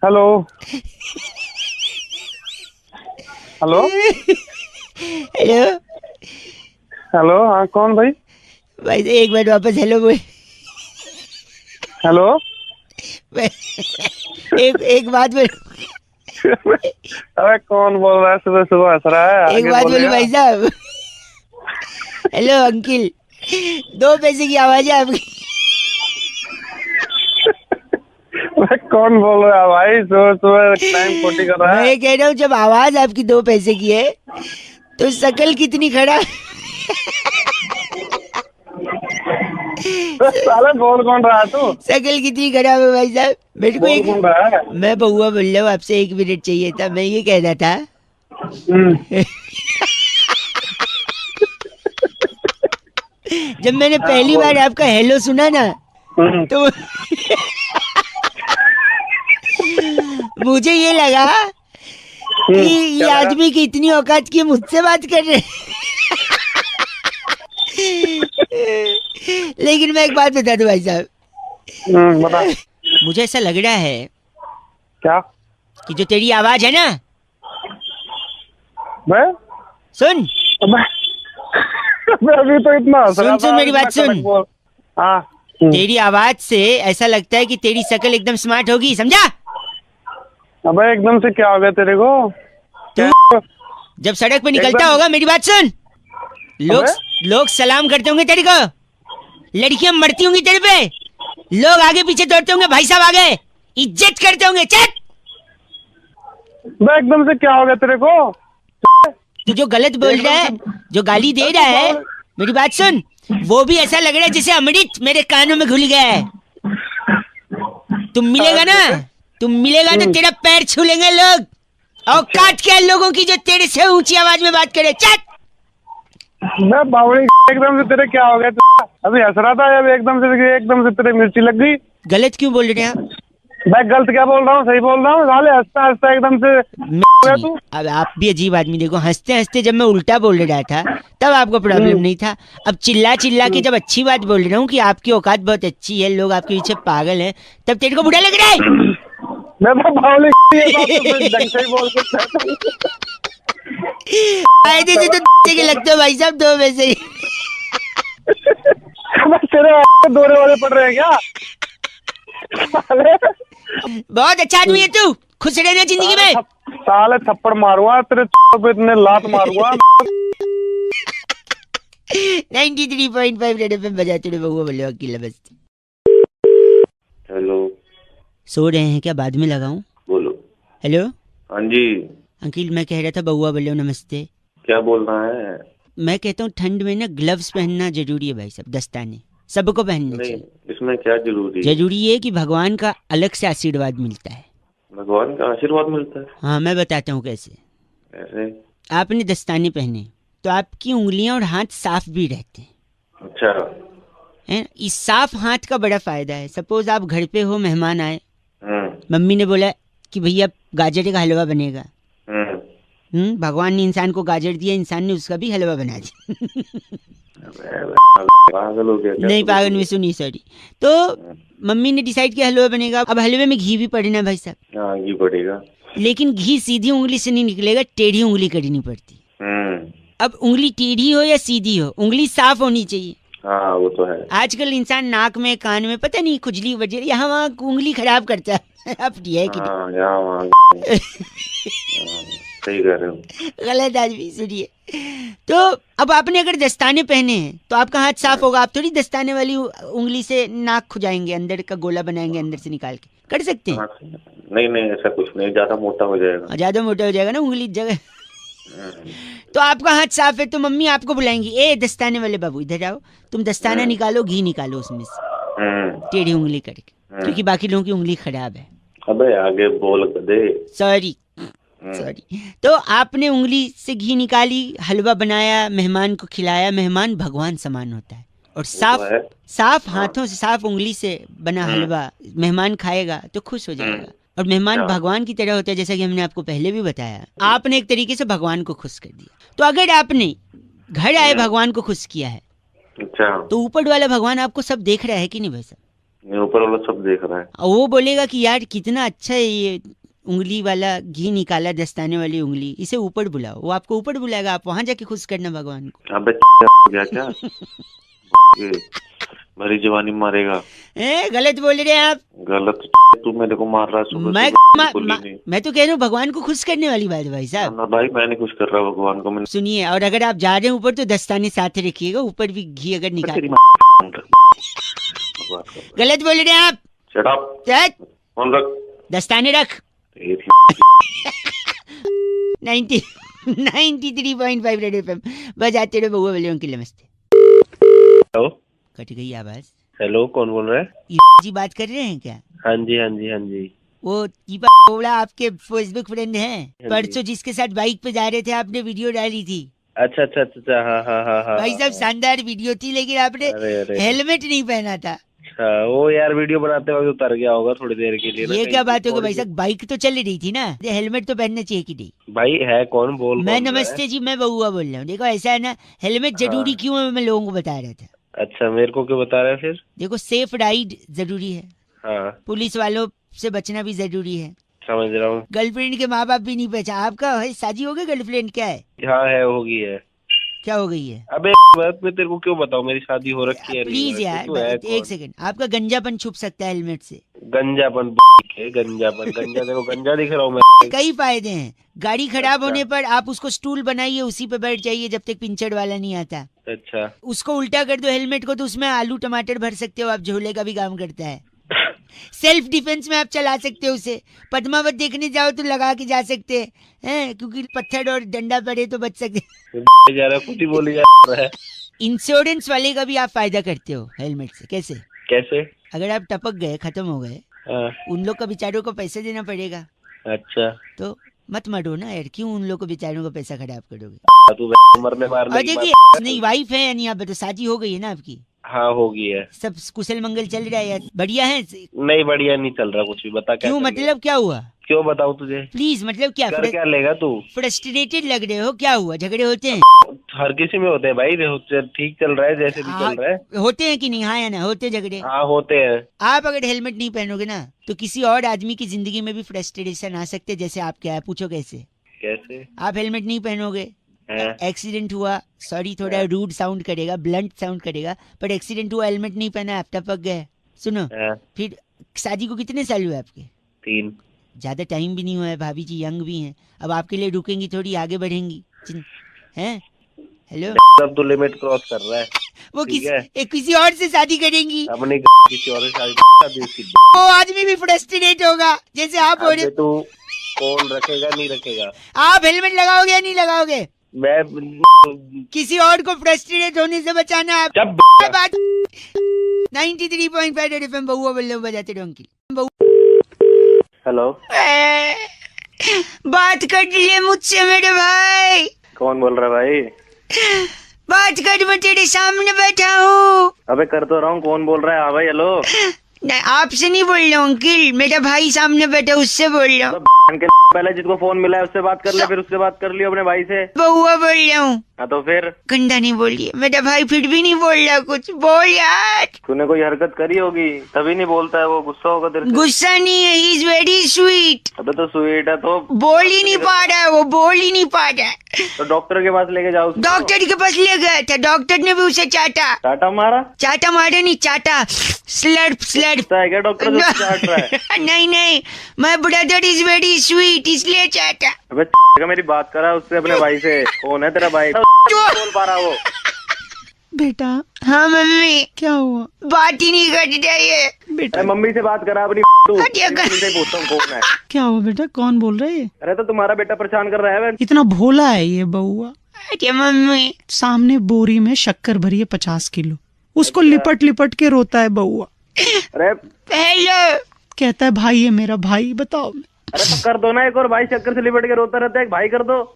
Hello hello hello hello, हाँ कौन भाई? भाई से एक मिनट वापस हेलो बोल। हेलो एक एक बात बोल। अरे कौन बोल रहा है? सुबह सुबह हंस रहा है, एक आगे बात बोलू बोलेगा। भाई साहब। हेलो अंकिल, 2 पैसे की आवाज है आपकी। अरे कौन बोल रहा है भाई? सुबह सुबह टाइम खोटी कर रहा है। मैं कह रहा हूँ जब आवाज आपकी 2 पैसे की है तो शकल कितनी खड़ा। साले बोल कौन रहा है तू? शकल कितनी खराब है भाई साहब। मेरे को बोल कौन रहा है? मैं बउआ बोल रहा हूँ, आपसे 1 मिनट चाहिए था। मैं ये कहना था हम्म, जब मैंने हाँ पहली बोल। बार आपका हेलो सुना ना हम्म, तो मुझे ये लगा कि ये क्या लगा? आदमी की इतनी औकात की है, मुझसे बात कर रहे हैं। लेकिन मैं एक बात बता दूं भाई साहब, बता। मुझे ऐसा लग रहा है क्या? कि जो तेरी आवाज है ना, मैं सुन मैं मैं अभी तो इतना हंस रहा सुन सुन था, मेरी इतना बात कड़क सुन। बोल। हाँ। तेरी आवाज से ऐसा लगता है कि तेरी शकल एकदम स्मार्ट होगी, समझा? अबे एकदम से क्या हो गया तेरे को? तू क्या? जब सड़क पे निकलता एकदम। होगा, मेरी बात सुन, लोग अबे लोग सलाम करते होंगे तेरे को, लड़कियां मरती होंगी तेरे पे, लोग आगे पीछे दौड़ते होंगे, भाई साहब आ गए, इज्जत करते होंगे। चल, बे एकदम से क्या हो गया तेरे को? तू जो गलत बोल रहा एकदम है, से। जो गाली दे अरे रहा तू है, बावड़े। मेरी बात सुन, वो भी ऐसा लग रहा है जैसे अमृत मेरे कानों में घुल गया है। तुम मिलेगा ना, अबे, तुम मिलेगा तो तेरा पैर छू लेंगे लोग। अच्छा। औकात क्या है लोगों की जो तेरे से ऊंची आवाज में बात करे? चल, मैं बावड़ी एकदम से तेरे क्या हो गया? अभी हंस रहा था, अभी एकदम से तेरे मिर्ची लग गई। गलत क्यों बोल रहे हैं आप? मैं गलत क्या बोल रहा हूँ? सही बोल रहा हूँ साले। हंसता हंसता एकदम से हो गया नहीं, तू। अब आप भी अजीब आदमी। देखो, हंसते हंसते जब मैं उल्टा बोल रहा था तब आपको प्रॉब्लम हम्म, नहीं था। अब चिल्ला चिल्ला के हम्म। जब अच्छी बात बोल रहा हूँ कि आपकी औकात बहुत अच्छी है, लोग आपके पीछे पागल हैं, तब तेरे को बुरा लग रहा है। मैं तो बावड़ी ये बात तो फिर ढंग से ही बोल के फायदे से तो के लगते हो भाई साहब, 2 वैसे ही। बस तेरे दौरे वाले पड़ रहे हैं क्या साले? बहुत अच्छा आदमी है तू, खुश रहना जिंदगी में। साले थप्पड़ मारूंगा तेरे पे, इतने लात मारूंगा। 93.5 रेड एफएम बजाते रहो, बउआ बोले अकेला बस। हेलो। सो रहे हैं क्या? बाद में लगाऊं? बोलो। हेलो हाँ जी। अंकिल, मैं कह रहा था बउआ बोले नमस्ते। क्या बोल रहा है? मैं कहता हूँ ठंड में ना ग्लव्स पहनना जरूरी है भाई साहब, दस्ताने सबको पहनने नहीं, चाहिए। इसमें क्या जरूरी है? जरूरी है कि भगवान का अलग से आशीर्वाद मिलता है। भगवान का आशीर्वाद मिलता है? हाँ, मैं बताता हूँ कैसे। ऐसे? आपने दस्ताने पहने तो आपकी उंगलियां और हाथ साफ भी रहते हैं। अच्छा। हैं? इस साफ हाथ का बड़ा फायदा है। सपोज आप घर पे हो, मेहमान आए, हम्म। मम्मी ने बोला कि भैया गाजर का हलवा बनेगा। हम्म। भगवान ने इंसान को गाजर दिया, इंसान ने उसका भी हलवा बना दिया। अबे, पागल हो गया क्या नहीं सुबह पागल में सुबह? सुनी, सॉरी। तो मम्मी ने डिसाइड किया हलवा बनेगा। अब हलवे में घी भी पड़ना है भाई साहब, हाँ, ये पड़ेगा। लेकिन घी सीधी उंगली से नहीं निकलेगा, टेढ़ी उंगली करनी पड़ती। हम्म। अब उंगली टेढ़ी हो या सीधी हो, उंगली साफ होनी चाहिए। हाँ, वो तो है। आजकल इंसान नाक में, कान में, पता नहीं खुजली वजह यहाँ वहाँ उंगली खराब करता है। अब है कि नहीं? हाँ, यहाँ वहाँ। सही कह रहे हो। गलत आदमी, सुनिए। तो अब आपने अगर दस्ताने पहने हैं तो आपका हाथ साफ होगा। आप थोड़ी दस्ताने वाली उंगली से नाक खुजाएंगे, अंदर का गोला बनाएंगे अंदर से निकाल के। कर सकते हैं? हाँ, नहीं नहीं, ऐसा कुछ नहीं, ज्यादा मोटा हो जाएगा। ज्यादा मोटा हो जाएगा ना उंगली जगह। हम्म। तो आपका हाथ साफ है तो मम्मी आपको बुलाएंगी, ए दस्ताने वाले बाबू इधर आओ, तुम दस्ताना निकालो, घी निकालो उसमें से, टेढ़ी उंगली करके, क्योंकि बाकी लोगों की उंगली खराब है। अबे आगे बोल दे। Sorry sorry. तो आपने उंगली से घी निकाली, हलवा बनाया, मेहमान को खिलाया। मेहमान भगवान समान होता है, और साफ है। साफ हाथों से, साफ उंगली से बना हलवा मेहमान खाएगा तो खुश हो जाएगा। और मेहमान अच्छा। भगवान की तरह होता है, जैसा कि हमने आपको पहले भी बताया। आपने एक तरीके से भगवान को खुश कर दिया। तो अगर आपने घर आए भगवान को खुश किया है अच्छा। तो ऊपर वाला भगवान आपको सब देख रहा है कि नहीं भाई साहब? नहीं, ऊपर वाला सब देख रहा है। वो बोलेगा कि यार कितना अच्छा है ये उंगली वाला घी निकाला, दस्ताने वाली उंगली, इसे ऊपर बुलाओ। वो आपको ऊपर बुलाएगा, आप वहां जाके खुश करना भगवान को। अबे गया क्या? ये भरी जवानी मारेगा। गलत बोल रहे हैं आप। गलत? तू मेरे को मार रहा है सुबह मैं सुबह। मैं तो कह रहा हूँ भगवान को खुश करने वाली बात है भाई साहब। ना भाई, मैं नहीं कुछ कर रहा भगवान को। सुनिए, और अगर आप जा रहे हैं ऊपर तो दस्ताने साथ रखिएगा, ऊपर भी घी अगर निकाल। गलत बोल रहे हैं आप। Shut up. फोन रख। दस्ताने रख। 93.5 रेड एफएम बजाते रहो बउआ वाले की। नमस्ते। हेलो। कट गई आवाज। हेलो, कौन बोल रहा है? जी बात कर रहे हैं क्या? हाँ जी हाँ जी हाँ जी। वो बोला आपके फेसबुक फ्रेंड हैं, परसों जिसके साथ बाइक पे जा रहे थे, आपने वीडियो डाली थी। अच्छा अच्छा अच्छा, हाँ हाँ हाँ हाँ। भाई साहब शानदार वीडियो थी, लेकिन आपने हेलमेट नहीं पहना था। अच्छा, वो यार वीडियो बनाते वक्त उतर गया होगा थोड़ी देर के लिए। ये क्या बात होगी भाई साहब, बाइक तो चल रही थी ना, हेलमेट तो पहनना चाहिए कि नहीं? भाई है कौन? बोल। मैं नमस्ते जी, मैं बउआ बोल रहा हूँ। देखो ऐसा है ना, हेलमेट जरूरी क्यों है मैं लोगों को बता रहा था। अच्छा, मेरे को क्यों बता रहे हैं फिर? देखो सेफ राइड जरूरी है, हाँ, पुलिस वालों से बचना भी जरूरी है। समझ रहा हूँ। गर्लफ्रेंड के माँ बाप भी नहीं पहचान। आपका है शादी हो गई, गर्लफ्रेंड क्या है? हाँ है, होगी है। क्या हो गई है? अबे बात मैं तेरे को क्यों बताऊँ, मेरी शादी हो रखी है। प्लीज यार एक सेकंड, आपका गंजापन छुप सकता है हेलमेट से। गंजापन? गंजापन? गंजा देखो, गंजा दिख रहा हूँ मैं। कई फायदे हैं। गाड़ी खराब होने पर आप उसको स्टूल बनाइए, उसी पे बैठ जाइए जब तक पिंचर वाला नहीं आता। अच्छा, उसको उल्टा कर दो हेलमेट को, तो उसमें आलू टमाटर भर सकते हो आप, झोले का भी काम करता है। सेल्फ डिफेंस में आप चला सकते हो उसे। पद्मावत देखने जाओ तो लगा के जा सकते हैं, क्योंकि पत्थर और डंडा पड़े तो बच सकते। जा रहा कुछ ही बोली जा रहा है। इंश्योरेंस वाले का भी आप फायदा करते हो हेलमेट से। कैसे? कैसे? अगर आप टपक गए, खत्म हो गए, हाँ। उन लोग का बेचारों को पैसे देना पड़ेगा। अच्छा, तो मत मरो ना यार, क्यों उन लोग को बेचारों को पैसा खराब करोगे? तू मरने मारने और की बात देखिए, नहीं वाइफ है यानी आप, तो शादी हो गई है ना आपकी? हाँ होगी है। सब कुशल मंगल चल रहा है यार, बढ़िया है? नहीं बढ़िया नहीं चल रहा कुछ भी। बता क्या क्यों, कर मतलब क्या हुआ? क्यों बताऊँ तुझे? प्लीज, मतलब क्या? कर क्या लेगा तू? फ्रस्ट्रेटेड लग रहे हो, क्या हुआ? झगड़े होते हैं? हर किसी में होते हैं भाई। ठीक चल रहा है जैसे भी चल रहा है। होते हैं कि नहीं? हाँ या ना, होते झगड़े? हाँ होते हैं। आप अगर हेलमेट नहीं पहनोगे ना, तो किसी और आदमी की जिंदगी में भी फ्रस्ट्रेशन आ सकते, जैसे आप। क्या है, पूछो कैसे? कैसे? आप हेलमेट नहीं पहनोगे, एक्सीडेंट हुआ, सॉरी थोड़ा रूड साउंड करेगा, ब्लंट साउंड करेगा, पर एक्सीडेंट हुआ, हेलमेट नहीं पहना, आप टपक गए। सुनो, फिर शादी को कितने साल हुए आपके? 3। ज्यादा टाइम भी नहीं हुआ है, भाभी जी यंग भी हैं, अब आपके लिए रुकेंगी थोड़ी, आगे बढ़ेंगी हैं? हेलो, सब तो लिमिट क्रॉस कर रहा है। वो किसी और से शादी करेंगी, अपने किसी और से शादी। वो आदमी भी फ्रस्ट्रेट होगा जैसे आप हो रहे। तू कौन रखेगा नहीं रखेगा? आप हेलमेट लगाओगे या नहीं लगाओगे? मैं किसी और को फ्रस्ट्रेट होने से बचाना आप। जब बात 93.5 एफएम बउआ बोल बजाते रहो अंकिल। हेलो, बात कर लिए मुझसे मेरे भाई। कौन बोल रहा है भाई? बात कर, मैं तेरे सामने बैठा हूँ। अबे कर तो रहा हूँ। कौन बोल रहा है? हाँ भाई हेलो। नहीं, आपसे नहीं बोल रहा हूँ अंकिल, मेरा भाई सामने बैठा, उससे बोल रहा हूँ। पहले जिसको फोन मिला है उससे बात कर ले, फिर उससे बात कर लियो अपने भाई से। बउआ बोल रहा हूँ। हाँ तो फिर गंदा नहीं बोलिए, मेरा भाई फिर भी नहीं बोल रहा कुछ। बोल यार। तूने कोई हरकत करी होगी तभी नहीं बोलता है वो। गुस्सा होगा तेरे से। गुस्सा नहीं है, ही इज वेरी स्वीट। अबे तो स्वीट है तो बोल ही नहीं पा रहा है वो, बोल ही नहीं पा रहा है। तो डॉक्टर के पास लेके जाओ उसको। डॉक्टर के पास ले गया था, डॉक्टर ने भी उसे चाटा। चाटा मारा? चाटा मारे नहीं, चाटा, स्लर्प स्लर्प। है क्या डॉक्टर जो चाट रहा है? नहीं नहीं, my brother is very sweet, इसलिए चाटा। अबे मेरी बात करा उससे, अपने भाई से। कौन है तेरा भाई? बोल पा रहा वो। बेटा। हाँ मम्मी। क्या हुआ? बात ही नहीं कर रहा ये बेटा। मम्मी से बात करा अपनी। से पूछता हूँ कौन है। क्या हुआ बेटा, कौन बोल रहे है? अरे तो तुम्हारा बेटा परेशान कर रहा है। इतना भोला है ये बउआ। अरे मम्मी, सामने बोरी में शक्कर भरी है 50 किलो, उसको लिपट लिपट के रोता है बउआ। अरे हेलो, कहता है भाई है मेरा भाई। बताओ। अरे तो कर दो ना एक और भाई। शक्कर से लिपट के रोता रहता है, एक भाई कर दो।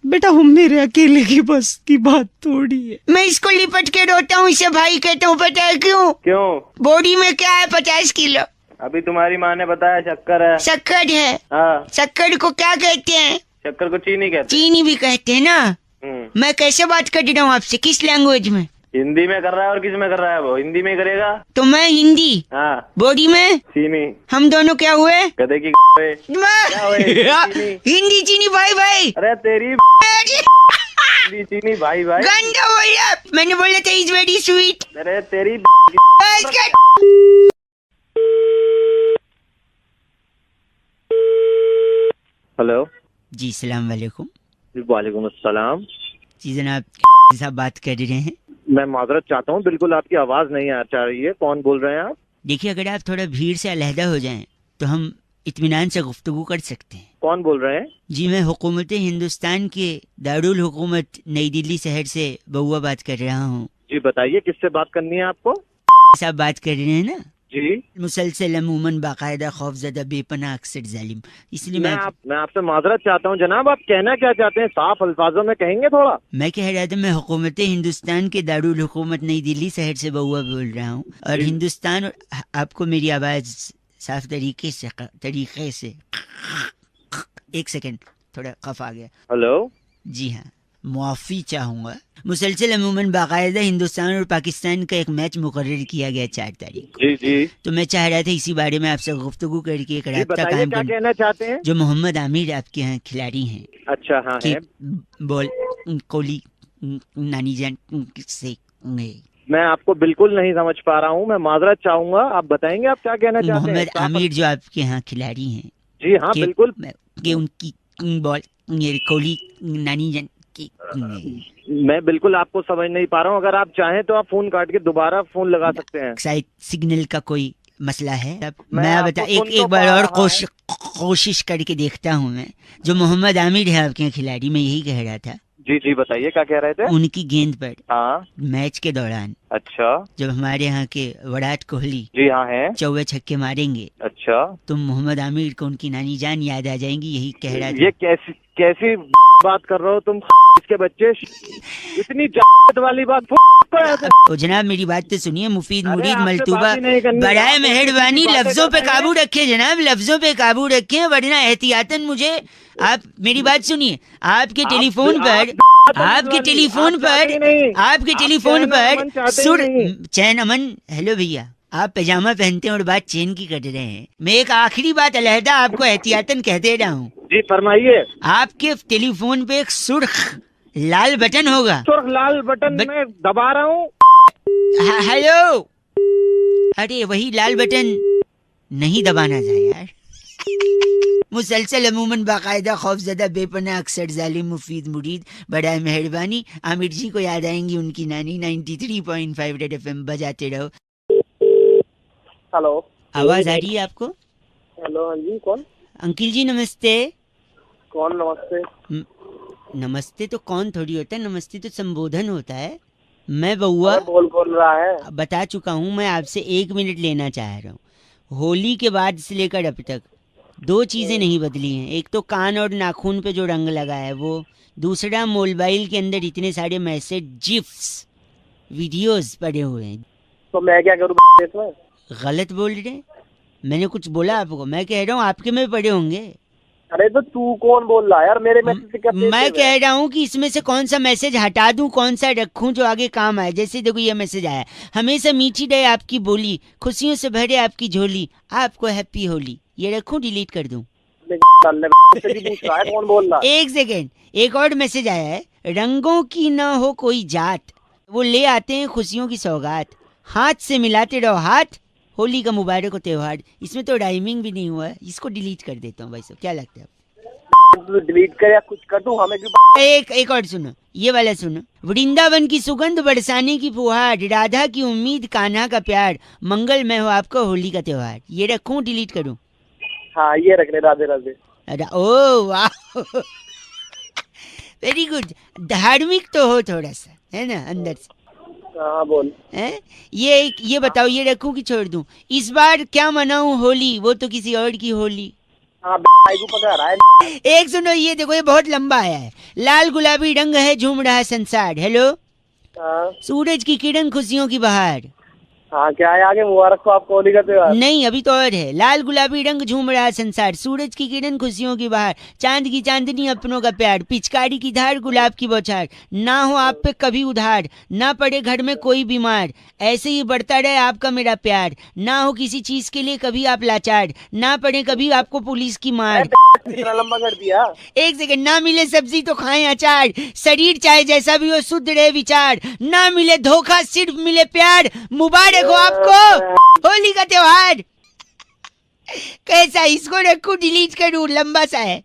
बेटा हम मेरे अकेले की बस की बात थोड़ी है। मैं इसको लिपट के रोता हूँ, इसे भाई कहता हूँ, पता है क्यों? क्यों? बोरी में क्या है? 50 किलो। अभी तुम्हारी माँ ने बताया शक्कर है। शक्कर है? हाँ। शक्कर को क्या कहते हैं? शक्कर को चीनी कहते हैं। चीनी भी कहते हैं ना। मैं कैसे बात कर रहा हूँ आपसे, किस लैंग्वेज में? हिंदी में कर रहा है और किस में कर रहा है? वो हिंदी में ही करेगा। तो मैं हिंदी, हाँ बॉडी में चीनी, हम दोनों क्या हुए? गधे की हुए। क्या हुए? चीनी। हिंदी चीनी भाई भाई। अरे तेरी हिंदी चीनी भाई भाई। गंदा बोला, मैंने बोला था इज वेरी स्वीट। अरे तेरी हेलो जी सलाम वालेकुम। वालेकुम अस्सलाम। जी जनाब साहब बात कर रहे हैं। मैं माजरत चाहता हूँ, बिल्कुल आपकी आवाज नहीं आ रही है। कौन बोल रहे हैं आप? देखिए अगर आप थोड़ा भीड़ से अलहदा हो जाएं तो हम इत्मीनान से गुफ्तगू कर सकते हैं। कौन बोल रहे हैं? जी मैं हुकूमत हिंदुस्तान के दारुल हुकूमत नई दिल्ली शहर से बउआ बात कर रहा हूँ। जी बताइए, किससे बात करनी है आपको? साहब बात कर रहे हैं ना? जी मुसलसल अमूमन बाकायदा खौफजदा बेपनाह अक्सर जालिम, इसलिए मैं आपसे माजरत चाहता हूँ जनाब। आप कहना क्या चाहते हैं? साफ अल्फाजों में कहेंगे थोड़ा। मैं कह रहा था मैं हुकूमत हिंदुस्तान के दारुल हुकूमत नई दिल्ली शहर से बउआ बोल रहा हूँ और हिंदुस्तान और आपको मेरी आवाज साफ तरीके से एक सेकंड थोड़ा कफ आ गया। हेलो जी हाँ मुआफ़ी चाहूँगा। मुसलसल अमूमन बाकायदा हिंदुस्तान और पाकिस्तान का एक मैच मुकर्रर किया गया 4 तारीख को। जी जी तो मैं चाह रहा था इसी बारे में आपसे गुफ्तगू करके एक राब्ता बताइए कायम क्या कर। कहना चाहते हैं? जो मोहम्मद आमिर आपके यहाँ खिलाड़ी हैं अच्छा हाँ कि है। बॉल कोहली नानी जान से मैं आपको बिल्कुल नहीं समझ पा रहा हूँ, मैं माजरत चाहूंगा। आप बताएंगे आप क्या कहना चाहते हैं? मोहम्मद आमिर जो आपके यहाँ खिलाड़ी हैं जी हाँ कि- बिल्कुल। कि उनकी बॉल ये कोहली नानी जान की मैं बिल्कुल आपको समझ नहीं पा रहा हूँ। अगर आप चाहें तो आप फोन काट के दोबारा फोन लगा सकते हैं। शायद सिग्नल का कोई मसला है। अब मैं मैं आपको बता सुन एक तो बार पा और रहा कोशिश करके देखता हूँ। मैं जो मोहम्मद आमिर है आपके यहाँ खिलाड़ी, मैं यही कह रहा था जी जी बताइए क्या कह रहे थे? उनकी गेंद पर हाँ मैच के दौरान अच्छा। जब हमारे यहाँ के विराट कोहली जी हाँ है। चौवे छक्के मारेंगे अच्छा तो मोहम्मद आमिर को उनकी नानी जान याद आ जाएंगी, यही कह रहा ये था। कैसी बात कर रहे हो तुम? इसके बच्चे इतनी जात वाली बात ओ जनाब मेरी बात तो सुनिए। मुफीद अरे, मुरीद आपसे मलतूबा बात ही नहीं करनी। बराए आप मेहरबानी बातें लफ्जों पे कर रहे हैं। काबू रखे जनाब, लफ्जों पे काबू रखें वरना एहतियातन मुझे। आप मेरी बात सुनिए। आपके टेलीफोन पर आपके टेलीफोन पर सुर चैन अमन। हेलो भैया आप पैजामा पहनते हैं और बात चैन की कर रहे हैं। मैं एक आखिरी बात अलहदा आपको एहतियातन कह दे रहा हूँ। जी फरमाइए। आपके टेलीफोन पे एक सुर्ख लाल बटन होगा। सुर्ख लाल बटन मैं दबा रहा हूँ। हेलो, अरे वही लाल बटन नहीं दबाना था यार। मुसलसल अमूमन बाकायदा खौफजदा बेपनाह अक्सर जालिम मुफीद मुरीद बड़ा मेहरबानी। आमिर जी को याद आएंगी उनकी नानी। 93.5 रेड एफएम बजाते रहो। हेलो आवाज आ रही है आपको? हेलो हाँ जी कौन? अंकिल जी नमस्ते। कौन नमस्ते? नमस्ते तो कौन थोड़ी होता है, नमस्ते तो संबोधन होता है। मैं बउआ बोल रहा है। बता चुका हूँ। मैं आपसे 1 मिनट लेना चाह रहा हूँ। होली के बाद से लेकर अब तक 2 चीजें नहीं बदली हैं। एक तो कान और नाखून पे जो रंग लगा है वो, दूसरा मोबाइल के अंदर इतने सारे मैसेज जिफ्स वीडियोस पड़े हुए हैं। तो मैं क्या करूँ इसमें? गलत बोल रहे हैं? मैंने कुछ बोला आपको? मैं कह रहा हूँ आपके में पड़े होंगे। अरे तो तू कौन बोल रहा है यार? मेरे मैसेज से क्या? मैं कह रहा हूँ कि इसमें से कौन सा मैसेज हटा दूं, कौन सा रखूं जो आगे काम आए। जैसे देखो ये मैसेज आया, हमेशा मीठी रहे आपकी बोली, खुशियों से भरे आपकी झोली, आपको हैप्पी होली। ये रखूं डिलीट कर दूं? कौन बोल रहा? एक सेकेंड, एक और मैसेज आया है, रंगों की ना हो कोई जात, वो ले आते हैं खुशियों की सौगात, हाथ से मिलाते रहो हाथ, होली का मुबारक हो त्योहार। इसमें तो राइमिंग भी नहीं हुआ है। इसको डिलीट कर देता हूँ भाई साहब, क्या लगता है? डिलीट कर या कुछ कर दूं? हमें क्यों? एक और सुनो, ये वाला सुनो। वृंदावन की सुगंध बरसाने की फुहार, राधा की उम्मीद कान्हा का प्यार, मंगलमय हो आपको होली का त्योहार। ये रखूं डिलीट करूं? हाँ ये रखने। राधे राधे। अरे ओ वाह वेरी गुड। धार्मिक तो हो थोड़ा सा, है ना अंदर से? हाँ बोल। हैं? ये बताओ ये रखूं कि छोड़ दूं? इस बार क्या मनाऊं होली, वो तो किसी और की होली। हाँ को पकड़ा रहा है। एक सुनो ये देखो, ये बहुत लंबा आया है। लाल गुलाबी रंग है झूम रहा संसार। हेलो, हाँ सूरज की किरण खुशियों की बहार, हाँ क्या है आगे, मुबारक हो आपको होली का त्योहार। नहीं, अभी तो और है। लाल गुलाबी रंग झूम रहा संसार, सूरज की किरण खुशियों की बहार, चांद की चांदनी अपनों का प्यार, पिचकारी की धार गुलाब की बौछार, ना हो आप पे कभी उधार, ना पड़े घर में कोई बीमार, ऐसे ही बढ़ता रहे आपका मेरा प्यार, ना हो किसी चीज के लिए कभी आप लाचार, ना पड़े कभी आपको पुलिस की मार। इतना लंबा कर दिया। एक सेकंड। ना मिले सब्जी तो खाएं अचार, शरीर चाहे जैसा भी हो शुद्ध रहे विचार, ना मिले धोखा सिर्फ मिले प्यार, मुबारक हो आपको होली का त्योहार। कैसा, इसको रखूं डिलीट करूं, लंबा सा है।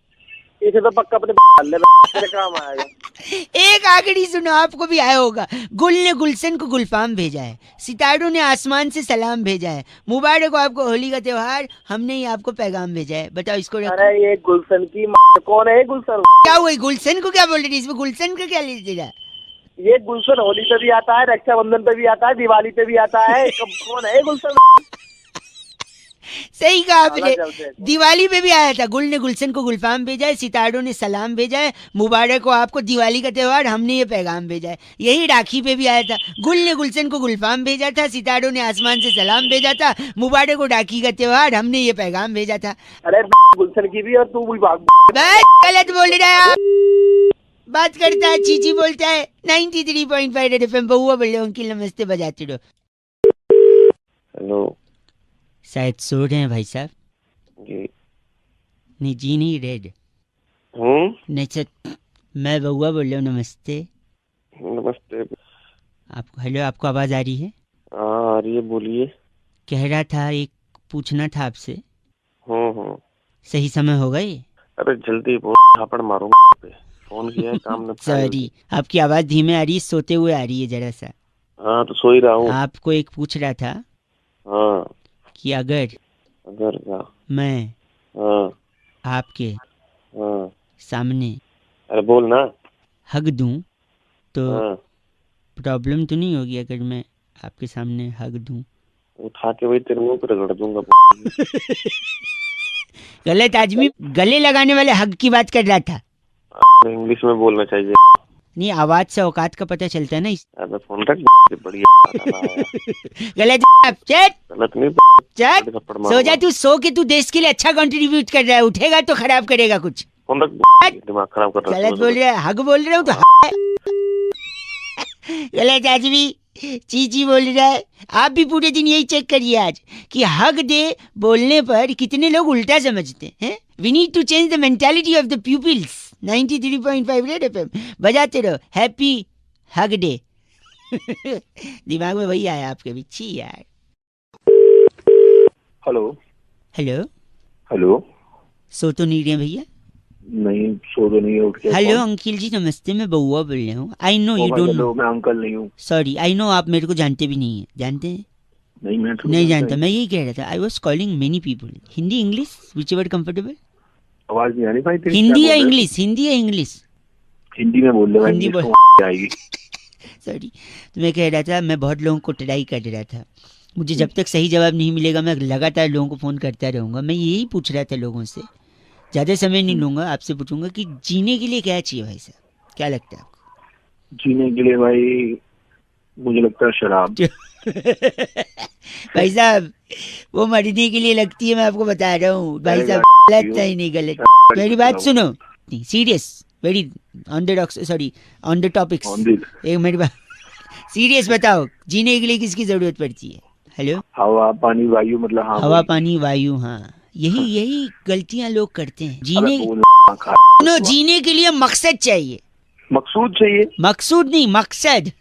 इसे तो पक्का अपने तेरे काम आएगा। एक आखिरी सुनो, आपको भी आया होगा। गुल ने गुलशन को गुलफाम भेजा है, सितारों ने आसमान से सलाम भेजा है, मुबारक हो आपको होली का त्योहार, हमने ही आपको पैगाम भेजा है। बताओ इसको रखो। अरे ये गुलशन की कौन है ये गुलशन? क्या हुआ, गुलशन को क्या बोल रही? इसमें गुलशन का क्या ले रहा? ये गुलशन होली पे भी आता है, रक्षाबंधन पे भी आता है, दिवाली पे भी आता है। कौन है ये गुलशन? सही कहा आपने, दिवाली पे भी आया था। गुल ने गुलशन को गुलफाम भेजा है, सितारों ने सलाम भेजा है, मुबारक हो आपको दिवाली का त्योहार, हमने ये पैगाम भेजा है। यही राखी पे भी आया था। गुल ने गुलशन को गुलफाम भेजा था, सितारों ने आसमान से सलाम भेजा था, मुबारक हो राखी का त्योहार, हमने ये पैगाम भेजा था। अरे गुलशन की भी और तू भी भाग। गलत बोल रहा है आप। बात करता है, चीची बोलता है। 93.5 रेड एफएम पे हुआ बोले अंकिल नमस्ते, बजाते रहो। हेलो शायद सो रहे हैं भाई साहब। जी। नहीं जी नहीं, रेड नहीं सर, मैं बउआ बोल रहा हूँ। नमस्ते। नमस्ते। आपको हेलो, आपको आवाज आ रही है? हाँ आ रही है, बोलिए। कह रहा था एक पूछना था आपसे। सही समय होगा ये? अरे जल्दी बहुत थापड़ मारूंगा पे। फोन किया है, काम न। सॉरी, आपकी आवाज धीमे आ रही है, सोते हुए आ रही है जरा सा। हाँ तो सो ही रहा हूँ। आपको एक पूछ रहा था। हाँ कि अगर क्या? मैं आपके सामने अरे बोल ना, हग दूं तो प्रॉब्लम तो नहीं होगी? अगर मैं आपके सामने हग दूं, उठा के वही तेरे मुंह पे रगड़ दूंगा। गलत आदमी। गले लगाने वाले हग की बात कर रहा था। इंग्लिश में बोलना चाहिए। नहीं, आवाज से औकात का पता चलता है ना। अबे फोन रख, बढ़िया। गलत। गलत नहीं, सो जा तू, सो के तू देश के लिए अच्छा कंट्रीब्यूट कर रहा है, उठेगा तो खराब करेगा कुछ। फोन रख, दिमाग खराब कर रहा है। गलत बोल रहा है, हग बोल रहा हूँ तो गलत आदमी चीची बोल रहा है। आप भी पूरे दिन यही चेक करिए आज कि हग दे बोलने पर कितने लोग उल्टा समझते हैं। We need to change the mentality of the peoples. 93.5 red FM बजाते रहो। Happy hug day. दिमाग में वही आया आपके भी। छी यार। Hello hello hello. सो तो नहीं रहे भैया? नहीं सो तो नहीं है, उठ के। हेलो अंकिल जी नमस्ते, मैं बउआ बोल रहा हूँ। I know you don't know. मैं अंकल नहीं हूँ। सॉरी, आई नो आप मेरे को जानते भी नहीं है। जानते हैं? नहीं मैं नहीं जानता। मैं यही कह रहा था, I was calling many people. Hindi English which ever comfortable. आवाज नहीं आ रही भाई तेरी। हिंदी या इंग्लिश? हिंदी या इंग्लिश? हिंदी में बोल रहे भाई। हिंदी बोल आएगी। सॉरी, तो मैं कह रहा था, मैं बहुत लोगों को ट्राई कर रहा था। मुझे जब तक सही जवाब नहीं मिलेगा मैं लगातार लोगों को फ़ोन करता रहूँगा। मैं यही पूछ रहा था लोगों से, ज़्यादा समय नहीं लूँगा, आपसे पूछूंगा कि जीने के लिए क्या चाहिए भाई साहब? क्या लगता है आपको? जीने के लिए भाई मुझे लगता है शराब। भाई साहब वो मरने के लिए लगती है, मैं आपको बता रहा हूँ भाई साहब। लगता ही नहीं गलत। मेरी बात सुनो, serious, very on the sorry on the topics. एक मेरी बात सीरियस बताओ, जीने के लिए किसकी जरूरत पड़ती है? हेलो। हवा पानी वायु, मतलब हाँ हवा पानी वायु। हाँ यही गलतियां लोग करते हैं। जीने के लिए मकसद चाहिए। मकसूद चाहिए। मकसूद नहीं, मकसद।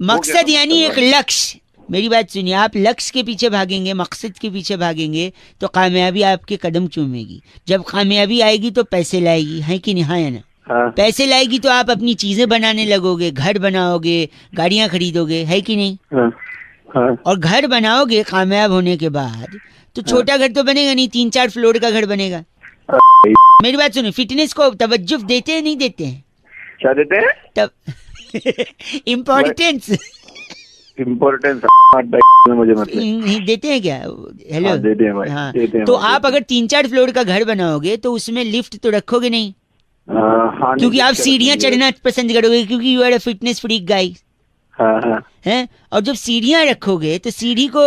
मकसद यानी एक लक्ष्य। मेरी बात सुनिए, आप लक्ष्य के पीछे भागेंगे, मकसद के पीछे भागेंगे तो कामयाबी आपके कदम चूमेगी। जब कामयाबी आएगी तो पैसे लाएगी, है कि नहीं? है ना? हाँ। पैसे लाएगी तो आप अपनी चीजें बनाने लगोगे, घर बनाओगे, गाड़ियां खरीदोगे, है कि नहीं? हाँ। हाँ। और घर बनाओगे कामयाब होने के बाद तो छोटा घर तो बनेगा नहीं, 3-4 फ्लोर का घर बनेगा। मेरी बात सुनो, फिटनेस को तवज्जो देते हैं नहीं देते हैं? क्या देते हैं? तब इम्पोर्टेंस मुझे मतलब नहीं देते हैं क्या? हेलो। हाँ, देते हैं भाई। हाँ देते हैं तो भाई, आप अगर 3-4 फ्लोर का घर बनाओगे तो उसमें लिफ्ट तो रखोगे नहीं। हाँ, क्योंकि आप सीढ़ियां चढ़ना पसंद करोगे, क्योंकि you are a fitness freak guy. हाँ हाँ। हैं? और जब सीढ़ियाँ रखोगे तो सीढ़ी को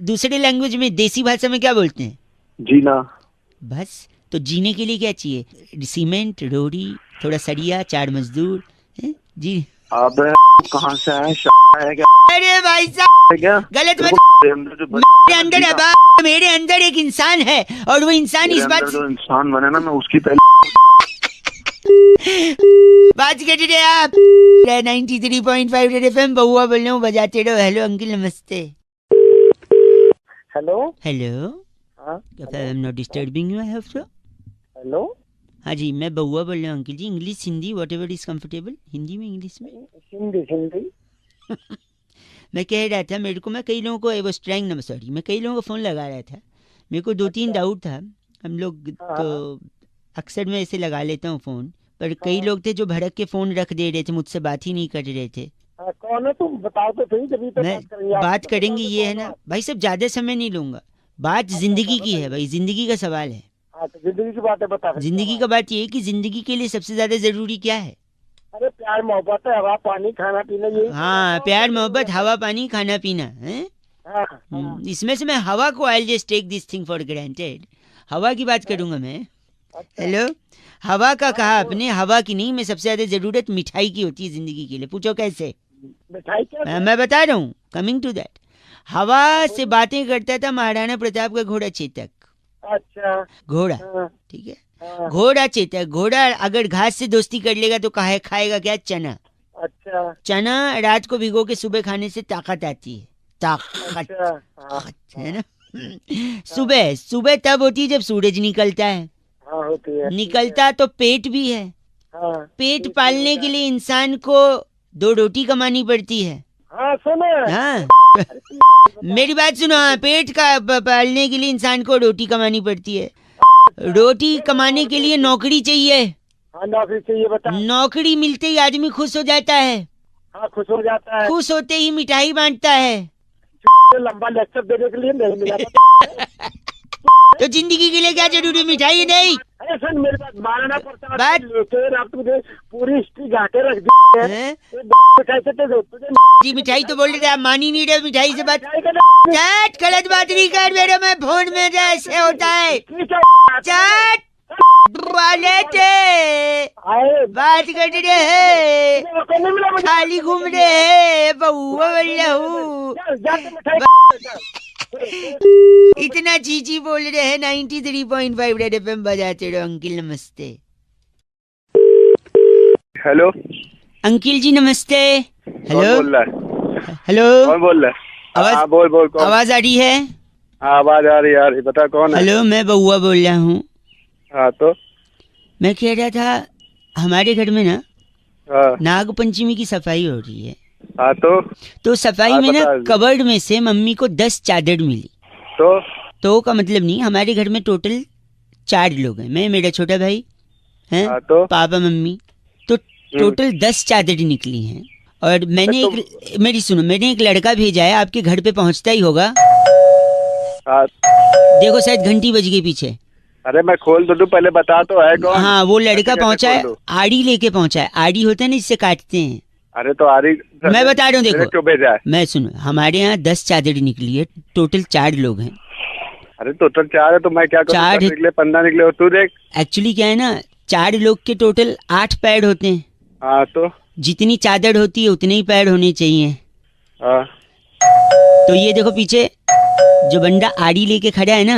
दूसरे लैंग्वेज में, देसी भाषा में क्या बोलते हैं? जीना। बस, तो जीने के लिए क्या चाहिए? सीमेंट, रोड़ी, थोड़ा सरिया, 4 मजदूर। हैं? जी। अबे कहाँ से है क्या अरे भाई साहब, है क्या? गलत मत। तेरे अंदर जो मेरे अंदर है बाप, मेरे अंदर एक इंसान है और वो इंसान तेरे इस बात अंदर जो इंसान बने ना, मैं उसकी पहले बात कर रहे आप। 93.5 रेड एफएम, बहुआ बोल रहा हूँ, बजाते रहो। हेलो अंकिल, नमस्ते। हेलो। हेलो, हाँ I am not disturbing you, I hope so. Hello. हाँ जी, मैं बहुआ बोल रहा हूँ अंकिल जी। English, Hindi, whatever is comfortable. Hindi में, इंग्लिश में? हिंदी हिंदी। मैं कह रहा था, मेरे को, मैं कई लोगों को, वो स्ट्रैंग नंबर, सॉरी, मैं कई लोगों को फ़ोन लगा रहा था। मेरे को 2-3 डाउट था। हम लोग तो अक्सर मैं ऐसे लगा लेता हूँ फ़ोन, पर कई लोग थे जो भड़क के फ़ोन रख दे रहे थे, मुझसे बात ही नहीं कर रहे थे। कौन है तुम? बताओ तो सही, जब तो मैं बात करेंगे। आप बात तो करेंगे, बताओ ये है कौन ना भाई साहब, ज़्यादा समय नहीं लूँगा। बात जिंदगी की है भाई, जिंदगी का सवाल है। हाँ, तो जिंदगी की बात है, बता। जिंदगी का बात ये है कि जिंदगी के लिए सबसे ज्यादा जरूरी क्या है? अरे प्यार मोहब्बत है, हवा पानी खाना पीना, यही। हाँ, प्यार मोहब्बत, हवा पानी खाना पीना है। इसमें से मैं हवा को, I just take this thing for granted, हवा की बात करूंगा मैं। हेलो, हवा का कहा आपने, हवा की नहीं। मैं सबसे ज्यादा जरूरत मिठाई की होती है जिंदगी के लिए। पूछो कैसे? मिठाई क्या? मैं बता रहा हूँ, कमिंग टू दैट। हवा से बातें करता था महाराणा प्रताप का घोड़ा चेतक। अच्छा। घोड़ा, ठीक है, घोड़ा चेतक। घोड़ा अगर घास से दोस्ती कर लेगा तो खाएगा क्या? चना। अच्छा। चना रात को भिगो के सुबह खाने से ताकत आती है। ताकत है ना। सुबह सुबह तब होती है जब सूरज निकलता है। हाँ, होती है। निकलता तो पेट भी है। पेट पालने के लिए इंसान को 2 रोटी कमानी पड़ती है। हाँ, सुनो। हाँ, मेरी बात सुनो। हाँ, पेट का पालने के लिए इंसान को रोटी कमानी पड़ती है। रोटी कमाने के लिए नौकरी चाहिए। हाँ, नौकरी चाहिए, बता। नौकरी मिलते ही आदमी खुश हो जाता है। हाँ, खुश हो जाता है। खुश होते ही मिठाई बांटता है। लंबा लेक्चर देने के लिए नहीं मिला। तो जिंदगी के लिए क्या जरूरी? मिठाई नहीं। अरे सुन मेरी बात, महाराणा प्रताप बात- लेकर आप तुझे पूरी हिस्ट्री घाटे रख दी है। कैसे तुझे मिठाई तो बोल रहे थे, आप मान ही नहीं रहे। मिठाई से बात, मिठाई का चैट गलत बात नहीं कर मेरे में फोन में, जैसे होता है चैट वाले थे। आए बात कर रहे हैं, मौका नहीं मिला मुझे। खाली घूम रहे हैं, बहुआ बोल रहा हूँ। जाके मिठाई इतना चीची बोल रहे हैं। 93.5 रेड एफएम बजाते रहो। अंकिल नमस्ते। हेलो। अंकिल जी नमस्ते। हेलो, कौन बोल रहा है? हेलो, कौन बोल रहा है? आवाज- हाँ, बोल बोल। कौन? आवाज आ रही है? हाँ, आवाज आ रही है, आ रही। बता कौन है? हेलो, मैं बहुआ बोल रहा हूँ। हाँ तो मैं कह रहा था, हमारे घर में ना हाँ नाग पंचमी की सफाई हो रही है। हाँ तो सफाई हाँ, में ना बता। कबर्ड में से मम्मी को 10 चादर मिली। तो का मतलब नहीं, हमारे घर में टोटल 4 लोग हैं। मैं, मेरा छोटा भाई है, हाँ तो पापा मम्मी, तो टोटल 10 चादर निकली हैं। और मैंने मेरी सुनो, मैंने एक लड़का भेजा है, आपके घर पे पहुंचता ही होगा। हाँ। देखो शायद घंटी बज गई पीछे। अरे मैं खोल दो, पहले बता तो है कौन? हाँ, वो लड़का कैसे पहुंचा है, खोल दूं? आड़ी लेके पहुंचा है। आड़ी होता है ना, जिससे काटते हैं। अरे तो आ रही। मैं बता रहा हूँ, मैंने देखो क्यों भेजा है? मैं सुनो, हमारे यहाँ 10 चादर निकली है, टोटल 4 लोग हैं। अरे टोटल 4 है तो मैं क्या करूँ? 4 10 निकले, 15 निकले, और तू देख। एक्चुअली क्या है ना, 4 लोग के टोटल 8 पैड होते हैं। हाँ तो जितनी चादर होती है उतने ही पैड होने चाहिए। हाँ तो ये देखो पीछे जो बंदा आड़ी लेके खड़ा है ना,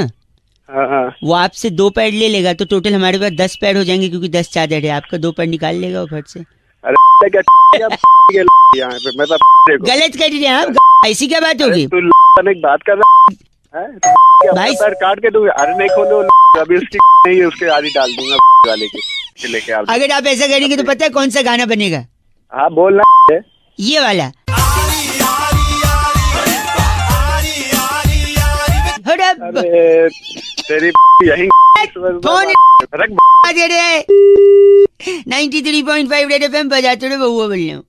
हाँ हाँ। वो आपसे 2 पैड ले लेगा, तो टोटल हमारे पास 10 पैड हो जाएंगे, क्योंकि 10 चादर है। आपका 2 पैड निकाल लेगा वो फट से। अरे क्या यहाँ पे मैं देखो गलत कर रहे हैं आप, ऐसी क्या बात होगी? तू एक बात कर रहा है भाई पैर काट के दूंगा। अरे नहीं खोलो, अभी उसकी नहीं है, उसके आड़ी डाल दूंगा वाले के लेके आप। अगर आप ऐसा करेंगे तो पता है कौन सा गाना बनेगा? हाँ बोलना है। ये वाला। अरे तेरी यही फोन रख। दे रहे। 93.5 रेड एफएम बजाते रहे, बहुआ बोल रहा हूँ।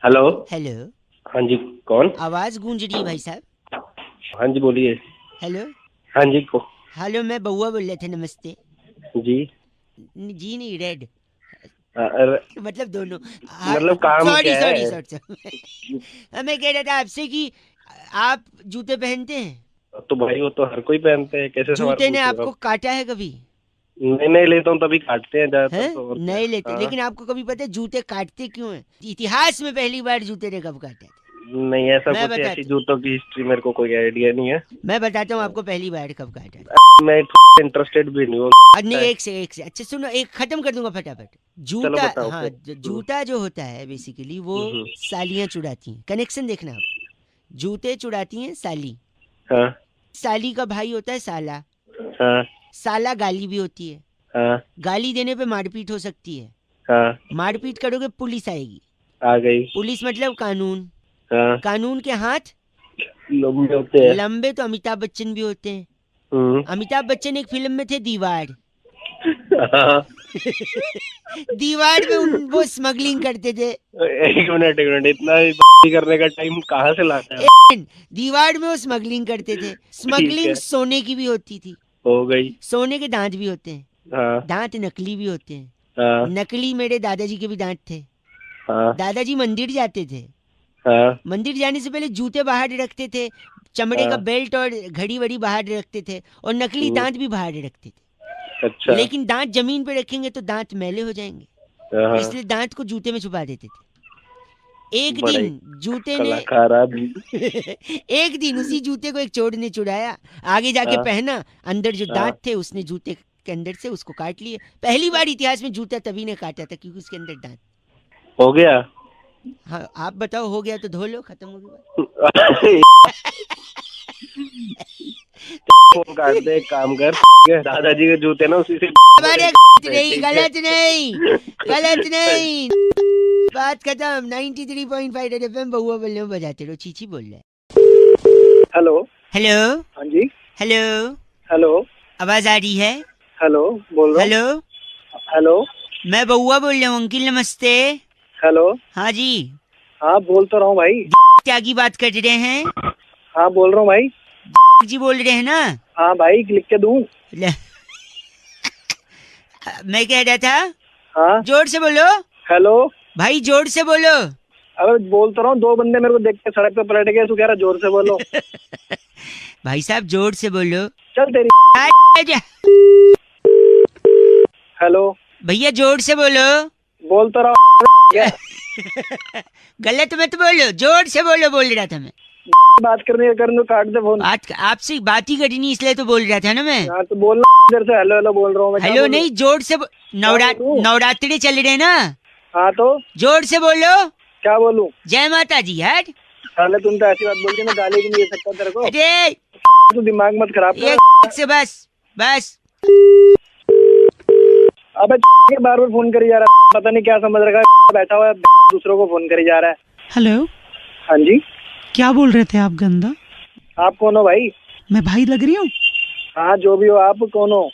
हेलो। हेलो, हाँ जी, कौन? आवाज गूंज रही है भाई साहब। हाँ जी बोलिए। हेलो। हाँ जी हेलो, मैं बहुआ बोल रहे थे। नमस्ते। जी जी नहीं, रेड। अरे, मतलब दोनों। मतलब काम सॉरी क्या सॉरी है? सॉरी मैं कह रहा था आपसे कि आप जूते पहनते हैं? तो भाई वो तो हर कोई पहनते हैं, कैसे सवाल जूते ने पूछ रहे हो आपको आप? काटा है कभी? नहीं लेता हूँ तभी काटते हैं ज्यादातर हैं? तो, और क्या। नहीं लेते, हाँ। लेकिन आपको कभी पता है जूते काटते क्यों हैं? इतिहास में पहली बार जूते ने कब काटा था? नहीं ऐसा मैं कुछ, बताता ऐसी जूतों की हिस्ट्री मेरे को कोई आइडिया नहीं है। मैं बताता हूँ आपको पहली बार कब काटा था। मैं इंटरेस्टेड भी नहीं हूँ। नहीं, एक से अच्छा सुनो, एक खत्म कर दूंगा फटाफट। चलो जूता, बताओ हाँ, फिर। जूता जो होता है बेसिकली वो हम्म। सालियां चुड़ाती हैं। कनेक्शन देखना आप, जूते चुड़ाती हैं साली, हाँ साली का भाई होता है साला, हाँ साला गाली भी होती है, हाँ गाली देने पे मारपीट हो सकती है, हाँ। मारपीट करोगे पुलिस आएगी, आ गई। पुलिस मतलब कानून, हाँ। कानून के हाथ लंबे होते हैं। लंबे तो अमिताभ बच्चन भी होते हैं। हम्म। अमिताभ बच्चन एक फिल्म में थे दीवार। हाँ। दीवार में वो स्मगलिंग करते थे। एक मिनट इतना करने का टाइम कहाँ से लाता है? दीवार में वो स्मगलिंग करते थे। ठीक स्मगलिंग है। सोने की भी होती थी। हो गई। सोने के दांत भी होते हैं, हाँ दांत नकली भी होते हैं। हाँ नकली मेरे दादाजी के भी दांत थे। हाँ दादाजी मंदिर जाते थे, हाँ मंदिर जाने से पहले जूते बाहर रखते थे, चमड़े का हाँ। बेल्ट और घड़ी वड़ी बाहर रखते थे, और नकली दांत भी बाहर रखते थे। अच्छा। लेकिन दांत जमीन पे रखेंगे तो दांत मैले हो जाएंगे, हाँ। इसलिए दांत को जूते में छुपा देते थे। एक बड़ा ही दिन जूते ने कलाकार आदमी। एक दिन उसी जूते को एक चोर ने चुराया, आगे जाके हाँ। पहना, अंदर जो हाँ। दांत थे उसने जूते के अंदर से उसको काट लिए। पहली बार इतिहास में जूता तभी ने काटा था क्योंकि उसके अंदर दांत। हो गया। हाँ आप बताओ, हो गया तो धो लो, खत्म हो गया। फोन काट दे, एक काम कर, दादाजी के जूते ना उसी से अरे नहीं, गलत नहीं, गलत नहीं, बात खत्म। 93.5 रेड एफएम, बहुआ बोल रहे हो, बजाते रहो। चीची बोल रहा है। हेलो। हेलो हाँ जी। Hello, hello. आवाज आ रही है? हेलो बोल रहा हूँ। Hello, hello. मैं बउआ बोल रहा हूँ अंकिल, नमस्ते। हेलो। हाँ जी, हाँ बोल तो रहा हूँ भाई। त्यागी बात कर रहे हैं? हाँ बोल रहा हूँ भाई। जी बोल रहे हैं ना? हाँ भाई, लिख के दूँ? मैं कह रहा था, हाँ। जोर से बोलो हेलो। भाई, जोर से बोलो। अरे बोल तो रहा हूँ, दो बंदे मेरे को देख के सड़क पे पलट गए, तू कह रहा जोर से बोलो। भाई साहब जोर से बोलो। चल तेरी। आजा। हेलो। भैया जोर से बोलो। बोल तो रहा हूँ। गलत मत बोलो, जोर से बोलो बोल रहा था मैं। बात करने कर काट दे फोन। बात आपसे बात ही करनी इसलिए तो बोल रहा था ना मैं। हाँ तो बोलना इधर से। हेलो हेलो बोल रहा हूँ मैं। क्या हेलो बोलूं? नहीं, जोर से बोलूं? नवरात्रि चल रहे ना, हाँ तो जोर से बोलो। क्या बोलूं? जय माता जी। हट साले तुम तो ऐसी बात बोलती है, मैं गाली भी नहीं दे सकता तेरे को। अरे तू दिमाग मत खराब कर। एक से बस बस। अबे के बार बार फोन करी जा रहा है, पता नहीं क्या समझ रखा है, बैठा हुआ है दूसरों को फोन करी जा रहा है। हेलो, हाँ जी। क्या बोल रहे थे आप गंदा? आप कौन हो भाई? मैं भाई लग रही हूँ? हाँ जो भी हो, आप कौन हो?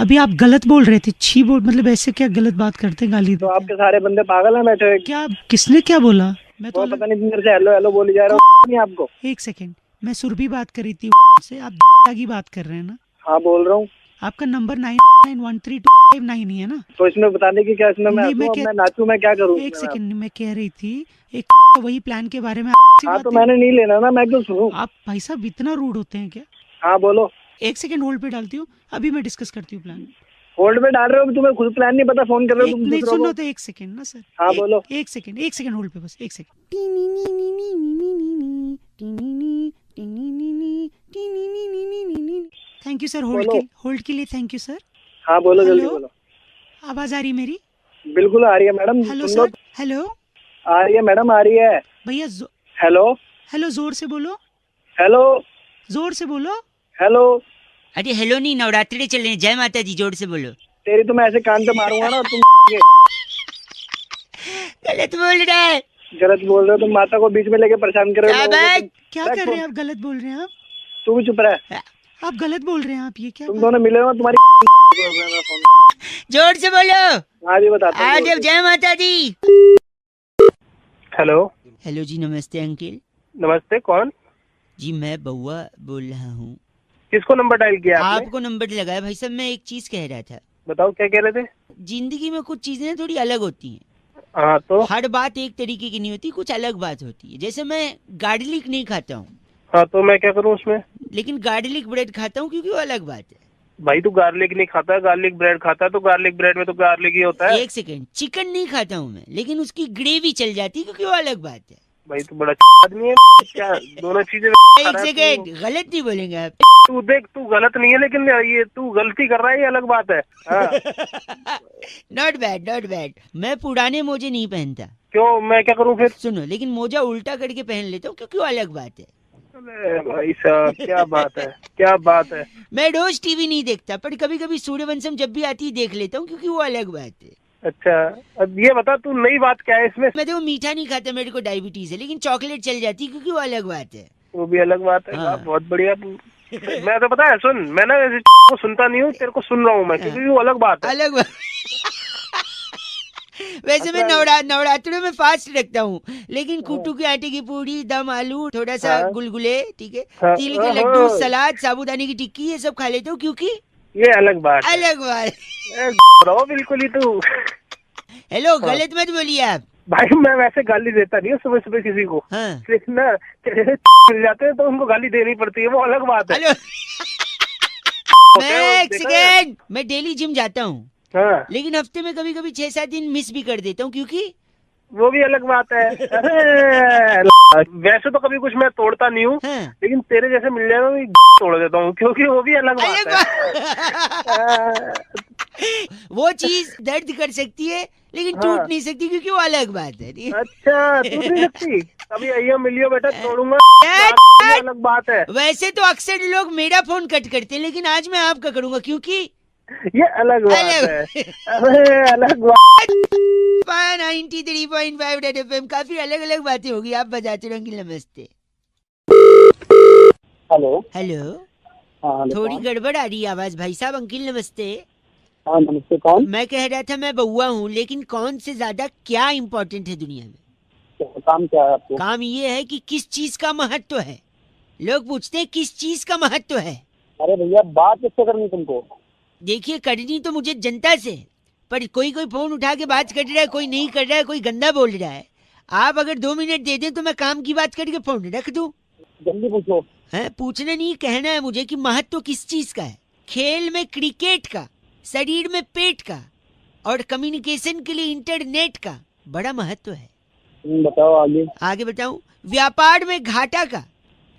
अभी आप गलत बोल रहे थे, छी बोल, मतलब ऐसे क्या गलत बात करते हैं, गाली तो देते आपके सारे बंदे पागल हैं बैठे हुए? क्या? किसने क्या बोला? मैं तो पता नहीं मेरे से हेलो हेलो बोली जा रहे हो नहीं आपको। एक सेकेंड, मैं सुरभि बात कर रही थी से, आप की बात कर रहे हैं ना? हाँ बोल रहा हूँ। आपका नंबर 99132559 ही है ना? तो इसमें बताने की क्या, इसमें मैं नहीं, हंसूं, अब मैं नाचूं, मैं क्या करूँ? एक सेकेंड, मैं कह रही थी एक वही प्लान के बारे में आपसे हाँ बात तो है। मैंने नहीं लेना ना, मैं क्यों सुनूं? आप भाई साहब इतना रूड होते हैं क्या? हाँ बोलो। एक सेकेंड होल्ड पे डालती हूँ, अभी मैं डिस्कस करती हूँ प्लान। होल्ड पे डाल रहे हो? तुम्हें खुद प्लान नहीं पता, फोन कर रहे हो तुम नहीं दूसरों सुनो को। तो एक सेकेंड ना सर। हाँ बोलो। एक सेकेंड होल्ड पे, बस एक second. Thank you sir, hold के लिए थैंक यू सर। हाँ बोलो, जल्दी हेलो? बोलो। आवाज आ रही मेरी? बिल्कुल आ रही है मैडम। हेलो सुन लो। सर, हेलो आ रही है मैडम, आ रही है। भैया, हेलो हेलो, जोर से बोलो, हेलो जोर से बोलो। हेलो। अरे हेलो नहीं, नवरात्रि चल रहे हैं। जय माता जी, जोर से बोलो। तेरी तो मैं ऐसे कान पे मारूंगा ना तुम। गलत बोल रहा है। गलत बोल रहे हो तुम, माता को बीच में लेके परेशान कर रहे हो लोगों को तुम। क्या कर रहे हैं आप? गलत बोल रहे हैं आप। तू भी चुप रह। आप गलत बोल रहे हैं आप, ये क्या तुम बात? दोनों मिले हो तुम्हारी। जोर से बोलो। हाँ जी बताता हूँ। आज जय माता दी। हेलो। हेलो जी, नमस्ते अंकिल नमस्ते, कौन? जी। मैं बउआ बोल रहा हूँ। किसको नंबर डायल किया आपने? आपको नंबर लगाया भाई साहब। मैं एक चीज कह रहा था। बताओ क्या कह रहे थे? जिंदगी में कुछ चीजें थोड़ी अलग होती हैं। हाँ तो हर बात एक तरीके की नहीं होती, कुछ अलग बात होती है। जैसे मैं गार्लिक नहीं खाता हूँ, हाँ तो मैं क्या करूँ उसमें? लेकिन गार्लिक ब्रेड खाता हूँ, क्योंकि वो अलग बात है। भाई तू गार्लिक नहीं खाता, गार्लिक ब्रेड खाता है, तो गार्लिक ब्रेड में तो गार्लिक ही होता है। एक सेकेंड, चिकन नहीं खाता हूँ मैं, लेकिन उसकी ग्रेवी चल जाती है, क्योंकि वो अलग बात है। भाई तू बड़ा आदमी है क्या? दोनों चीजें एक सेकेंड, गलत नहीं बोलेंगे आप। तू देख, तू गलत नहीं है, लेकिन ये तू गलती कर रहा है, ये अलग बात है। हाँ। Not bad, not bad. मैं पुराने मोजे नहीं पहनता। क्यों, मैं क्या करूँ फिर? सुनो, लेकिन मोजा उल्टा करके पहन लेता हूँ, क्योंकि वो अलग बात है। अरे भाई साहब, क्या बात है, क्या बात है। मैं रोज टीवी नहीं देखता, पर कभी कभी सूर्यवंशम जब भी आती है देख लेता हूँ, क्योंकि वो अलग बात है। अच्छा, अब ये बता तू नई बात क्या है इसमें? मैं देखो मीठा नहीं खाता, मेरे को डायबिटीज है, लेकिन चॉकलेट चल जाती है, क्योंकि वो अलग बात है। वो भी अलग बात है। हाँ। वाह, बहुत बढ़िया। मैं तो पता है, सुन, मैं ना ऐसे को सुनता नहीं हूँ, तेरे को सुन रहा हूँ मैं, क्योंकि वो अलग बात है। अलग बात। वैसे मैं नवरात्रों में फास्ट रखता हूँ, लेकिन कुट्टू के आटे की पूरी, दम आलू, थोड़ा सा हाँ। गुलगुले, ठीक है, हाँ, तिल के हाँ, लड्डू, हाँ। सलाद, साबूदाने की टिक्की, ये सब खा लेता हूँ, क्योंकि ये अलग बात है। अलग बात। रहो बिल्कुल ही तू। हेलो, गलत मत बोलिए आप। भाई मैं वैसे गाली देता नहीं हूँ सुबह सुबह किसी को, हाँ। लेकिन ना मिल जाते हैं तो उनको गाली देनी पड़ती है, वो अलग बात है। हेलो, क्या मैं एक देखा? सेकेंड, मैं डेली जिम जाता हूँ, हाँ, लेकिन हफ्ते में कभी कभी 6-7 दिन मिस भी कर देता हूँ, क्योंकि वो भी अलग बात है। अरे वैसे तो कभी कुछ मैं तोड़ता नहीं हूँ, हाँ। लेकिन तेरे जैसे मिल जाए मैं तोड़ देता हूँ, क्योंकि वो भी अलग अलग बात है। बात। वो चीज दर्द कर सकती है, लेकिन हाँ। टूट नहीं सकती, क्योंकि वो अलग बात है। अच्छा, तू नहीं सकती? कभी आइयो मिलियो बेटा, तोड़ूंगा। यार, ये अलग बात है। वैसे तो अक्सर लोग मेरा फोन कट करते हैं, लेकिन आज मैं आपका करूंगा, क्योंकि ये अलग बात अलग। है। अरे अलग बात। 93.5 रेड एफएम, काफी अलग अलग बातें होगी। आप बजाते रहोगे। नमस्ते। हेलो। हेलो, हाँ हेलो, थोड़ी कौन? गड़बड़ आ रही है आवाज। भाई साहब, अंकिल नमस्ते। हाँ नमस्ते, कौन? मैं कह रहा था, मैं बउआ हूँ, लेकिन कौन से ज्यादा क्या इम्पोर्टेंट है दुनिया में? काम क्या है आपको? काम ये है कि किस चीज का महत्व है। लोग पूछते हैं किस चीज का महत्व है। अरे भैया, बात किससे करनी तुमको? देखिए, करनी तो मुझे जनता से, पर कोई फोन उठा के बात कर रहा है, कोई नहीं कर रहा है, कोई गंदा बोल रहा है। आप अगर 2 मिनट दे दें तो मैं काम की बात करके फोन रख दूं। जल्दी पूछो। है, पूछना नहीं, कहना है मुझे कि महत्व किस चीज का है। खेल में क्रिकेट का, शरीर में पेट का, और कम्युनिकेशन के लिए इंटरनेट का बड़ा महत्व है। बताओ आगे। आगे बताऊं? व्यापार में घाटा का,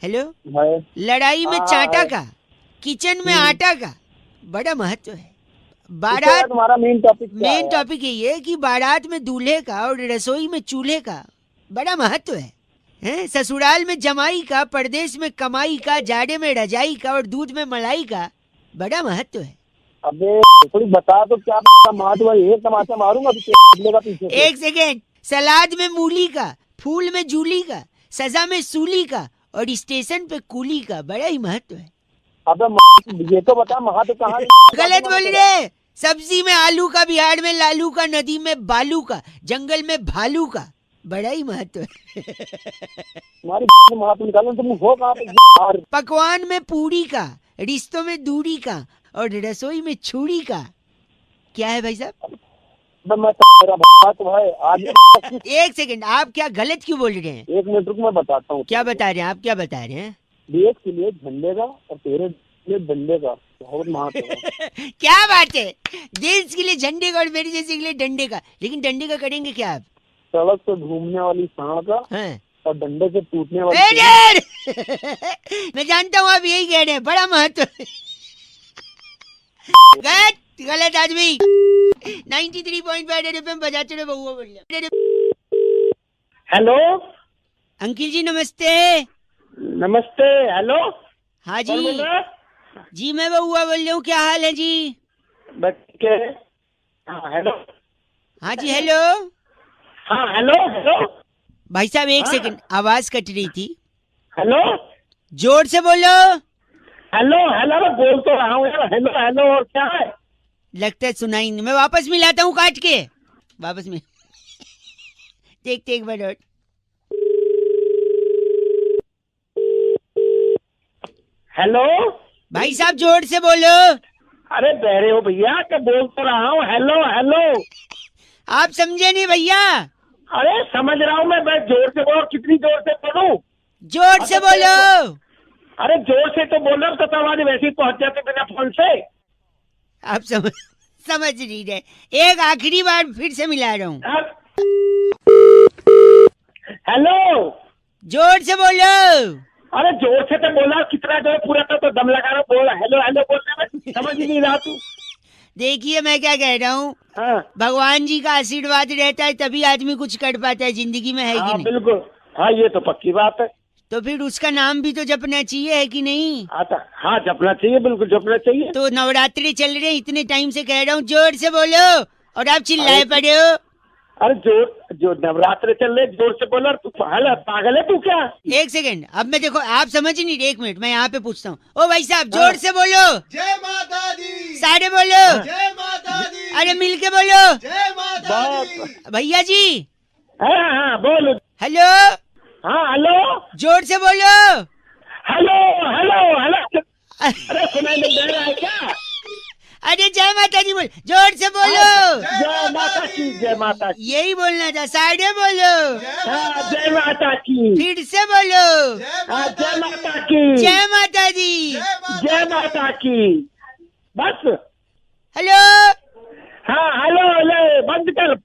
हेलो, है। लड़ाई में हाँ, चाटा है। का, किचन में आटा का बड़ा महत्व है। इसका बारात, तुम्हारा मेन टॉपिक क्या है मेन यार? टॉपिक यही है कि बारात में दूल्हे का और रसोई में चूल्हे का बड़ा महत्व है। हैं? ससुराल में जमाई का, परदेश में कमाई का, जाड़े में रजाई का, और दूध में मलाई का बड़ा महत्व है। अबे थोड़ी बता तो क्या महत्व है, ये तमाचा मारूंगा पीछे से। एक सेकेंड, सलाद में मूली का, फूल में जूली का, सजा में सूली का, और स्टेशन पे कूली का बड़ा ही महत्व है। अबे ये तो बता महत्व कहाँ? गलत बोल रहे। सब्जी में आलू का, बिहार में लालू का, नदी में बालू का, जंगल में भालू का बड़ा ही महत्व है। तुम्हारी महत्व निकालो, तुम हो कहाँ पे यार? पकवान में पूरी का, रिश्तों में दूरी का, और रसोई में छुरी का क्या है भाई साहब? मेरा महत्व है आज। एक सेकंड, आप क्या गलत क्यों बोल रहे हैं? 1 मिनट रुक, मैं बताता हूँ। क्या बता रहे हैं आप? क्या बता रहे हैं? देश के लिए झंडे का और तेरे लिए डंडे का बहुत महत्व है। क्या बात है? देश के लिए झंडे का और मेरे जैसे के लिए डंडे का, लेकिन डंडे का करेंगे क्या आप? सड़क पे घूमने वाली सांड का हाँ। और डंडे से टूटने वाली ए यार! मैं जानता हूँ आप यही कह रहे हैं, बड़ा महत्व है। गलत आदमी। 93.5 एफएम बजाते रहो, बउआ बोल रहा। हेलो अंकिल जी नमस्ते। नमस्ते। हेलो हाँ कौन बोल जी, रहा है? जी मैं बउआ बोल रहा हूँ। क्या हाल है जी? बच्चे। हाँ हेलो। हाँ जी, हेलो। हाँ हेलो हेलो। भाई साहब एक हाँ? सेकंड, आवाज कट रही थी, हेलो जोर से बोलो। हेलो हेलो, मैं बोल तो रहा हूँ यार। हेलो हेलो, और क्या है? लगता है सुनाई नहीं। मैं वापस मिलाता हूँ काट के, वापस मिल। देखते एक मिनट। हेलो भाई साहब जोर से बोलो। अरे बहरे हो भैया, क्या बोल तो रहा हूँ, हेलो हेलो। आप समझे नहीं भैया? अरे समझ रहा हूँ मैं जोर से बोलो। कितनी जोर से बोलूं? जोर से बोलो। अरे जोर से तो बोल रहा हूँ, तो आवाज वैसे ही पहुंच जाती बिना फोन से। आप समझ नहीं रहे। एक आखिरी बार फिर से मिला रहा हूँ। हेलो, जोर से बोलो। अरे जोर से तो बोला, कितना जो है पूरा तो दम लगा रहा हूँ। बोल हेलो हेलो बोलने में समझ ही नहीं रहा तू। देखिए मैं क्या कह रहा हूँ, हाँ भगवान जी का आशीर्वाद रहता है तभी आदमी कुछ कर पाता है जिंदगी में, है कि हाँ नहीं? बिल्कुल, हाँ ये तो पक्की बात है। तो फिर उसका नाम भी तो जपना चाहिए, है कि नहीं? हाँ जपना चाहिए, बिल्कुल जपना चाहिए। तो नवरात्रि चल रहे हैं, इतने टाइम से कह रहा हूँ जोर से बोलो और आप चिल्लाए पड़े हो। अरे जो नवरात्र चल रहे, जोर से बोलो। तू पागल है तू क्या? एक सेकंड, अब मैं देखो आप समझ नहीं रहे, एक मिनट मैं यहाँ पे पूछता हूँ। ओ भाई साहब जोर से बोलो। जय माता दी। सारे बोलो। जय माता दी। अरे मिलके बोलो। जय माता दी। भैया जी। हाँ बोलो। हेलो। हाँ हेलो, जोर से बोलो। Hello hello hello. अरे सुनाई नहीं दे रहा है क्या? अरे जय माता दी बोल, जोर से बोलो। जय माता की, जय माता की। यही बोलना था, साढ़े बोलो। हाँ जय माता की। फिर से बोलो। हाँ जय माता की। जय माता दी। जय माता की। बस। हेलो। हाँ हेलो हेलो, बंद कर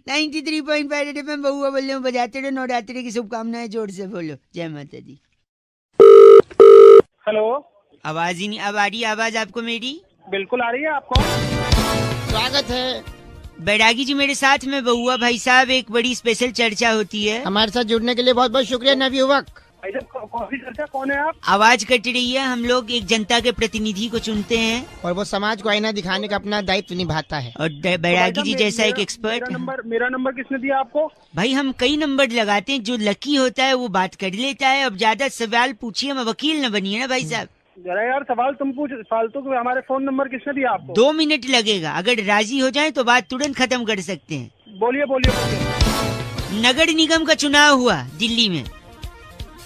93.5 FM बहुआ बोल रहे हूँ, बजाते रहो। नवरात्रि की शुभकामनाएं, जोर से बोलो जय माता दी। हेलो, आवाज ही नहीं, अब आ रही आवाज आपको मेरी? बिल्कुल आ रही है आपको। स्वागत है बैरागी जी मेरे साथ में। बहुआ भाई साहब, एक बड़ी स्पेशल चर्चा होती है। हमारे साथ जुड़ने के लिए बहुत बहुत शुक्रिया नवयुवक। भाई साहब कौन सी चर्चा, कौन है आप? आवाज कट रही है, हम लोग एक जनता के प्रतिनिधि को चुनते हैं और वो समाज को आईना दिखाने का अपना दायित्व निभाता है। और बैरागी जी जैसा एक एक्सपर्ट। मेरा नंबर किसने दिया आपको? भाई हम कई नंबर लगाते हैं, जो लकी होता है वो बात कर लेता है। अब ज्यादा सवाल पूछिए, मैं वकील न बनिए ना भाई साहब। जरा यार सवाल तुम पूछ, फालतू को। हमारे फोन नंबर किसने दिया आपको? 2 मिनट लगेगा, अगर राजी हो जाए तो बात तुरंत खत्म कर सकते हैं। बोलिए बोलिए बोलिए। नगर निगम का चुनाव हुआ दिल्ली में,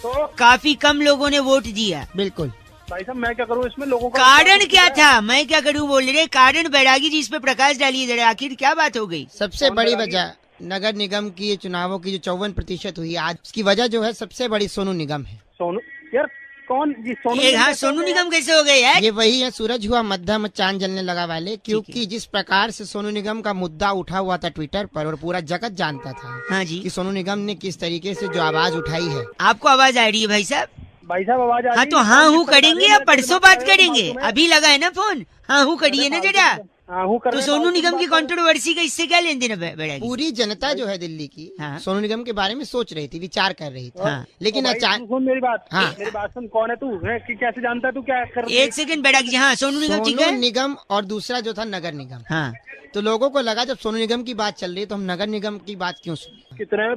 तो काफी कम लोगों ने वोट दिया। बिल्कुल भाई साहब मैं क्या करूँ इसमें? लोगों का कारण क्या था? मैं क्या करूँ बोल रहे? कारण बैरागी जी इस पे प्रकाश डालिए जरा, आखिर क्या बात हो गई? सबसे बड़ी वजह नगर निगम की ये चुनावों की जो 54% हुई आज, उसकी वजह जो है सबसे बड़ी सोनू निगम है। सोनू यार कौन जी? सोनू हाँ, सोनू निगम कैसे हो गए यार? ये वही है, सूरज हुआ मध्यम चांद जलने लगा वाले। क्योंकि जिस प्रकार से सोनू निगम का मुद्दा उठा हुआ था ट्विटर पर, और पूरा जगत जानता था हाँ जी कि सोनू निगम ने किस तरीके से जो आवाज उठाई है। आपको आवाज आ रही है भाई साहब? भाई साहब आवाज आ रही है? हाँ तो हाँ हूँ करेंगे या परसों बात करेंगे? अभी लगा है ना फोन, हाँ हूँ करिए ना जरा। तो सोनू निगम की कंट्रोवर्सी का इससे क्या लेन देन बैरागी? पूरी जनता जो है दिल्ली की हाँ। सोनू निगम के बारे में सोच रही थी, विचार कर रही थी। हाँ। लेकिन अचानक सुन मेरी बात। हाँ। मेरी बात सुन, कौन है तू? कैसे जानता है तू क्या कर? एक सेकंड बैरागी जी, हाँ सोनू निगम ठीक सोनू है। निगम और दूसरा जो था नगर निगम। हाँ तो लोगों को लगा जब सोनू निगम की बात चल रही है तो हम नगर निगम की बात क्यों सुन। कितने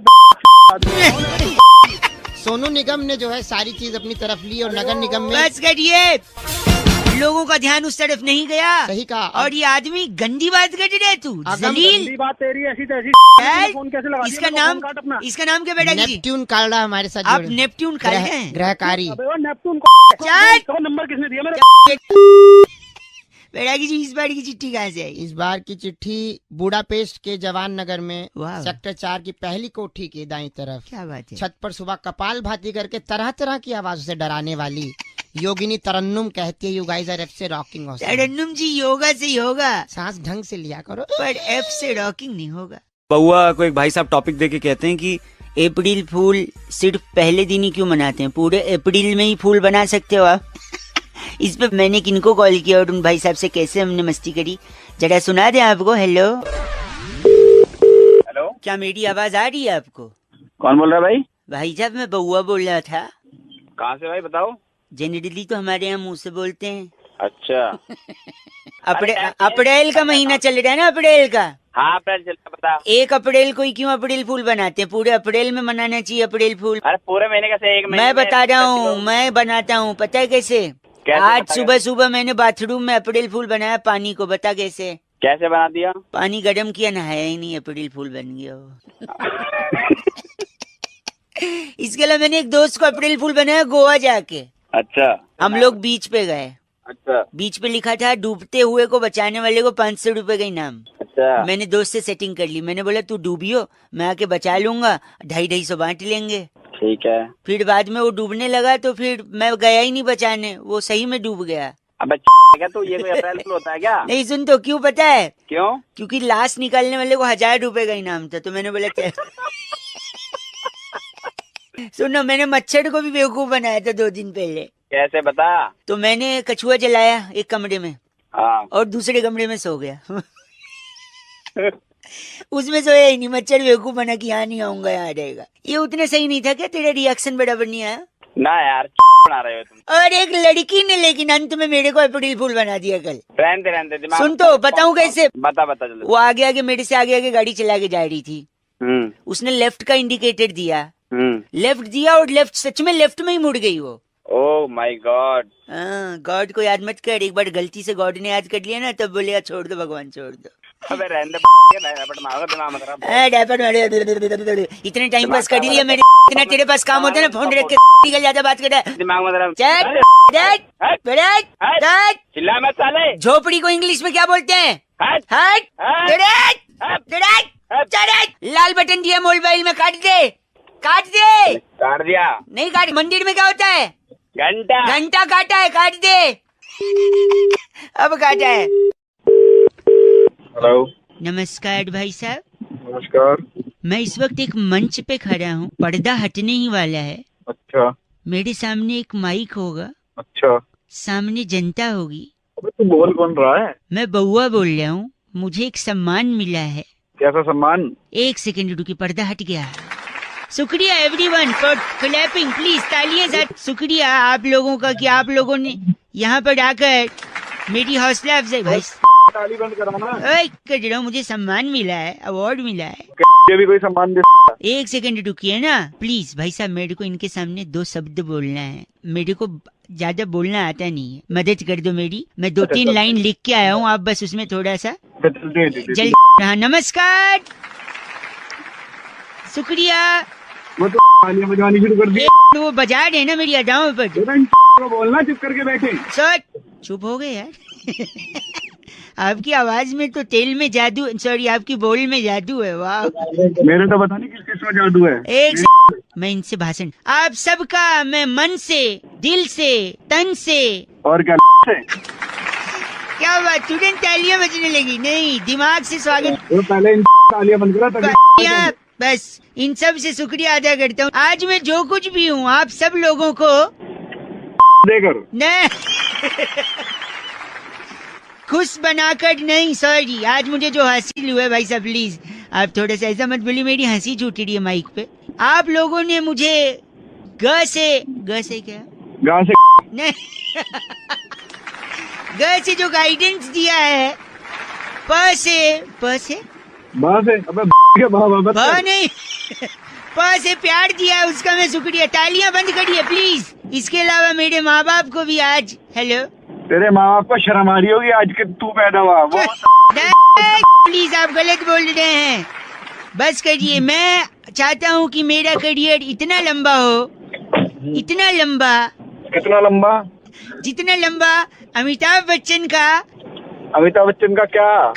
सोनू निगम ने जो है सारी चीज अपनी तरफ ली और नगर निगम में बस करिए, लोगों का ध्यान उस तरफ नहीं गया। सही कहा। और ये आदमी गंदी बात कर रहे तू, जलील। बात तेरी ऐसी तैसी। यार, फोन कैसे लगा दिया? इसका फोन नाम काट अपना। इसका नाम क्या बैरागी जी? नेपट्यून कालड़ा हमारे साथ आप जुड़े। नेपट्यून काल हैं? ग्रहकारी। अबे वो नेपटून चल। को नंबर किसने दिया मेरे? बैरागी जी इस बार की चिट्ठी कहाँ से आई? इस बार की चिट्ठी बुडापेस्ट के जवान नगर में वाह। सेक्टर 4 की पहली कोठी के दाईं तरफ क्या बात है? छत पर सुबह कपाल भाती करके तरह तरह की आवाजों से डराने वाली योगिनी तरन्नुम कहती है, यू गाइस आर एफ से रॉकिंग। तरन्नुम जी योगा से ही होगा, सांस ढंग से लिया करो। पर एफ से रॉकिंग नहीं होगा। बउआ को एक भाई साहब टॉपिक दे के कहते हैं कि अप्रैल फूल सिर्फ पहले दिन ही क्यों मनाते हैं? पूरे अप्रैल में ही फूल बना सकते हो आप। इस पे मैंने किनको कॉल किया और उन भाई साहब से कैसे हमने मस्ती करी, जरा सुना दे आपको। हेलो हेलो, क्या मेरी आवाज आ रही है आपको? कौन बोल रहा है भाई? भाई साहब मैं बउआ बोल रहा था। कहाँ से भाई बताओ? जनरली तो हमारे यहाँ मुंह से बोलते हैं। अच्छा। अप्रैल का महीना चल रहा है ना, अप्रैल का। हाँ अप्रैल चलता, बता। 1 अप्रैल को ही क्यों अप्रैल फूल बनाते हैं? पूरे अप्रैल में मनाना चाहिए अप्रैल फूल। अरे पूरे महीने कैसे? एक महीने मैं बता रहा हूँ, मैं बनाता हूँ, पता है कैसे? आज सुबह सुबह मैंने बाथरूम में अप्रैल फूल बनाया पानी को, बता कैसे? कैसे बना दिया? पानी गर्म किया, नहाया ही नहीं, अप्रैल फूल बन गया वो। इसके अलावा मैंने एक दोस्त को अप्रैल फूल बनाया गोवा जाके। अच्छा। हम लोग बीच पे गए। अच्छा। बीच पे लिखा था डूबते हुए को बचाने वाले को 500 रुपए का इनाम। अच्छा। मैंने दोस्त से सेटिंग कर ली, मैंने बोला तू डूबियो, मैं आके बचा लूंगा, 250-250 बांट लेंगे। ठीक है। फिर बाद में वो डूबने लगा तो फिर मैं गया ही नहीं बचाने, वो सही में डूब गया। अबे क्या तू, ये कोई अप्रैल फूल होता है क्या? नहीं सुन तो, क्यों पता है? क्यों? क्योंकि लाश निकालने वाले को 1000 रुपए का इनाम था, तो मैंने बोला क्या सुनो, मैंने मच्छर को भी बेवकूफ बनाया था 2 दिन पहले। कैसे बता? तो मैंने कछुआ जलाया एक कमरे में, हाँ। और दूसरे कमरे में सो गया उसमें सोया ही नहीं, मच्छर बेवकूफ बना कि यहाँ नहीं आऊंगा, यहाँ रहेगा। ये उतने सही नहीं था क्या? तेरा रिएक्शन बराबर नहीं आया ना यार, बना रहे हो तुम। और एक लड़की ने लेकिन अंत में मेरे को अप्रैल फूल बना दिया कल। रहते दिमाग। सुन तो, बताऊं कैसे? बता जल्दी। वो आगे आगे मेरे से आगे गाड़ी चला के जा रही थी। उसने लेफ्ट का इंडिकेटर दिया, लेफ्ट दिया और लेफ्ट सच में लेफ्ट में ही मुड़ गई वो। Oh my God. गॉड को याद मत कर, एक बार गलती से गॉड ने याद कर लिया ना तब बोलेगा छोड़ दो भगवान छोड़ दो। अबे रहने इतने टाइम पास कर लिया मेरे, इतना तेरे पास काम होता है ना, फोन रख के निकल जाता, बात कर रहा है दिमाग में। चिल्ला मत साले। झोपड़ी को इंग्लिश में क्या बोलते हैं? लाल बटन दिया मोबाइल में, काट दे। काट दिया। नहीं काट, मंदिर में क्या होता है? घंटा। घंटा काटा है, काट दे। अब काटा है। हेलो। नमस्कार भाई साहब। नमस्कार। मैं इस वक्त एक मंच पे खड़ा हूँ, पर्दा हटने ही वाला है। अच्छा। मेरे सामने एक माइक होगा। अच्छा। सामने जनता होगी। अबे तू बोल कौन रहा है? मैं बउआ बोल रहा हूँ, मुझे एक सम्मान मिला है। कैसा सम्मान? एक सेकंड रुकी, पर्दा हट गया। शुक्रिया एवरीवन फॉर क्लैपिंग, प्लीज तालियां साथ। शुक्रिया आप लोगों का कि आप लोगों ने यहाँ पर आकर मेरी हौसला अफजाई। भाई ताली बंद कराना। कर रहा हूँ, मुझे सम्मान मिला है, अवार्ड मिला है। ये भी कोई सम्मान दे? एक सेकंड रुकिए ना प्लीज भाई साहब, मेरे को इनके सामने 2 शब्द बोलना है। मेरे को ज्यादा बोलना आता नहीं है, मदद कर दो मेरी। मैं 2-3 लाइन लिख के आया हूँ, आप बस उसमें थोड़ा सा जल्दी। हाँ नमस्कार, शुक्रिया। वो तो तालियां बजानी शुरू कर दी। वो बजा रहे ना मेरी अदाओं पर। बोलना चुप करके बैठे। सर चुप हो गए यार आपकी आवाज में तो तेल में जादू, सॉरी आपकी बोल में जादू है। वाह, मेरे तो पता नहीं किस किस में जादू है। एक मैं इनसे भाषण, आप सबका मैं मन से, दिल से, तन से और क्या से? क्या बात, स्टूडेंट तालियां बजने लगी? नहीं, दिमाग से स्वागत। वो पहले इन तालियां बंद करा था। बस इन सब से शुक्रिया अदा करता हूँ। आज मैं जो कुछ भी हूँ आप सब लोगों को देकर नहीं खुश बनाकर नहीं, सॉरी आज मुझे जो हासिल हुआ है भाई साहब, प्लीज आप थोड़ा सा ऐसा मत बोलिए, मेरी हंसी छूट रही है माइक पे। आप लोगों ने मुझे ग से क्या गा से नहीं ग से जो गाइडेंस दिया है, प से बा से, अबे बा नहीं प से प्यार दिया है, उसका मैं शुक्रिया। तालियां बंद करिए प्लीज। इसके अलावा मेरे माँ बाप को भी आज, हेलो, तेरे माँ बाप को शर्म आ रही होगी आज के तू पैदा हुआ। वो प्लीज आप गलत बोल रहे हैं, बस करिए। मैं चाहता हूँ कि मेरा करियर इतना लंबा हो, इतना लंबा। कितना लंबा? जितना लंबा अमिताभ बच्चन का। अमिताभ बच्चन का क्या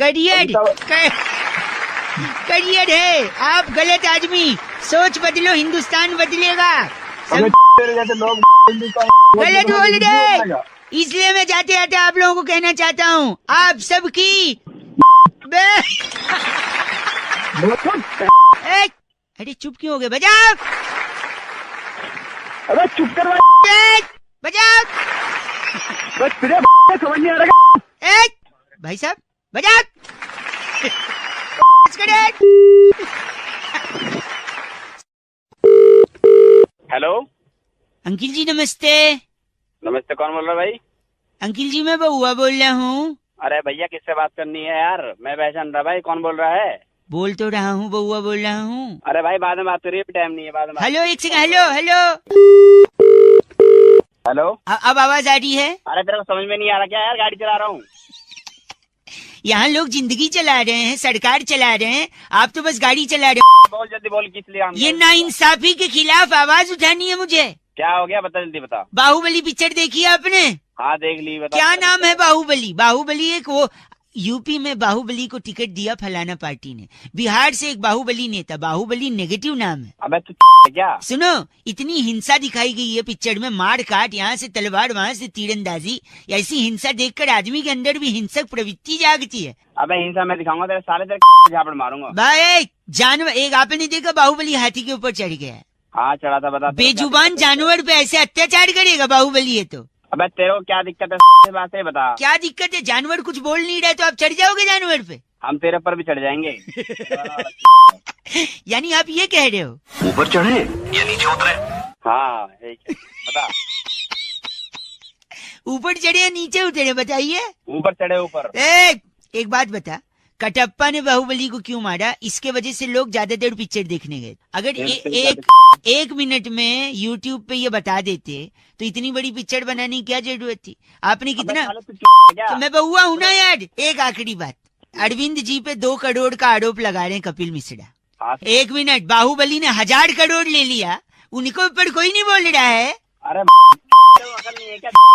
करियर है? आप गलत आदमी, सोच बदलो, हिंदुस्तान बदलेगा। तेरे जैसे लोग गलत बोल रहे, इसलिए मैं जाते जाते आप लोगों को कहना चाहता हूँ, आप सबकी अरे चुप क्यों हो गए? बजाओ, अरे चुप कर बजाओ। समझ नहीं आ रहा भाई साहब बजाओ। हेलो अंकिल जी नमस्ते। नमस्ते, कौन बोल रहा है भाई? अंकिल जी मैं बउआ बोल रहा हूँ। अरे भैया किससे बात करनी है यार, मैं पहचान रहा भाई, कौन बोल रहा है? बोल तो रहा हूँ, बउआ बोल रहा हूँ। अरे भाई बाद में बात करिए, टाइम नहीं है, बाद में। हेलो एक सेकंड, हेलो अब आवाज आ रही है? अरे तेरे को समझ में नहीं आ रहा क्या यार, गाड़ी चला रहा हूँ। यहाँ लोग जिंदगी चला रहे हैं, सरकार चला रहे हैं, आप तो बस गाड़ी चला रहे हो। बोल जल्दी बोल, किस लिए? ये नाइंसाफी के खिलाफ आवाज उठानी है मुझे। क्या हो गया, बता जल्दी बता। बाहुबली पिक्चर देखी है आपने? हाँ देख ली, बता। क्या नाम है बाहुबली? बाहुबली एक वो यूपी में बाहुबली को टिकट दिया फलाना पार्टी ने, बिहार से एक बाहुबली नेता, बाहुबली नेगेटिव नाम है। अबे तू क्या? सुनो, इतनी हिंसा दिखाई गई है पिक्चर में, मार काट, यहाँ से तलवार वहाँ से तीरंदाजी, ऐसी हिंसा देखकर आदमी के अंदर भी हिंसक प्रवृत्ति जागती है। अबे हिंसा मैं दिखाऊंगा तेरे साले, तेरे झापड़ मारूंगा भाई। जानवर एक आपने देखा बाहुबली हाथी के ऊपर चढ़ गया है? हाँ चढ़ा था, बता। बेजुबान जानवर पे ऐसे अत्याचार करेगा बाहुबली है तो? अबे तेरे को क्या दिक्कत है, बात है बता। क्या दिक्कत है? जानवर कुछ बोल नहीं रहा है तो आप चढ़ जाओगे जानवर पे? हम तेरे पर भी चढ़ जाएंगे। यानी आप ये कह रहे हो ऊपर चढ़े या नीचे उतरे? हाँ बता। ऊपर चढ़े या नीचे उतरे, बताइए। ऊपर चढ़े, ऊपर। एक बात बता, कटप्पा ने बाहुबली को क्यों मारा? इसके वजह से लोग ज्यादा देर पिक्चर देखने गए। अगर एक मिनट में यूट्यूब पे ये बता देते तो इतनी बड़ी पिक्चर बनाने की क्या जरूरत थी? आपने कितना तो मैं बहुआ हूं ना यार। एक आखिरी बात, अरविंद जी पे 2 करोड़ का आरोप लगा रहे हैं कपिल मिश्रा। एक मिनट, बाहुबली ने 1000 करोड़ ले लिया, उनको ऊपर कोई नहीं बोल रहा है। अरे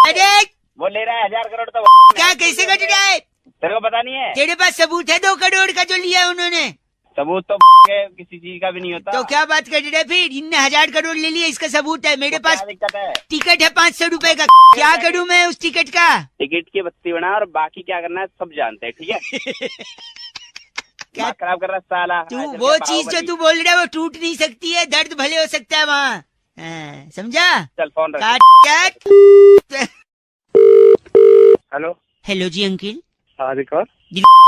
अरे वो ले रहा है 1000 करोड़ तो क्या, कैसे कट रहा है? तेरे को पता नहीं है? तेरे पास सबूत है 2 करोड़ का जो लिया उन्होंने? सबूत तो किसी चीज का भी नहीं होता। तो क्या बात कर रहे हैं फिर? इनने 1000 करोड़ ले लिया, इसका सबूत है मेरे पास। दिक्कत है? टिकट है 500 रुपए का, क्या करूं मैं उस टिकट का? टिकट की बत्ती बना और बाकी क्या करना है सब जानते हैं, ठीक है? क्या खराब कर रहा है साला? तू वो चीज जो तू बोल रहा है वो टूट नहीं सकती है, दर्द भले हो सकता है वहाँ, समझा? चल फोन रख। हेलो। हेलो जी अंकिल। हाँ जी कौन?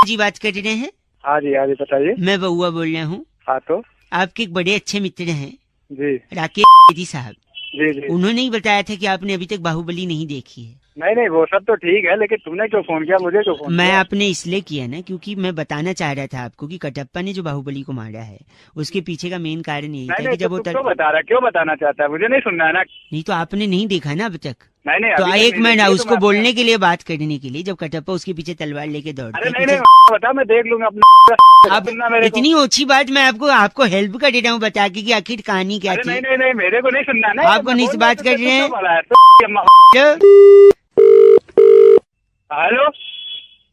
जी बात कर रहे हैं? हाँ जी बताइए। मैं बउआ बोल रहा हूँ। हाँ तो आपके एक बड़े अच्छे मित्र हैं जी, राकेश साहब। जी। उन्होंने ही बताया था कि आपने अभी तक बाहुबली नहीं देखी है। नहीं वो सब तो ठीक है, लेकिन तुमने क्यों फोन किया, मुझे क्यों फोन मैं किया? आपने इसलिए किया ना क्योंकि मैं बताना चाह रहा था आपको कि कटप्पा ने जो बाहुबली को मारा है उसके पीछे का मेन कारण यही था कि जब वो क्यों बता रहा, क्यों बताना चाहता है? मुझे नहीं सुनना है ना। नहीं तो आपने नहीं देखा ना अब तक। नहीं तो अभी एक नहीं मिनट देखी, उसको तो बोलने के लिए, बात करने के लिए, जब कटप्पा उसके पीछे तलवार लेके दौड़ता अरे है नहीं बता, मैं देख लूंगा अपना। अब इतनी ओछी बात मैं आपको हेल्प कर दे रहा हूँ बता के कि आखिर कहानी क्या थी। नहीं मेरे को नहीं सुनना ना। आपको नहीं बात कर रहे हैं। हेलो।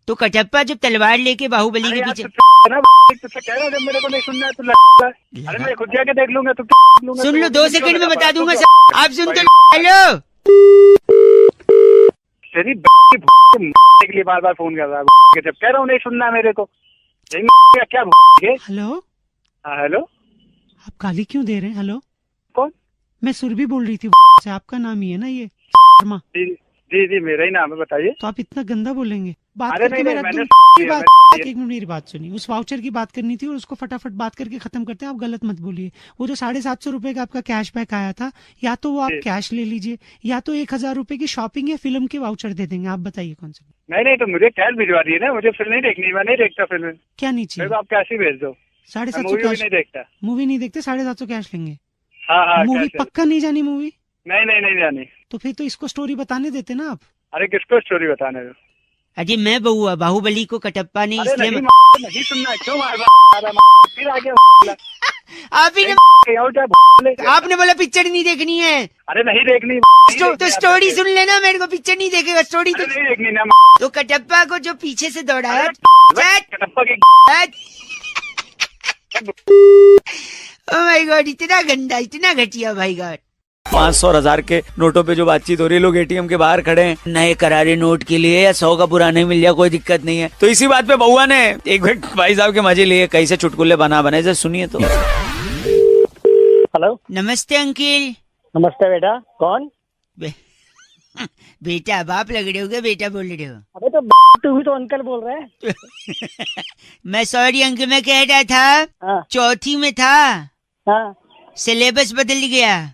तो कटप्पा जब तलवार लेके बाहुबली के पीछे मेरे को नहीं सुनना है तो अरे मैं खुद जाके देख लूंगा। तो सुन लो, 2 सेकंड में बता दूंगा सर। आप सुन तो। हेलो। तेरी के लिए बार फोन कर रहा है, जब कह रहा हूँ नहीं सुनना मेरे को। क्या? हेलो। हाँ हेलो। आप गाली क्यों दे रहे हैं? हेलो कौन? मैं सुरभि बोल रही थी से। आपका नाम ही है ना ये शर्मा? जी मेरा ही नाम है, बताइए। तो आप इतना गंदा बोलेंगे? बात अरे करके नहीं, मेरा मैंने एक मिनट मेरी बात सुनिए। उस वाउचर की बात करनी थी और उसको फटाफट बात करके खत्म करते हैं। आप गलत मत बोलिए। वो जो 750 रुपए का आपका कैशबैक आया था, या तो वो आप कैश ले लीजिए या तो 1000 रुपए की शॉपिंग या फिल्म के वाउचर दे देंगे। आप बताइए कौन सा? नहीं तो मुझे कैश भिजवा दिए ना, मुझे फिल्म नहीं देखनी, मैं नहीं देखता फिल्म। क्या नहीं चाहिए? आप कैश ही भेज दो। 750 कैश नहीं देखता। मूवी नहीं देखते, 750 कैश लेंगे। हाँ मूवी पक्का नहीं जानी मूवी? नहीं जानी। तो फिर तो इसको स्टोरी बताने देते ना आप। अरे किसको स्टोरी बताने दो? अजय मैं बउआ, बाहुबली को कटप्पा ने इसलिए नहीं सुनना, क्यों फिर आगे आपने बोला पिक्चर नहीं देखनी है। अरे नहीं देखनी तो स्टोरी सुन लेना, मेरे को पिक्चर नहीं देखेगा, स्टोरी तो नहीं देखनी ना। तो कटप्पा को जो पीछे से दौड़ाया, कटप्पा की ओह माय गॉड, इतना गंदा, इतना घटिया भाई गॉड। 500 और 1000 के नोटों पे जो बातचीत हो रही है, लोग एटीएम के बाहर खड़े हैं नए करारे नोट के लिए, या 100 का पुराना ही मिल जाए कोई दिक्कत नहीं है। तो इसी बात पे बउआ ने एक बार भाई साहब के मजे लिए, कैसे चुटकुले बनाए जरा सुनिए तो। हेलो। नमस्ते अंकिल। नमस्ते बेटा। कौन? बेटा बाप लग रहे हो क्या? बेटा बोल रहे हो? अबे तो तू भी तो अंकल बोल रहे है। मैं सॉरी अंकल, मैं कह रहा था चौथी में था, सिलेबस बदल गया,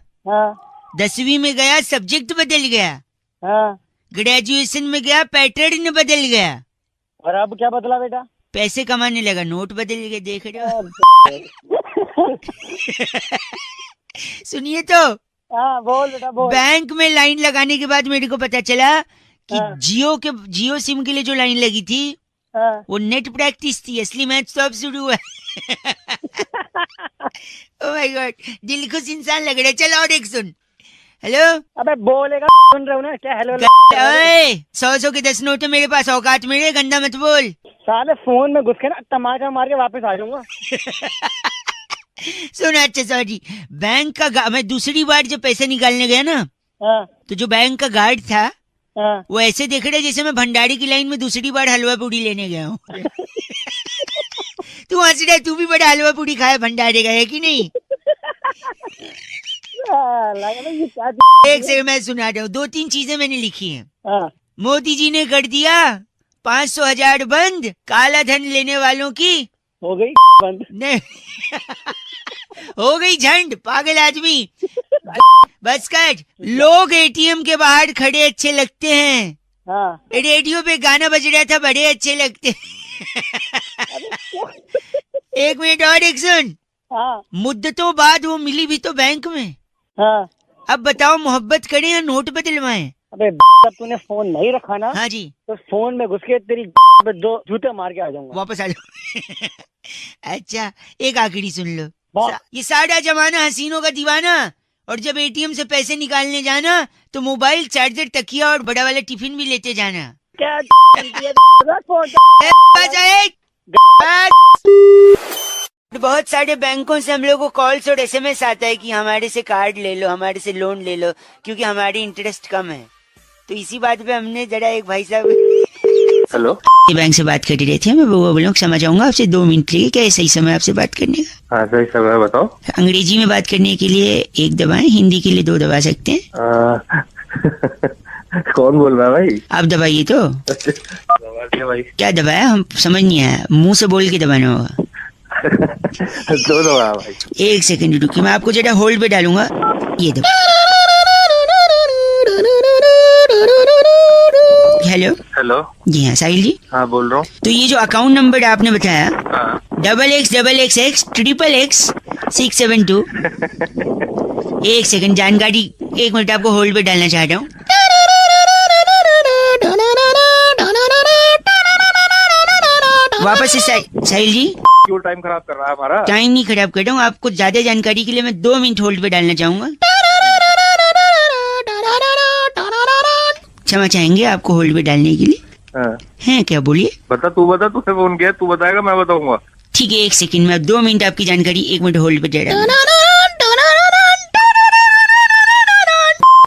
10वीं में गया सब्जेक्ट बदल गया, ग्रेजुएशन में गया पैटर्न बदल गया, और अब क्या बदला बेटा? पैसे कमाने लगा, नोट बदल गए, देख रहे हो? सुनिए तो। बोल बेटा बोल। बैंक में लाइन लगाने के बाद मेरे को पता चला कि जियो सिम के लिए जो लाइन लगी थी वो नेट प्रैक्टिस थी, असली मैच तो अब शुरू हुआ। ओह माय गॉड, दिल खुश इंसान लग रहा है। चल और एक सुन। हेलो। अबे बोलेगा सुन रहे हो ना क्या? हेलो 100 के 10 नोट है मेरे पास, औकात मेरे, गंदा मत बोल। साले फोन में घुस के ना टमाटर मार के वापस आ जाऊंगा। सुन अच्छा सॉरी, बैंक का मैं दूसरी बार जब पैसे निकालने गया ना, तो जो बैंक का गार्ड था वो ऐसे देख रहा जैसे मैं भंडारी की लाइन में दूसरी बार हलवा पूड़ी लेने गया हूँ। तू हंस रहा है, तू भी बड़ा हलवा पूड़ी खाया भंडारे का, है कि नहीं? एक से मैं सुना रहा हूँ, 2-3 चीजें मैंने लिखी हैं। मोदी जी ने कर दिया 500,000 बंद, काला धन लेने वालों की हो गई बंद। नहीं हो गई झंड, पागल आदमी। बस कर, लोग एटीएम के बाहर खड़े अच्छे लगते हैं। रेडियो पे गाना बज रहा था, बड़े अच्छे लगते हैं। एक मिनट और, एक सुन। मुद्दतों बाद वो मिली भी तो बैंक में। अब बताओ मोहब्बत करें या नोट बदलवाएं? अबे जब तूने फोन नहीं रखा ना, हाँ जी, तो फोन में घुस के तेरी पे 2 जूते मार के आ जाऊंगा। वापस आ जाओ। अच्छा एक आखिरी सुन लो, ये सारा जमाना हसीनों का दीवाना, और जब एटीएम से पैसे निकालने जाना तो मोबाइल, चार्जर, तकिया और बड़ा वाला टिफिन भी लेते जाना। क्या बहुत सारे बैंकों से हम लोग को कॉल्स और SMS आता है कि हमारे से कार्ड ले लो, हमारे से लोन ले लो, क्योंकि हमारी इंटरेस्ट कम है। तो इसी बात पे हमने जरा एक भाई साहब हेलो, ये बैंक से बात कर रहे थे, मैं वो बोलूँ समझ आऊंगा आपसे 2 मिनट लिए, क्या सही समय आपसे बात करने का? हाँ सही समय, बताओ। अंग्रेजी में बात करने के लिए 1 दबाएं, हिंदी के लिए 2 दबा सकते हैं। कौन बोल रहा है भाई? आप दबाइए तो। भाई क्या दबाया, हम समझ नहीं आया, मुंह से बोल के दबाना होगा। 2 दबा भाई। 1 सेकंड रुकिए, मैं आपको जरा होल्ड पे डालूंगा। ये दबा। हेलो हेलो, जी हाँ साहिल जी। हाँ बोल रहा हूँ। तो ये जो अकाउंट नंबर आपने बताया, XXXX XXX 672। 1 सेकंड, जानकारी 1 मिनट आपको होल्ड पे डालना चाह रहा हूँ। वापस से साहिल जी। क्यों टाइम खराब कर रहा है हमारा? टाइम नहीं खराब कर रहा हूँ, आपको ज्यादा जानकारी के लिए मैं 2 मिनट होल्ड पे डालना चाहूंगा। क्षमा चाहेंगे आपको होल्ड पे डालने के लिए। हैं क्या, बोलिए। बता, तू बता, तूने फोन किया, तू बताएगा मैं बताऊंगा। ठीक है 1 सेकंड में, 2 मिनट आपकी जानकारी 1 मिनट होल्ड पे दे रहा हूँ।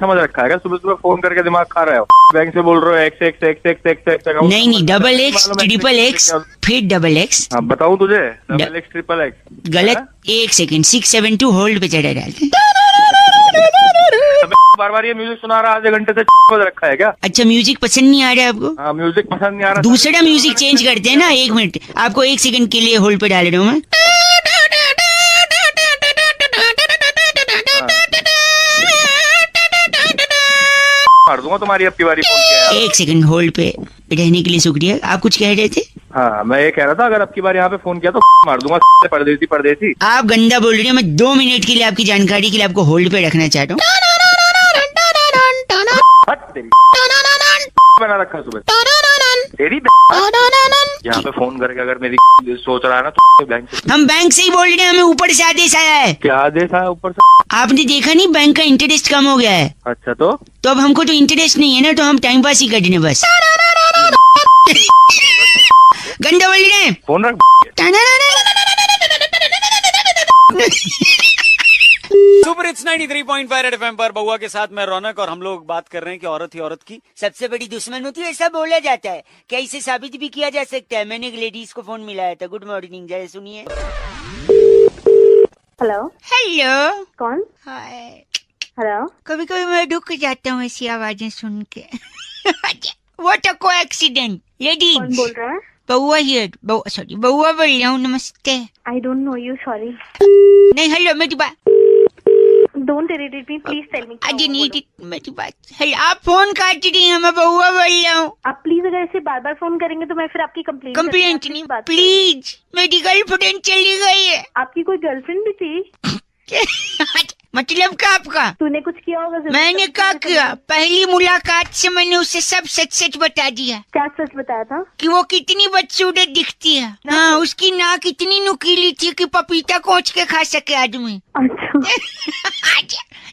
समझ रखा है क्या? सुबह सुबह फोन करके दिमाग खा रहे हो? बैंक से बोल रहे हो XX नहीं XX XXX फिर XX। हाँ बताऊँ तुझे, XX XXX गलत। 1 सेकंड, 672 होल्ड पे चढ़ा डालते। बार बार ये म्यूजिक सुना रहा, आधे घंटे से रखा है क्या? अच्छा म्यूजिक पसंद नहीं आ रहा है आपको? हाँ म्यूजिक पसंद नहीं आ रहा। दूसरा म्यूजिक चेंज करते हैं ना। 1 मिनट, आपको 1 सेकंड के लिए होल्ड पे डाल रहा हूँ मैं। मार दूंगा तुम्हारी अब की बारी फोन। 1 सेकंड होल्ड पे रहने के लिए शुक्रिया। आप कुछ कह रहे थे? हाँ मैं ये कह रहा था, अगर अब की बार यहाँ पे फोन किया तो मार दूंगा, परदेसी। आप गंदा बोल रहे हैं। मैं 2 मिनट के लिए आपकी जानकारी के लिए आपको होल्ड पे रखना चाहता हूँ। बना रखा सुबह तेरी यहाँ पे फोन करके अगर मेरी सोच रहा है ना तो बैंक से। हम बैंक से ही बोल रहे हैं, हमें ऊपर से आदेश आया है। क्या आदेश आया ऊपर से? आपने देखा नहीं, बैंक का इंटरेस्ट कम हो गया है। अच्छा तो अब हमको तो इंटरेस्ट नहीं है ना, तो हम टाइम पास ही कर रहे हैं बस। गंदा बोल रहे हैं। फोन रख। सुपर हिट्स 93.5 रेड एफएम पर बउआ के साथ मैं रौनक, और हम लोग बात कर रहे हैं कि औरत ही औरत की सबसे बड़ी दुश्मन होती है, ऐसा बोला जाता है। क्या इसे साबित भी किया जा सकता है? मैंने एक लेडीज को फोन मिलाया था। गुड मॉर्निंग, जरा सुनिए। हेलो हेलो, कौन? हाय। हेलो। कभी कभी मैं रुक जाता हूँ ऐसी आवाजें सुन के। What a coincidence. लेडीज। कौन बोल रहा है? बउआ हियर। सॉरी, बउआ बोल रहा हूँ। नमस्ते। I don't know you, sorry. नहीं, हेलो मेरी बात। Don't irritate me, please tell me। I didn't need it, मेरी बात। हेलो, आप फोन काट रही हैं, मैं बउआ बोल रहा हूँ। आप प्लीज अगर ऐसे बार बार फोन करेंगे तो मैं फिर आपकी कंप्लेंट नहीं, प्लीज। मेरी गर्लफ्रेंड चली गई है। आपकी कोई गर्लफ्रेंड भी थी? मतलब का आपका? तूने कुछ किया होगा। मैंने क्या किया? पहली मुलाकात से मैंने उसे सब सच सच बता दिया। क्या सच बताया था? कि वो कितनी बदसूरत दिखती है। हाँ, उसकी नाक इतनी नुकीली थी कि पपीता कोच के खा सके आदमी। अच्छा।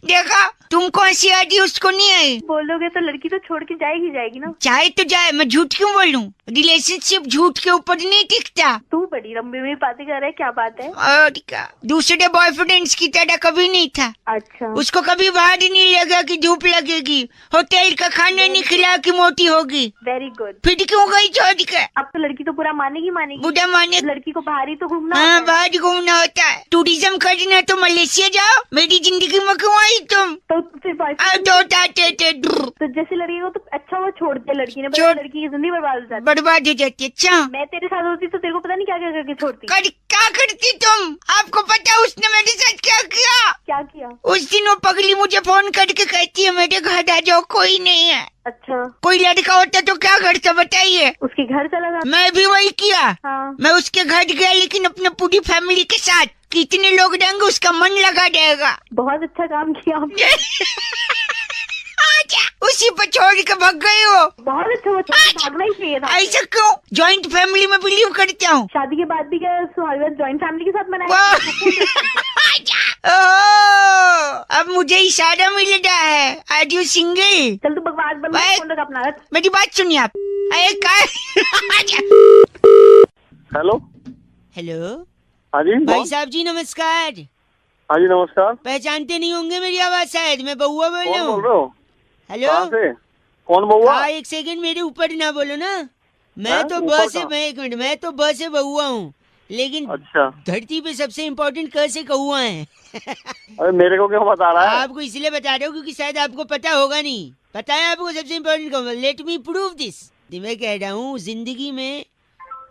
देखा तुमको हंसी आती उसको नहीं आई। बोलोगे तो लड़की तो छोड़ के जाएगी ना। चाहे तो जाए, मैं झूठ क्यों बोलूं? रिलेशनशिप झूठ के ऊपर नहीं टिकता। तू बड़ी लंबी में बातें कर रहा है, क्या बात है? और क्या, दूसरे बॉयफ्रेंड्स की तरह कभी नहीं था। अच्छा, उसको कभी बाहर नहीं लगा कि धूप लगेगी, होटल का खाना नहीं खिला कि मोटी होगी। Very good. फिर क्यों गई छोड़ के? अब तो लड़की तो पूरा मानेगी। बुढ़ा माने, लड़की को बाहर ही तो घूमना। हाँ, बाहर घूमना होता है। टूरिज्म करना तो मलेशिया जाओ, मेरी जिंदगी में क्यों आई तुम? तो फिर तो जैसे लड़की को तो अच्छा वो छोड़ दे, लड़की ने लड़की की जिंदगी बर्बाद हो जाती। अच्छा, मैं तेरे साथ होती तो तेरे को पता नहीं क्या क्या करके छोड़ती। क्या करती तुम? आपको पता उसने मेरे साथ क्या किया? उस दिन वो पगली मुझे फोन करके कहती है मेरे घर आ जाओ, कोई नहीं है। अच्छा, कोई लड़का होता तो क्या करता बताइए? उसके घर चला गया। मैं भी वही किया। हाँ। मैं उसके घर गया, लेकिन अपने पूरी फैमिली के साथ। कितने लोग रहेंगे उसका मन लगा जाएगा। बहुत अच्छा काम किया आपने। उसी पर छोड़ के भाग गए हो। बहुत अच्छा, भागना ही चाहिए था। ऐसा क्यों? जॉइंट फैमिली में बिलीव करता हूँ। शादी के बाद भी क्या जॉइंट फैमिली के साथ मनाया? अब मुझे इशारा मिल रहा है। Are you single? चल तू बकवास बंद कर, फोन रख अपना। मेरी बात सुनिए आप। हेलो हेलो, हाँ जी भाई साहब जी नमस्कार। हाँ जी नमस्कार। पहचानते नहीं होंगे मेरी आवाज शायद, मैं बउआ बोल रहा हूँ। बोल रहे हो? हेलो, कहाँ से? कौन बउआ? हाँ, एक सेकंड मेरे ऊपर ना बोलो ना। मैं तो बस है, मैं एक मिनट, मैं तो बस है बउआ हूँ, लेकिन अच्छा, धरती पे सबसे इम्पोर्टेंट क से कौआ है। अरे मेरे को क्यों बता रहा है? आपको इसलिए बता रहा हूँ क्योंकि शायद आपको पता होगा नहीं। पता है आपको सबसे इम्पोर्टेंट कौआ? Let me prove this. मैं कह रहा हूँ जिंदगी में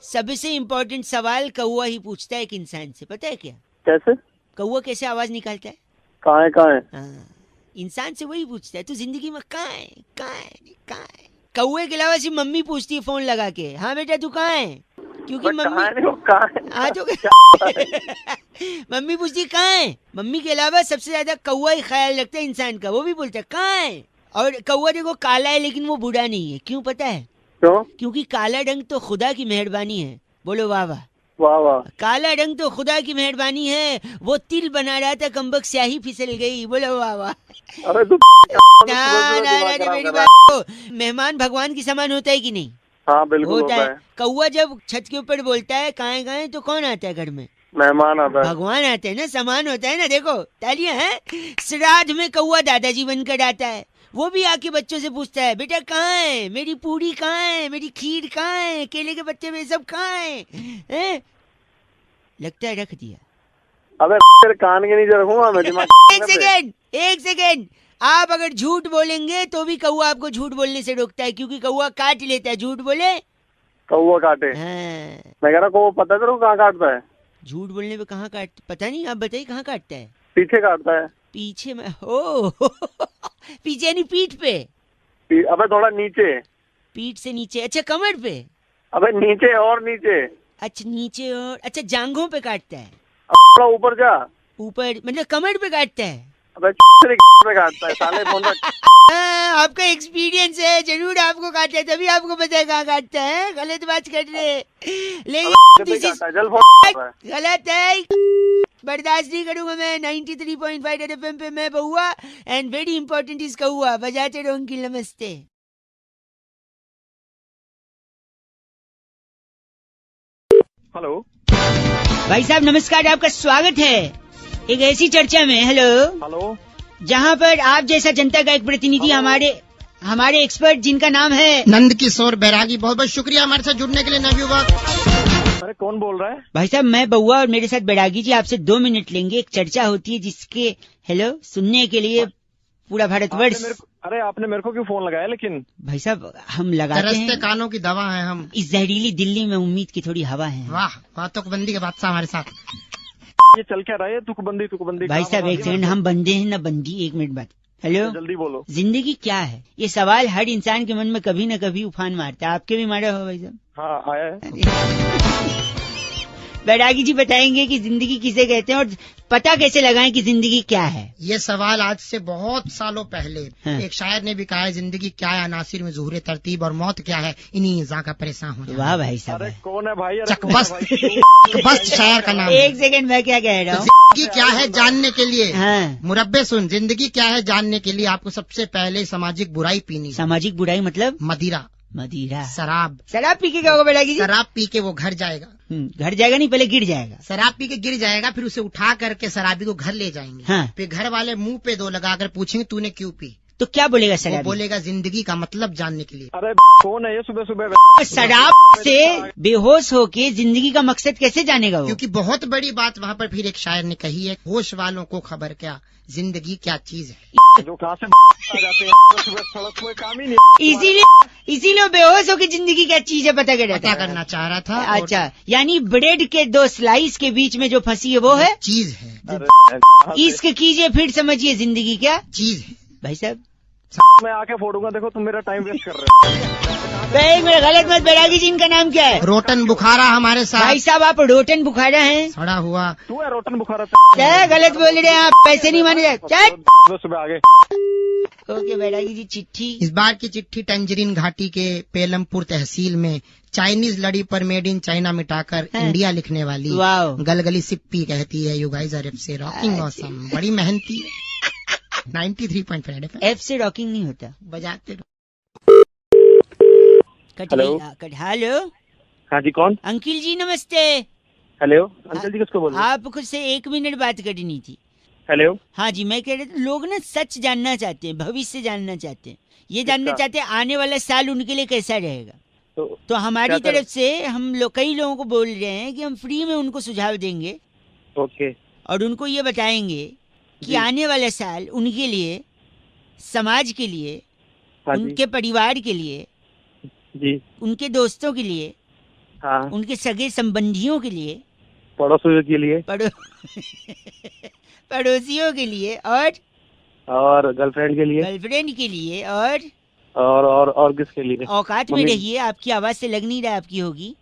सबसे इम्पोर्टेंट सवाल कौआ ही पूछता है एक इंसान से। पता है क्या? कैसे? कौआ कैसे आवाज निकालता है? कहाँ है? हाँ, इंसान से वही पूछता है, तू जिंदगी में कहाँ है? कौए के अलावा सिर्फ मम्मी पूछती है फोन लगा के, हाँ बेटा तू कहाँ है? क्योंकि मम्मी हाँ तो मम्मी पूछती कहाँ है। मम्मी के अलावा सबसे ज्यादा कौआ ही ख्याल रखता है इंसान का, वो भी बोलता है कहाँ है। और कौआ देखो काला है लेकिन वो बूढ़ा नहीं है। क्यों पता है? क्यों? क्योंकि काला रंग तो खुदा की मेहरबानी है। बोलो वाह वाह। वाह वाह। काला रंग तो खुदा की मेहरबानी है। वो तिल बना रहा था, कमबख्त स्याही फिसल गई। बोलो वाह वाह। अरे तू ना मेरी बात, मेहमान भगवान की समान होता है कि नहीं? हाँ बिल्कुल होता है। कौआ जब छत के ऊपर बोलता है कहाँ गए, तो कौन आता है घर में? मेहमान आता है। भगवान आते हैं ना, समान होता है ना। देखो तालियां हैं। श्राद्ध में कौआ दादाजी बनकर आता है। वो भी आके बच्चों से पूछता है बेटा कहाँ है, मेरी पूरी कहाँ है, मेरी खीर कहाँ है, केले के पत्ते में सब कहाँ है? लगता है रख दिया। अबे तेरे कान के नीचे रखूंगा मैं दिमाग। एक सेकेंड। आप अगर झूठ बोलेंगे तो भी कौआ आपको झूठ बोलने से रोकता है, क्योंकि कौआ काट लेता है। झूठ बोले कौआ काटे। हाँ। मैं कह रहा कौआ पता है तेरे को कहाँ काटता है? झूठ बोलने पे कहाँ काट, पता नहीं, आप बताइए कहाँ काटता है? पीछे काटता है। पीछे में? ओ पीछे यानी पीठ पे? अबे थोड़ा नीचे। पीठ से नीचे? अच्छा कमर पे? अबे नीचे और नीचे। अच्छा नीचे और, अच्छा जांघों पे काटता है? थोड़ा ऊपर जा। ऊपर मतलब कमर पे काटता है? अबे पे काटता है साले फोन रख। आपका एक्सपीरियंस है, जरूर आपको काटता है, तभी आपको पता है कहाँ काटता है। गलत बात कर रहे, लेकिन गलत है, बर्दाश्त नहीं करूंगा मैं। 93.5 FM पे मैं बउआ, एंड वेरी इंपॉर्टेंट इज कौआ। बजाते रहो अंकिल, नमस्ते। हेलो भाई साहब नमस्कार, आपका स्वागत है एक ऐसी चर्चा में। हेलो, जहाँ पर आप जैसा जनता का एक प्रतिनिधि हमारे एक्सपर्ट जिनका नाम है नंद किशोर बैरागी, बहुत बहुत शुक्रिया हमारे साथ जुड़ने के लिए नवयुवक। अरे कौन बोल रहा है? भाई साहब मैं बउआ और मेरे साथ बैरागी जी आपसे 2 मिनट लेंगे। एक चर्चा होती है जिसके सुनने के लिए पूरा भारतवर्ष। अरे आपने मेरे को क्यों फोन लगाया? लेकिन भाई साहब हम लगाते हैं, कानों की दवा है हम। इस जहरीली दिल्ली में उम्मीद की थोड़ी हवा है। वाह, बातों को बंदी के बादशाह हमारे साथ। ये चल क्या रहा है? तुकबंदी। भाई साहब एक सेकंड, हम बंदे हैं ना बंदी। 1 मिनट बात। हेलो, जल्दी बोलो। जिंदगी क्या है? ये सवाल हर इंसान के मन में कभी न कभी उफान मारता है। आपके भी मारा हो भाई साहब? हाँ आया है। बैरागी जी बताएंगे कि जिंदगी किसे कहते हैं और पता कैसे लगाएं कि जिंदगी क्या है। ये सवाल आज से बहुत सालों पहले हाँ। एक शायर ने भी कहा है, जिंदगी क्या है अनासिर में ज़ुहूर तरतीब और मौत क्या है इन्हीं इज़ा का परेशान हो जाना। वाह भाई साहब, कौन है भाई? चकबस्त शायर का नाम है। एक सेकंड मैं क्या कह रहा हूँ। जिंदगी क्या है जानने के लिए, हाँ। मुरब्बे सुन, जिंदगी क्या है जानने के लिए आपको सबसे पहले सामाजिक बुराई पीनी। सामाजिक बुराई मतलब मदिरा, शराब पी के क्या होगा बैरागी जी? शराब पी के वो घर जाएगा। घर जाएगा नहीं, पहले गिर जाएगा। शराब पी के गिर जाएगा, फिर उसे उठा करके शराबी को घर ले जाएंगे। हाँ। फिर घर वाले मुंह पे दो लगाकर पूछेंगे तूने क्यों पी, तो क्या बोलेगा वो शराबी? बोलेगा जिंदगी का मतलब जानने के लिए। अरे कौन है ये सुबह सुबह? शराब से बेहोश होके जिंदगी का मकसद कैसे जानेगा वो? क्योंकि बहुत बड़ी बात वहाँ पर फिर एक शायर ने कही है, होश वालों को खबर क्या जिंदगी क्या चीज है। जो कहाँ से आ जाते हैं सुबह सड़क में काम ही नहीं। इसीलिए बेहोश होके जिंदगी क्या चीज है पता करना चाह रहा था। अच्छा, यानी ब्रेड के 2 स्लाइस के बीच में जो फंसी है वो है चीज है। इश्क कीजिए फिर समझिए जिंदगी क्या चीज है। भाई साहब मैं आके फोड़ूंगा, देखो तुम मेरा टाइम वेस्ट कर रहे हो। मेरा गलत मत। बैरागी जी इनका नाम क्या है? रोटन बुखारा हमारे साथ। भाई साहब आप रोटन बुखारा हैं? सड़ा हुआ तू है रोटन बुखारा। क्या गलत बोल रहे हैं आप? पैसे नहीं माने जाए। सुबह आगे। ओके बैरागी जी, चिट्ठी। इस बार की चिट्ठी टंजरीन घाटी के पेलमपुर तहसील में चाइनीज लड़ी पर मेड इन चाइना मिटाकर इंडिया लिखने वाली गलगली सिप्पी कहती है, यू गाइस आर एफ से रॉकिंग ऑसम, बड़ी मेहनती। 93.5 एफ से रॉकिंग नहीं होता, बजाते। हेलो। हाँ जी, कौन? अंकिल जी नमस्ते। हेलो अंकल जी, किसको बोल रहे हैं? आपको से 1 मिनट बात करनी थी। हेलो। हाँ जी, मैं कह रहा था लोग ना सच जानना चाहते हैं, भविष्य जानना चाहते हैं, ये जानना चाहते हैं आने वाला साल उनके लिए कैसा रहेगा। तो हमारी तरफ से हम लोग कई लोगों को बोल रहे हैं कि हम फ्री में उनको सुझाव देंगे। ओके। और उनको ये बताएंगे कि आने वाला साल उनके लिए, समाज के लिए, उनके परिवार के लिए जी, उनके दोस्तों के लिए, हाँ, उनके सगे संबंधियों के लिए, पड़ोसियों के लिए, पड़ोसियों के लिए और गर्लफ्रेंड के लिए और किसके लिए? औकात में रहिए, आपकी आवाज से लग नहीं रहा आपकी होगी।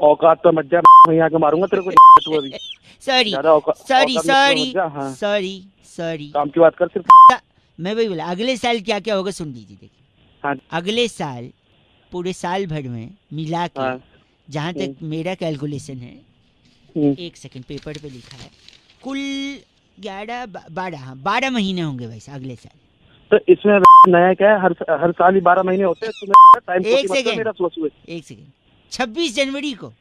औकात तो मत जा, मैं यहाँ के मारूंगा तेरे को। तू अभी सॉरी काम की बात कर सिर्फ। मैं वही बोला, अगले साल क्या क्या होगा सुन लीजिए। देखिए हाँ। अगले साल पूरे साल भर में मिला के जहाँ तक मेरा कैलकुलेशन है, 1 सेकंड पेपर पे लिखा है, कुल 12 महीने होंगे वैसे अगले साल। तो इसमें नया क्या है? हर साल ही 12 महीने होते हैं। एक सेकंड 26 जनवरी को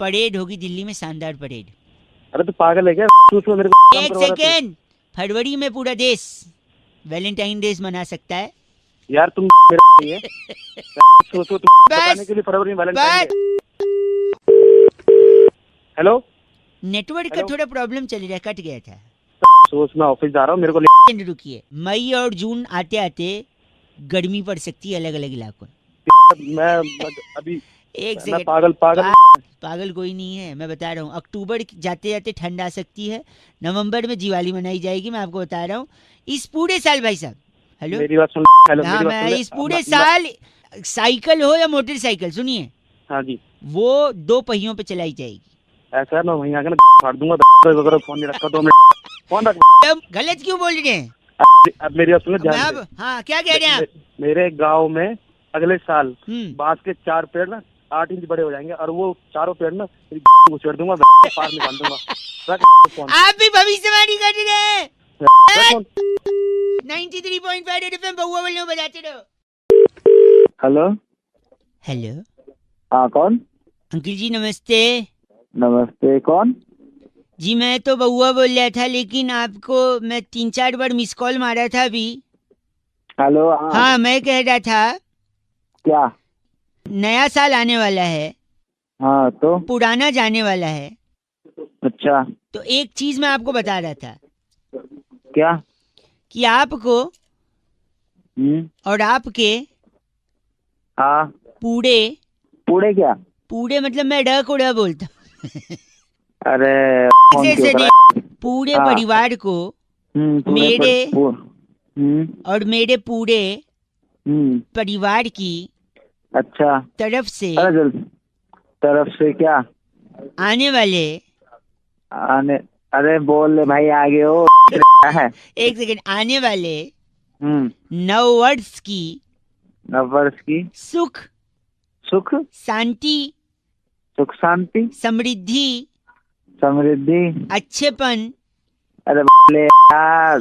परेड होगी दिल्ली में, शानदार परेड। अरे तो पागल है क्या? मेरे को 1 सेकंड, फरवरी में पूरा देश वैलेंटाइन डे मना सकता है यार। तुम मेरा है बताने के लिए फरवरी में वैलेंटाइन डे। हेलो, नेटवर्क का थोड़ा प्रॉब्लम चल रहा है, कट गया था। मैं ऑफिस जा रहा हूँ, मेरे को रुकिए। मई और जून आते आते गर्मी पड़ सकती है अलग अलग इलाकों। मैं अभी 1 सेकंड, पागल कोई नहीं है, मैं बता रहा हूँ। अक्टूबर जाते जाते ठंड आ सकती है, नवंबर में दिवाली मनाई जाएगी, मैं आपको बता रहा हूँ। इस पूरे साल भाई साहब, हेलो मेरी बात सुन। हाँ, मैं इस पूरे साल साइकिल हो या मोटरसाइकिल, सुनिए, हाँ जी, वो 2 पहियों पे चलाई जाएगी। ऐसा है, मैं वहीं आके फाड़ दूंगा। फोन नहीं रखा 2 मिनट। फोन रख। गलत क्यों बोल रहे हैं? अब मेरी बात सुनो ध्यान से। हाँ, क्या कह रहे हैं आप? मेरे गांव में अगले साल बांस के 4 पेड़ ना 8 इंच बड़े हो जाएंगे, और वो चारों पेड़ ना उछेड़ दूंगा, पार निकाल दूंगा। आप भी भविष्यवाणी कर रहे हैं। 93.5 एफएम बउआ बोल बजाते रहो। हेलो। हाँ, कौन? अंकिल जी नमस्ते। नमस्ते, कौन? जी मैं तो बउआ बोल रहा था, लेकिन आपको मैं 3-4 बार मिस कॉल मारा था अभी। हेलो। हाँ, मैं कह रहा था क्या नया साल आने वाला है। हाँ, तो पुराना जाने वाला है। अच्छा, तो एक चीज मैं आपको बता रहा था। क्या? कि आपको और आपके पूरे क्या? पूरे मतलब मैं ड को ड बोलता। अरे पूरे परिवार को मेरे पूरे परिवार की अच्छा तरफ से क्या? आने वाले आने, अरे बोल ले भाई आगे हो है। एक सेकंड, आने वाले 9 वर्ष की, 9 वर्ष की सुख सुख शांति, सुख शांति, समृद्धि, समृद्धि, अच्छेपन। अरे बोले यार।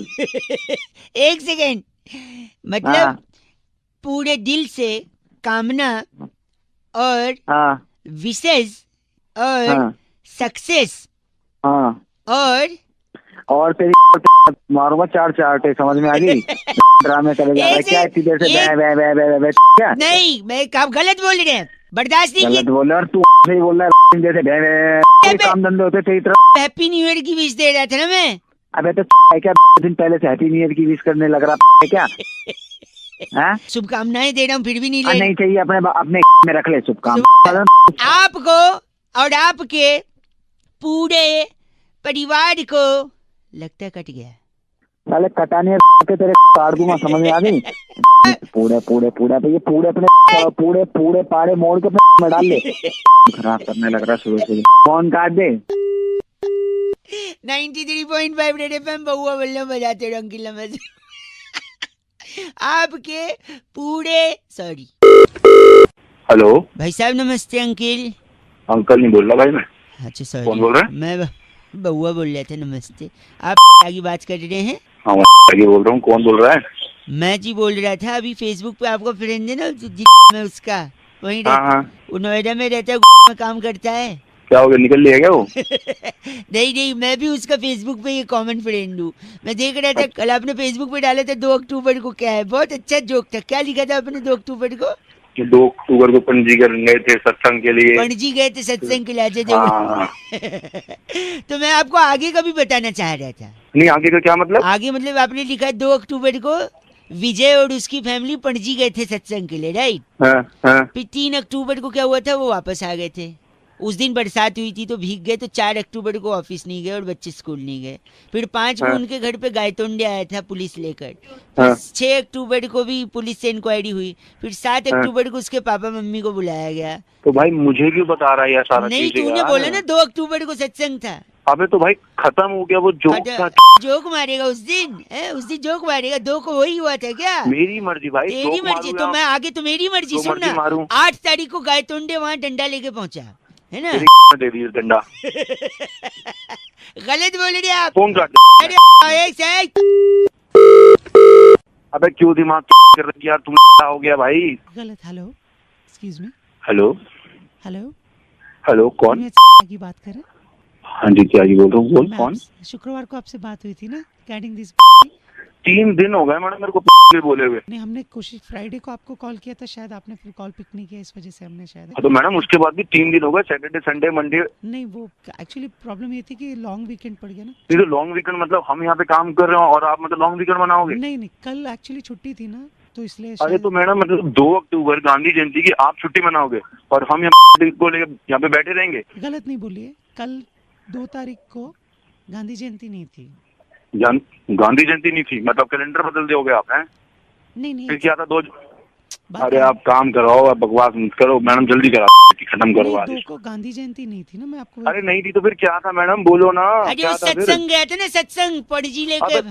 एक सेकंड, मतलब पूरे दिल से कामना और विशेष और सक्सेस और तेरी मारूंगा 4 चाटे, समझ में आ गई? ड्रामे करे जा रहा है क्या इतनी देर से? क्या नहीं, मैं आप गलत बोल रहे हैं, बर्दाश्त नहीं गलत बोल रहा है, तू सही बोल रहा है। जैसे काम धंधे होते तेरी तरफ। हैप्पी न्यू ईयर की विश दे रहा था ना मैं। अबे तो क्या दिन पहले से हैप्पी न्यू ईयर की विश करने लग रहा है क्या? शुभकामनाएं दे रहा हूँ फिर भी नहीं ले। नहीं चाहिए, अपने में रख ले शुभकामनाएं। आपको और आपके पूरे परिवार को लगता है कट गया। साले कटाने के तेरे काट दूंगा, समझ में आ गई? पूरे पूरे पूरे पे ये पूरे अपने पूरे पूरे पारे मोड़ के में डाल ले। खराब करने लग रहा शुरू से। फोन काट दे। 93.5 रेड एफएम बहुआ बल्लम बजाते रहो अंकिल नमस्ते। आपके पूरे सॉरी। हेलो भाई साहब नमस्ते। अंकिल अंकल नहीं बोल रहा भाई मैं। अच्छा सॉरी, कौन बोल रहा है? मैं बहुआ बोल रहे थे। नमस्ते, आप आगे बात कर रहे हैं? हाँ आगे बोल रहा हूँ। कौन बोल रहा है? मैं जी बोल रहा था। अभी फेसबुक पे आपका फ्रेंड है ना में उसका, वहीं वो नोएडा में रहता है, में काम करता है। क्या हो गया, निकल लिया क्या वो? नहीं, मैं भी उसका फेसबुक पे ये कॉमन फ्रेंड हूँ। मैं देख रहा था कल आपने फेसबुक पे डाला था 2 अक्टूबर को, क्या है बहुत अच्छा जोक था। क्या लिखा था आपने 2 अक्टूबर को? 2 अक्टूबर को पणजी गए थे सत्संग के लिए। पणजी गए थे सत्संग के लिए। तो मैं आपको आगे का भी बताना चाह रहा था। नहीं आगे का क्या मतलब? आगे मतलब आपने लिखा है 2 अक्टूबर को विजय और उसकी फैमिली पणजी गए थे सत्संग के लिए, राइट? फिर 3 अक्टूबर को क्या हुआ था, वो वापस आ गए थे। उस दिन बरसात हुई थी तो भीग गए, तो 4 अक्टूबर को ऑफिस नहीं गए और बच्चे स्कूल नहीं गए। फिर 5 को उनके घर पे गायतोंडे आया था पुलिस लेकर। फिर 6 अक्टूबर को भी पुलिस से इंक्वायरी हुई। फिर 7 अक्टूबर को उसके पापा मम्मी को बुलाया गया। तो भाई मुझे क्यों बता रहा है यार सारा? नहीं, तूने बोला ना 2 अक्टूबर को सत्संग था। अबे तो भाई खत्म हो गया वो जोक था। जोक मारेगा उस दिन जोक मारेगा। 2 को वही हुआ था क्या? मेरी मर्जी भाई, तेरी मर्जी। तो मैं आगे तो मेरी मर्जी सुनना। 8 तारीख को गायतोंडे वहाँ डंडा लेके पहुंचा है ना? दे दी डंडा। गलत बोल रहे आप। फोन काट। अबे क्यों दिमाग कर रही यार तुम? हो गया भाई गलत। Hello excuse me. Hello hello hello कौन की बात कर रहे? हाँ जी क्या जी बोल रहा हूँ। बोल कौन? शुक्रवार को आपसे बात हुई थी ना रिगार्डिंग दिस। 3 दिन हो गए मैडम मेरे को बोले हुए। नहीं, हमने कोशिश फ्राइडे को आपको कॉल किया था, शायद आपने फिर कॉल पिक नहीं किया, इस वजह से हमने शायद। तो मैडम उसके बाद भी 3 दिन हो गए, सैटरडे संडे मंडे। नहीं, वो एक्चुअली प्रॉब्लम ये थी कि लॉन्ग वीकेंड पड़ गया ना। ये तो लॉन्ग वीकेंड मतलब हम यहाँ पे काम कर रहे हो और आप मतलब लॉन्ग वीकेंड मनाओगे? नहीं, कल एक्चुअली छुट्टी थी ना, तो इसलिए। अरे तो मैडम मतलब 2 अक्टूबर गांधी जयंती की आप छुट्टी मनाओगे और हम यहाँ को लेकर यहाँ पे बैठे रहेंगे? गलत नहीं बोलिए, कल 2 तारीख को गांधी जयंती नहीं थी। गांधी जयंती नहीं थी मतलब कैलेंडर बदल दोगे आप? हैं नहीं फिर क्या था 2? अरे आप काम कराओ, आप बकवास मत करो मैडम, जल्दी कराओ, खत्म करो। 2 को गांधी जयंती नहीं थी ना, मैं आपको। अरे नहीं थी तो फिर क्या था मैडम, बोलो ना। अरे वो सत्संग गया था ना, सत्संग पणजी लेकर।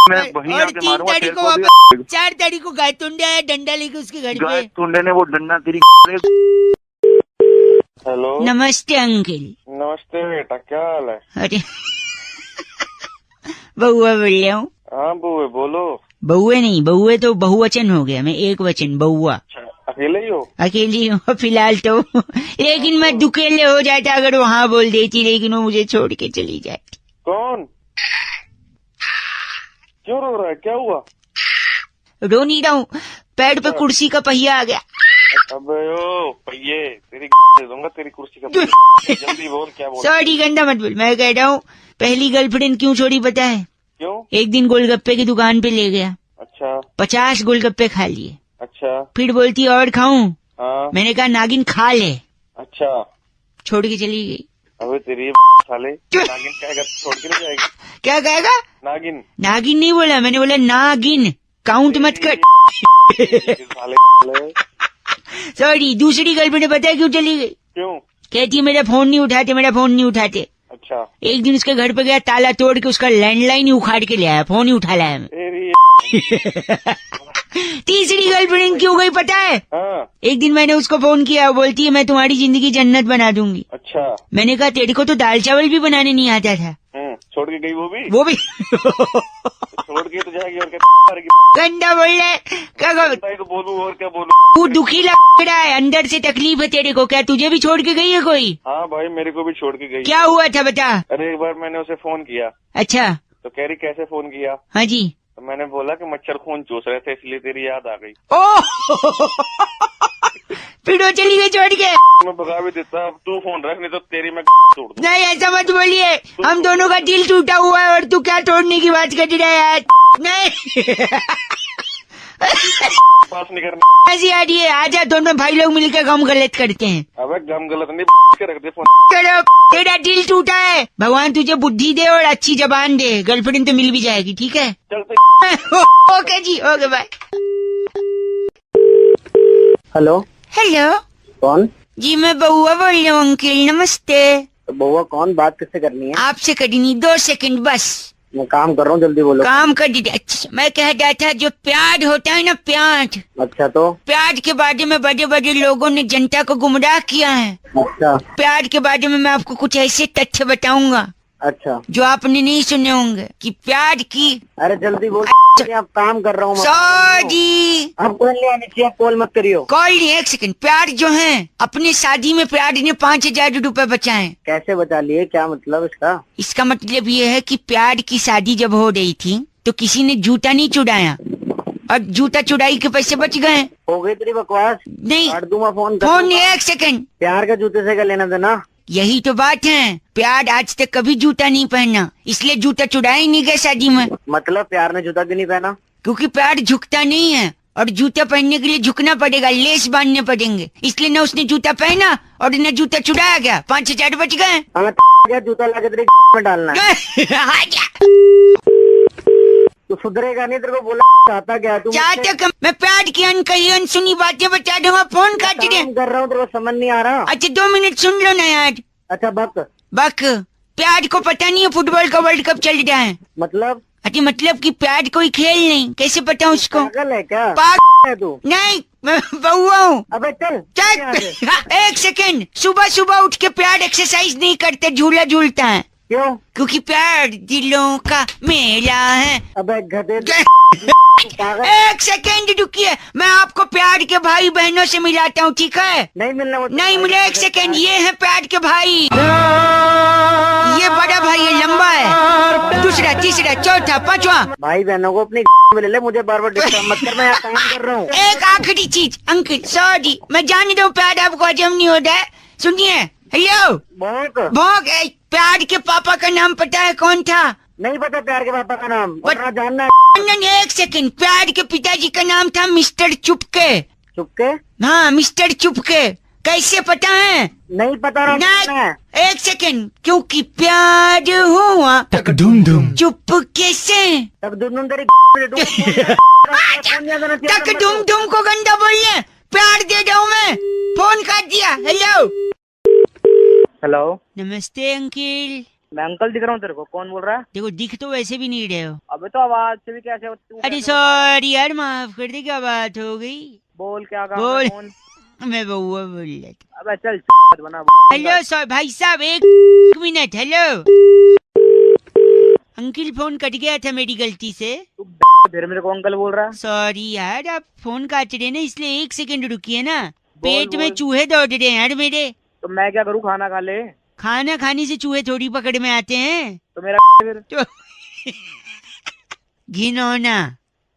मैं वहीं और 3 तारीख को वापस 4 तारीख को गायतोंडे आया डंडा लेके उसके घर पे। गायतोंडे ने वो डंडा तेरी। हेलो नमस्ते अंकल। नमस्ते बेटा, क्या हाल है? अरे बहुआ बोल रहा हूँ। हाँ बुए बोलो। बहुए नहीं, बहुए तो बहुवचन हो गया, मैं एक वचन बहुआ। अकेले ही हो? अकेली हूँ फिलहाल तो, लेकिन मैं दुकेले हो जाता अगर वो हाँ बोल देती, लेकिन वो मुझे छोड़ के चली जाती। कौन? क्यों रो रहा है, क्या हुआ? रो नहीं रहा हूँ, पैर पे कुर्सी का पहिया आ गया। अबे ओ पहिए, तेरी दे दूंगा तेरी कुर्सी का पहिया। जल्दी बोल क्या बोल। सॉरी गंदा मत बोल। मैं कह रहा हूँ पहली गर्लफ्रेंड क्यों छोड़ी पता है? क्यों? एक दिन गोलगप्पे की दुकान पे ले गया। अच्छा। 50 गोलगप्पे खा लिए। अच्छा। फिर बोलती और खाऊं? हाँ। मैंने कहा नागिन खा ले। अच्छा। छोड़ के चली गई। अबे तेरी साले, नागिन कहेगा छोड़ के नहीं जाएगी? क्या कहेगा? नागिन। नागिन नहीं बोला मैंने, बोला नागिन, काउंट मत कर। सॉरी, दूसरी गर्लफ्रेंड पता है क्यों चली गई? क्यों? कहती मेरा फोन नहीं उठाते, मेरा फोन नहीं उठाते। अच्छा। एक दिन उसके घर पे गया, ताला तोड़ के उसका लैंडलाइन ही उखाड़ के ले आया, फोन ही उठा लाया मैं। तीसरी गर्लफ्रेंड क्यों गई पता है? हाँ। एक दिन मैंने उसको फोन किया, वो बोलती है मैं तुम्हारी जिंदगी जन्नत बना दूंगी। अच्छा। मैंने कहा तेरे को तो दाल चावल भी बनाने नहीं आता था। छोड़ के गई वो भी छोड़ के तो जाएगी और क्या गंदा बोल रहे, क्या तो बोलूं और क्या बोलूं। तू दुखी लग रहा है, अंदर से तकलीफ है तेरे को। क्या तुझे भी छोड़ के गई है कोई? हाँ भाई, मेरे को भी छोड़ के गई। क्या हुआ था बता। अरे एक बार मैंने उसे फोन किया। अच्छा। तो कह रही कैसे फोन किया? हाँ जी। तो मैंने बोला कि मच्छर खून चूस रहे थे इसलिए तेरी याद आ गई। फिर वो चली गई छोड़ के। मैं भगा भी देता, अब तू फोन रख, नहीं तो तेरी मैं तोड़ दूं। नहीं ऐसा मत बोलिए, हम दोनों का दिल टूटा हुआ है और तू क्या तोड़ने की बात कर रहा है यार। नहीं पास नहीं करना। ऐसी आ रही है, आजा दोनों भाई लोग मिलकर गम गलत करते हैं। अबे गम गलत नहीं के रख दे फोन। करो, तेरा दिल टूटा है, भगवान तुझे बुद्धि दे और अच्छी जबान दे, गर्लफ्रेंड तो मिल भी जाएगी। ठीक है चलते। ओके जी, ओके बाय। हेलो। हेलो। कौन? जी मैं बउआ बोल रही हूँ अंकिल, नमस्ते। तो बउआ कौन? बात किससे करनी है? आपसे करनी, 2 सेकंड बस। मैं काम कर रहा हूँ, जल्दी बोलो। काम कर दीजिए। अच्छा, मैं कह रहा था जो प्यार होता है ना, प्यार। अच्छा। तो प्यार के बारे में बड़े बड़े लोगों ने जनता को गुमराह किया है। अच्छा। प्यार के बारे में मैं आपको कुछ ऐसे तथ्य बताऊंगा। अच्छा। जो आपने नहीं सुने होंगे कि प्यार की। अरे जल्दी बोल। आप काम कर रहा हूँ। सॉरी, आप कॉल नहीं आने चाहिए, कॉल मत करियो। कॉल नहीं, 1 सेकंड। प्यार जो है, अपनी शादी में प्यार ने 5000 रुपए बचाए। कैसे बचा लिए? क्या मतलब इसका? इसका मतलब ये है कि प्यार की शादी जब हो रही थी तो किसी ने जूता नहीं चुराया और जूता चुराई के पैसे बच गए। हो गई तेरी बकवास। नहीं काट दूंगा फोन। फोन नहीं, 1 सेकंड। प्यार का जूते से क्या लेना देना? यही तो बात है, प्यार आज तक कभी जूता नहीं पहना, इसलिए जूता चुराया ही नहीं गया शादी में। मतलब प्यार ने जूता भी नहीं पहना? क्योंकि प्यार झुकता नहीं है और जूता पहनने के लिए झुकना पड़ेगा, लेस बांधने पड़ेंगे, इसलिए न उसने जूता पहना और न जूता चुराया गया। 5000 बच गए। क्या जूता लाके तेरे में डालना है? तू सुधरेगा नहीं, तेरे को बोला चाहता क्या तू? चाहता मैं प्यार की अनकही अनसुनी बातें बता दूंगा। फोन काट दे। कर रहा हूँ, तेरे को समझ नहीं आ रहा। अच्छा 2 मिनट सुन लो ना यार। अच्छा बक बक। प्यार को पता नहीं है फुटबॉल का वर्ल्ड कप चल रहा है। मतलब? अच्छा मतलब कि प्यार कोई खेल नहीं, कैसे पता उसको? पागल है क्या? पागल है तू? नहीं, मैं बउआ हूँ। अबे चल। 1 सेकंड। सुबह सुबह उठ के प्यार एक्सरसाइज नहीं करते, झूला झूलता है। क्यों? क्योंकि प्यार दिलों का मेला है। अबे गधे। 1 सेकेंड रुकिए, मैं आपको प्यार के भाई बहनों से मिलाता हूँ, ठीक है? नहीं मिलना। नहीं मिले। 1 सेकेंड। ये है प्यार के भाई, ये बड़ा भाई है, लंबा है, दूसरा, तीसरा, चौथा, 5वां। भाई बहनों को अपनी में ले ले, मुझे बार बार डिस्टर्ब मत कर, मैं यहाँ काम कर रहा हूँ। एक आखिरी चीज अंकल, सॉरी, मैं जान रहा हूँ प्यार आपको हजम नहीं होता है। सुनिए, हेलो भौंक। प्यार के पापा का नाम पता है कौन था? नहीं पता प्यार के पापा का नाम, जानना है। 1 सेकंड। प्यार के पिताजी का नाम था मिस्टर चुपके। चुपके? हाँ, मिस्टर चुपके। कैसे पता है? नहीं पता रहा। 1 सेकंड। क्योंकि प्यार हुआ तक धूम धूम चुपके से। तक धूम धूम तेरी तक धूम धूम को गंदा बोलिए। प्यार दे दो, मैं फोन काट दिया। हेलो। हेलो। नमस्ते अंकिल। मैं अंकल दिख रहा हूँ तेरे को? कौन बोल रहा है? देखो दिख तो वैसे भी नहीं रहे हो। अबे तो आवाज से भी कैसे? अरे सॉरी यार, माफ कर दे, क्या बात हो गई? बोल क्या काम? बोल। मैं बउआ बोल रहा था। अबे चल बना। हेलो सर भाई साहब, 1 minute. Hello uncle, phone cut गया था मेरी गलती से। फिर मेरे को अंकल बोल रहा है? सॉरी यार, आप फोन काट रहे ना, इसलिए 1 सेकंड रुकिए ना। पेट में चूहे दौड़ रहे हैं यार मेरे। तो मैं क्या करूँ? खाना खा ले। खाना खाने से चूहे थोड़ी पकड़ में आते हैं। तो मेरा फिर तो घिनौना।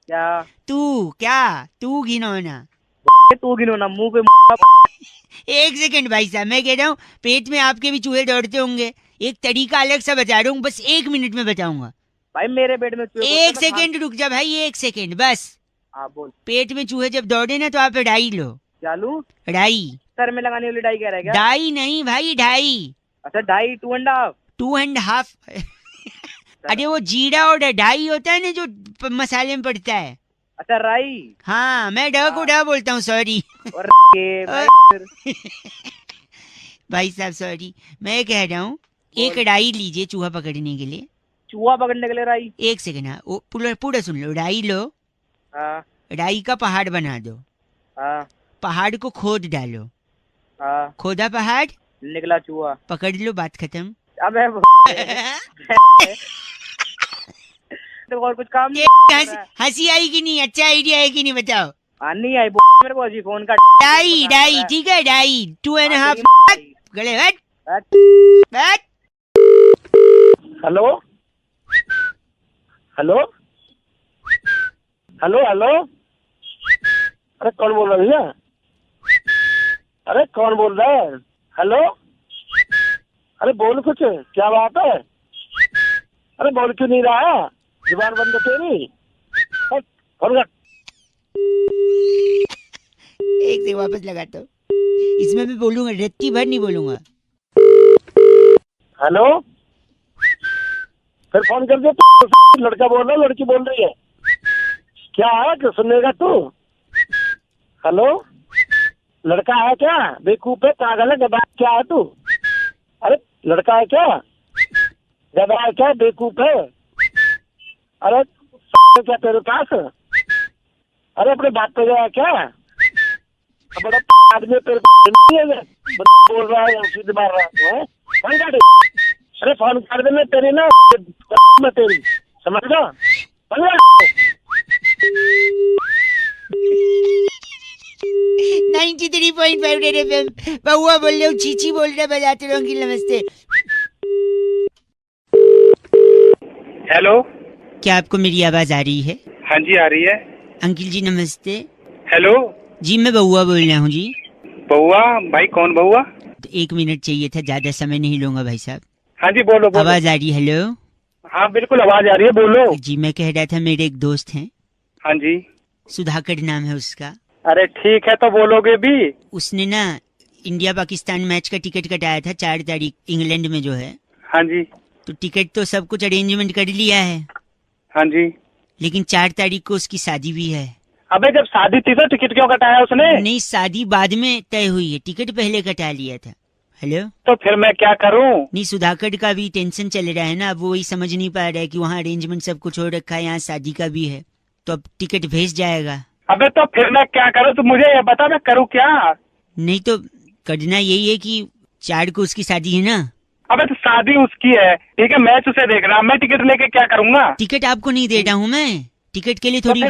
क्या? तू घिनौना। तू घिनौना मुंह पे। 1 सेकंड भाई साहब, मैं कह रहा हूँ पेट में आपके भी चूहे दौड़ते होंगे। एक तरीका अलग सा बता रहा हूँ, बस 1 मिनट में बताऊंगा। भाई मेरे पेट में चूहे। 1 सेकंड रुक जा भाई, 1 सेकंड बस। बोल। पेट में चूहे जब दौड़े ना तो आप डाई लो। क्या लूं? डाई। सर में लगाने वाली डाई कह रहा है क्या? डाई नहीं भाई, ढाई। अच्छा डाई, 2.5। 2.5। अरे वो जीरा और ढाई होता है ना, जो मसाले में पड़ता है। अच्छा राई। हाँ मैं ड को ड बोलता हूँ, सॉरी। और भाई साहब सॉरी, मैं कह रहा हूँ एक राई लीजिए चूहा पकड़ने के लिए। चूहा पकड़ने के लिए राई? एक सेकंड, हाँ पूरा सुन लो। राई लो, हाँ राई का पहाड़ बना दो, हाँ पहाड़ को खोद डालो, हाँ खोदा पहाड़, निकला चूहा, पकड़ लो, बात खत्म। अबे तो और कुछ काम नहीं। हंसी आई कि नहीं, अच्छा आइडिया है कि नहीं बताओ? नहीं आई मेरे को अजी फोन का। डाई डाई ठीक है, डाई 2.5 गले बैठ। हेलो हेलो हेलो हेलो, अरे कौन बोल रहा है भैया? अरे कौन बोल रहा है? हेलो, अरे बोल कुछ, क्या बात है? अरे बोल क्यों नहीं रहा है? जुबान बंद है तेरी। एक से वापस लगाता हूँ, इसमें मैं बोलूंगा, रत्ती भर नहीं बोलूंगा। हेलो, फिर फोन कर दे। लड़का बोल रहा है, लड़की बोल रही है, क्या है कि सुनेगा तू? हेलो, लड़का है क्या? बेवकूफ है, पागल है, गधा क्या है तू? अरे लड़का है क्या? गधा है क्या? बेवकूफ है? अरे क्या तेरे पास? अरे अपने बात पे गया क्या? बड़ा आदमी तेरे बोल रहा है, सीधे मार रहा है। फोन काट, अरे फोन काट देना तेरी ना, मैं तेरी, समझ लो। 93.5 रेड एफएम। बहुआ बोल रहे हो, चीची बोल रहे, बजाते रहो। अंकिल नमस्ते। हेलो, क्या आपको मेरी आवाज आ रही है? हाँ जी आ रही है। अंकिल जी नमस्ते। हेलो जी, मैं बहुआ बोल रहा हूँ जी। बहुआ भाई? कौन बहुआ? तो 1 मिनट चाहिए था, ज्यादा समय नहीं लूंगा भाई साहब। हाँ जी बोलो, बोलो। आवाज आ रही? हेलो। हाँ बिल्कुल आवाज आ रही है, बोलो। जी मैं कह रहा था, मेरे एक दोस्त हैं। हाँ जी। सुधाकर नाम है उसका। अरे ठीक है, तो बोलोगे भी। उसने ना इंडिया पाकिस्तान मैच का टिकट कटाया था 4 तारीख, इंग्लैंड में जो है। हाँ जी। तो टिकट तो सब कुछ अरेंजमेंट कर लिया है। हाँ जी। लेकिन 4 तारीख को उसकी शादी भी है। अबे जब शादी थी तो टिकट क्यों कटाया उसने? नहीं, शादी बाद में तय हुई है, टिकट पहले कटा लिया था। हेलो, तो फिर मैं क्या करूं? नहीं, सुधाकर का भी टेंशन चल रहा है ना, अब वो वही समझ नहीं पा रहा है कि वहाँ अरेंजमेंट सब कुछ हो रखा है, यहाँ शादी का भी है, तो अब टिकट भेज जाएगा। अबे तो फिर मैं क्या करूं? तो मुझे ये बता, मैं करूं क्या? नहीं तो करना यही है कि 4 को उसकी शादी है ना। अबे तो शादी उसकी है, ठीक है, मैच उसे देख रहा, मैं टिकट लेके क्या करूंगा? टिकट आपको नहीं दे रहा हूँ मैं, टिकट के लिए थोड़ी।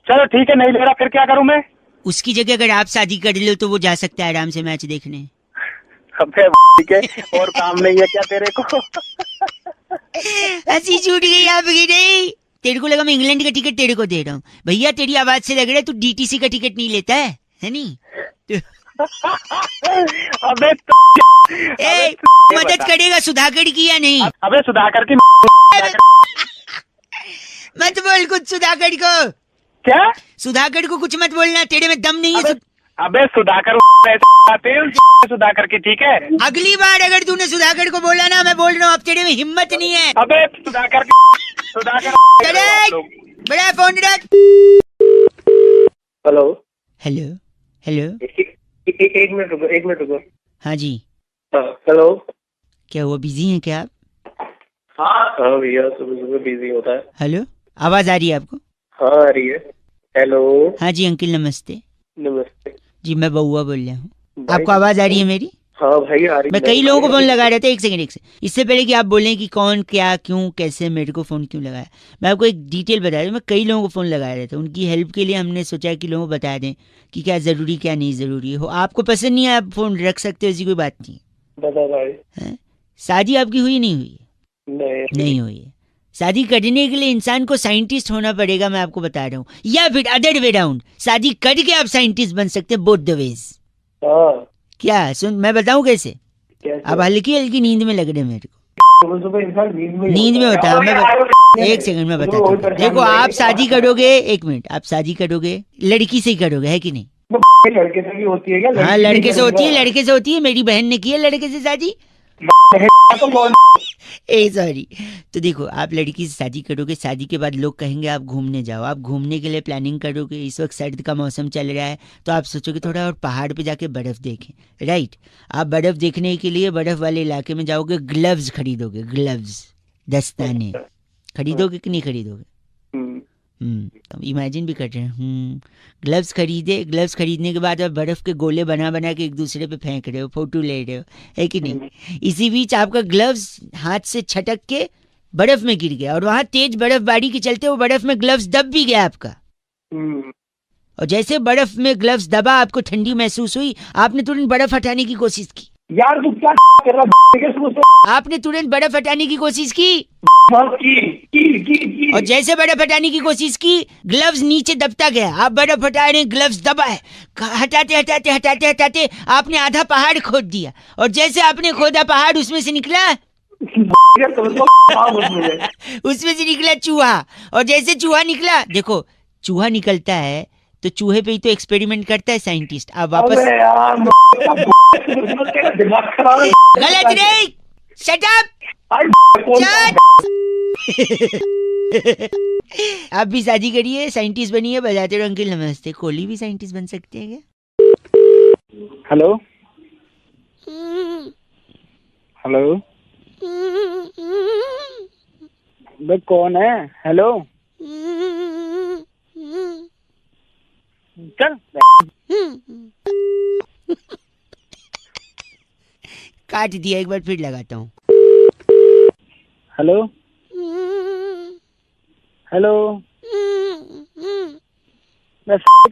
चलो ठीक है, नहीं ले रहा, फिर क्या करूं मैं? उसकी जगह अगर आप शादी कर लो तो वो जा सकता है आराम से मैच देखने। अबे ठीक है, और काम नहीं है क्या तेरे को? हंसी छूट गई आपकी। नहीं, तेरे को लगा मैं इंग्लैंड का टिकट तेरे को दे रहा हूँ। भैया तेरी आवाज से लग रहा है तू डीटीसी का टिकट नहीं लेता है नहीं? अबे मदद करेगा सुधाकर की या नहीं? अबे सुधाकर की मत बोल कुछ सुधाकर को। क्या? सुधाकर को कुछ मत बोलना, तेरे में दम नहीं है। अबे सुधाकर सुधाकर की, ठीक है? अगली बार अगर तूने सुधाकर को बोला ना, मैं बोल रहा हूँ अब तेरे में हिम्मत नहीं है। अबे सुधाकर बड़ा फोन रख। हेलो हेलो हेलो, एक मिनट रुको। हाँ जी। हेलो, क्या वो बिजी हैं क्या आप? हाँ भैया, सुबह बिजी होता है। हेलो, आवाज आ रही है आपको? हाँ आ रही है। हेलो। हाँ जी अंकिल नमस्ते। नमस्ते जी, मैं बहुआ बोल रहा हूँ। आपको आवाज आ रही है मेरी? हाँ भाई आ रही है। मैं कई लोगों को फोन लगा रहा था। एक सेकंड इससे पहले कि आप बोलें कि कौन क्या क्यों कैसे मेरे को फोन क्यों लगाया, मैं आपको एक डिटेल बता दूं। मैं कई लोगों को फोन लगा रहा था, उनकी हेल्प के लिए हमने सोचा कि लोगों को बता दें कि क्या जरूरी क्या नहीं जरूरी हो। आपको पसंद नहीं है, आप फोन रख सकते हो, ऐसी कोई बात नहीं। बता भाई। शादी आपकी हुई नहीं हुई? नहीं हुई है। शादी करने के लिए इंसान को साइंटिस्ट होना पड़ेगा, मैं आपको बता रहा हूँ, या फिर अदर वे राउंड, शादी करके आप साइंटिस्ट बन सकते हैं, बोथ द वेज। क्या सुन, मैं बताऊं कैसे? अब हल्की हल्की नींद में लग रहे मेरे को। नींद में होता है। एक सेकंड में बताता हूँ। देखो आप शादी करोगे, 1 मिनट, आप शादी करोगे लड़की से ही करोगे, है कि नहीं? लड़के से भी होती है क्या? हाँ लड़के से होती है, लड़के से होती है। मेरी बहन ने की है लड़के से शादी। सॉरी। तो देखो, आप लड़की से शादी करोगे, शादी के बाद लोग कहेंगे आप घूमने जाओ, आप घूमने के लिए प्लानिंग करोगे, इस वक्त सर्द का मौसम चल रहा है, तो आप सोचोगे थोड़ा और पहाड़ पे जाके बर्फ देखें, राइट। आप बर्फ देखने के लिए बर्फ वाले इलाके में जाओगे, ग्लव्स खरीदोगे, ग्लव्स, दस्ताने खरीदोगे कि नहीं खरीदोगे? इमेजिन भी कर रहे हैं। ग्लव्स खरीदे, ग्लव्स खरीदने के बाद आप बर्फ के गोले बना बना के एक दूसरे पे फेंक रहे हो, फोटो ले रहे हो, है कि नहीं? इसी बीच आपका ग्लव्स हाथ से छटक के बर्फ में गिर गया और वहां तेज बर्फबारी के चलते वो बर्फ में ग्लव्स दब भी गया आपका। और जैसे बर्फ में ग्लव्स दबा, आपको ठंडी महसूस हुई, आपने तुरंत बर्फ हटाने की कोशिश की। यार तू क्या कर रहा है? आपने तुरंत बर्फ हटाने की कोशिश की की। और जैसे बर्फ हटाने की कोशिश की, ग्लव्स नीचे दबता गया। आप बर्फ हटा रहे, ग्लव्स दबा है, हटाते हटाते हटाते हटाते आपने आधा पहाड़ खोद दिया। और जैसे आपने खोदा पहाड़, उसमें से निकला उसमें से निकला चूहा। और जैसे चूहा निकला, देखो चूहा निकलता है तो चूहे पे ही तो एक्सपेरिमेंट करता है साइंटिस्ट। आप वापस गलत नहीं, शट अप। आप भी शादी करिए, साइंटिस्ट बनिए, बजाते रहो अंकल नमस्ते। कोहली भी साइंटिस्ट बन सकते हैं क्या? हेलो हेलो, बे कौन है? हेलो चल काट दिया, एक बार फिर लगाता हूँ। हेलो हेलो,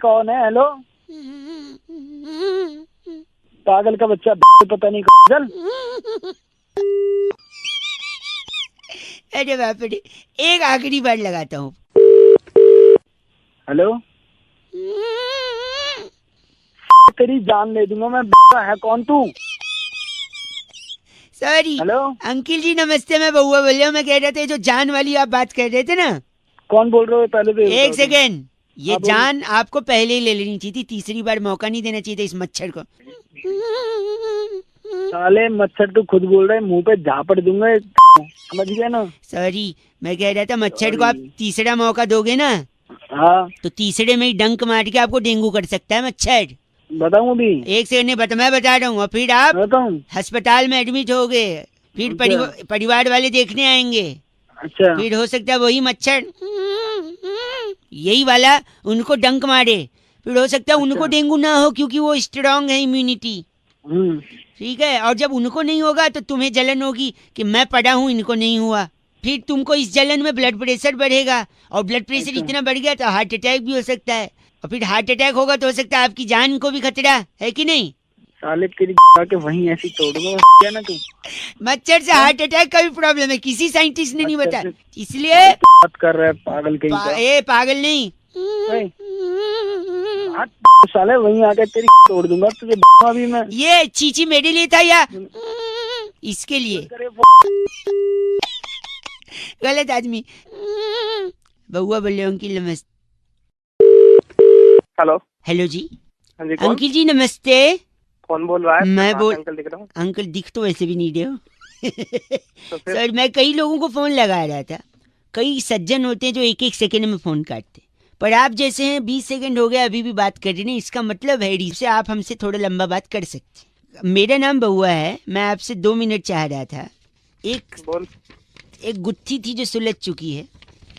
कौन है? हेलो पागल का बच्चा, पता नहीं चल। अरे बाप रे, एक आखिरी बार लगाता हूँ। हेलो, तेरी जान ले दूंगा मैं। है कौन तू? सॉरी। हेलो अंकिल जी नमस्ते, मैं बउआ बोल रहा हूँ। मैं कह रहा था जो जान वाली आप बात कर रहे थे ना। कौन बोल रहे हो? पहले तो एक सेकेंड, ये जान आपको पहले ही ले लेनी चाहिए थी, तीसरी बार मौका नहीं देना चाहिए था इस मच्छर को। साले मच्छर तू खुद बोल रहे, मुंह पे झापड़ दूंगा, समझ गया ना? सॉरी, मैं कह रहा था मच्छर को आप तीसरा मौका दोगे ना, हाँ, तो तीसरे में ही डंक मार के आपको डेंगू कर सकता है मच्छर। बताऊं अभी? एक सेकंड मैं बता रहा हूँ। और फिर आप अस्पताल में एडमिट हो गए, फिर अच्छा। परिवार वाले देखने आएंगे। अच्छा। फिर हो सकता है वही मच्छर, यही वाला, उनको डंक मारे, फिर हो सकता है उनको डेंगू ना हो क्योंकि वो स्ट्रांग है इम्यूनिटी। ठीक है, और जब उनको नहीं होगा तो तुम्हें जलन होगी कि मैं पड़ा हूँ, इनको नहीं हुआ। फिर तुमको इस जलन में ब्लड प्रेशर बढ़ेगा, और ब्लड प्रेशर इतना बढ़ गया तो हार्ट अटैक भी हो सकता है, और फिर हार्ट अटैक होगा तो हो सकता है आपकी जान को भी खतरा है कि नहीं? साले तेरी के वहीं ऐसी तोड़ दूंगा क्या ना तू। मच्छर से हार्ट अटैक का भी प्रॉब्लम है, किसी साइंटिस्ट ने नहीं बताया, इसलिए बात कर रहा है पागल कहीं ए पागल नहीं, साले वहीं आकर तेरी तोड़ दूंगा तुझे अभी मैं। ये चीची मेरे लिए था या इसके लिए? गलत आदमी। बउआ बोल रहे अंकिल नमस्ते। हेलो हेलो जी। हाँ जी, कौन? अंकिल जी नमस्ते। कौन बोल रहा है? मैं बोल अंकल दिख रहा हूँ। अंकल दिख तो वैसे भी नहीं रहे हो। तो फिर? सर मैं कई लोगों को फोन लगा रहा था, कई सज्जन होते हैं जो एक एक सेकंड में फोन काटते, पर आप जैसे हैं 20 सेकंड हो गया अभी भी बात कर रहे हैं, इसका मतलब है से आप हमसे थोड़ा लंबा बात कर सकते। मेरा नाम बउआ है, मैं आपसे 2 मिनट चाह रहा था। एक गुत्थी थी जो सुलझ चुकी है,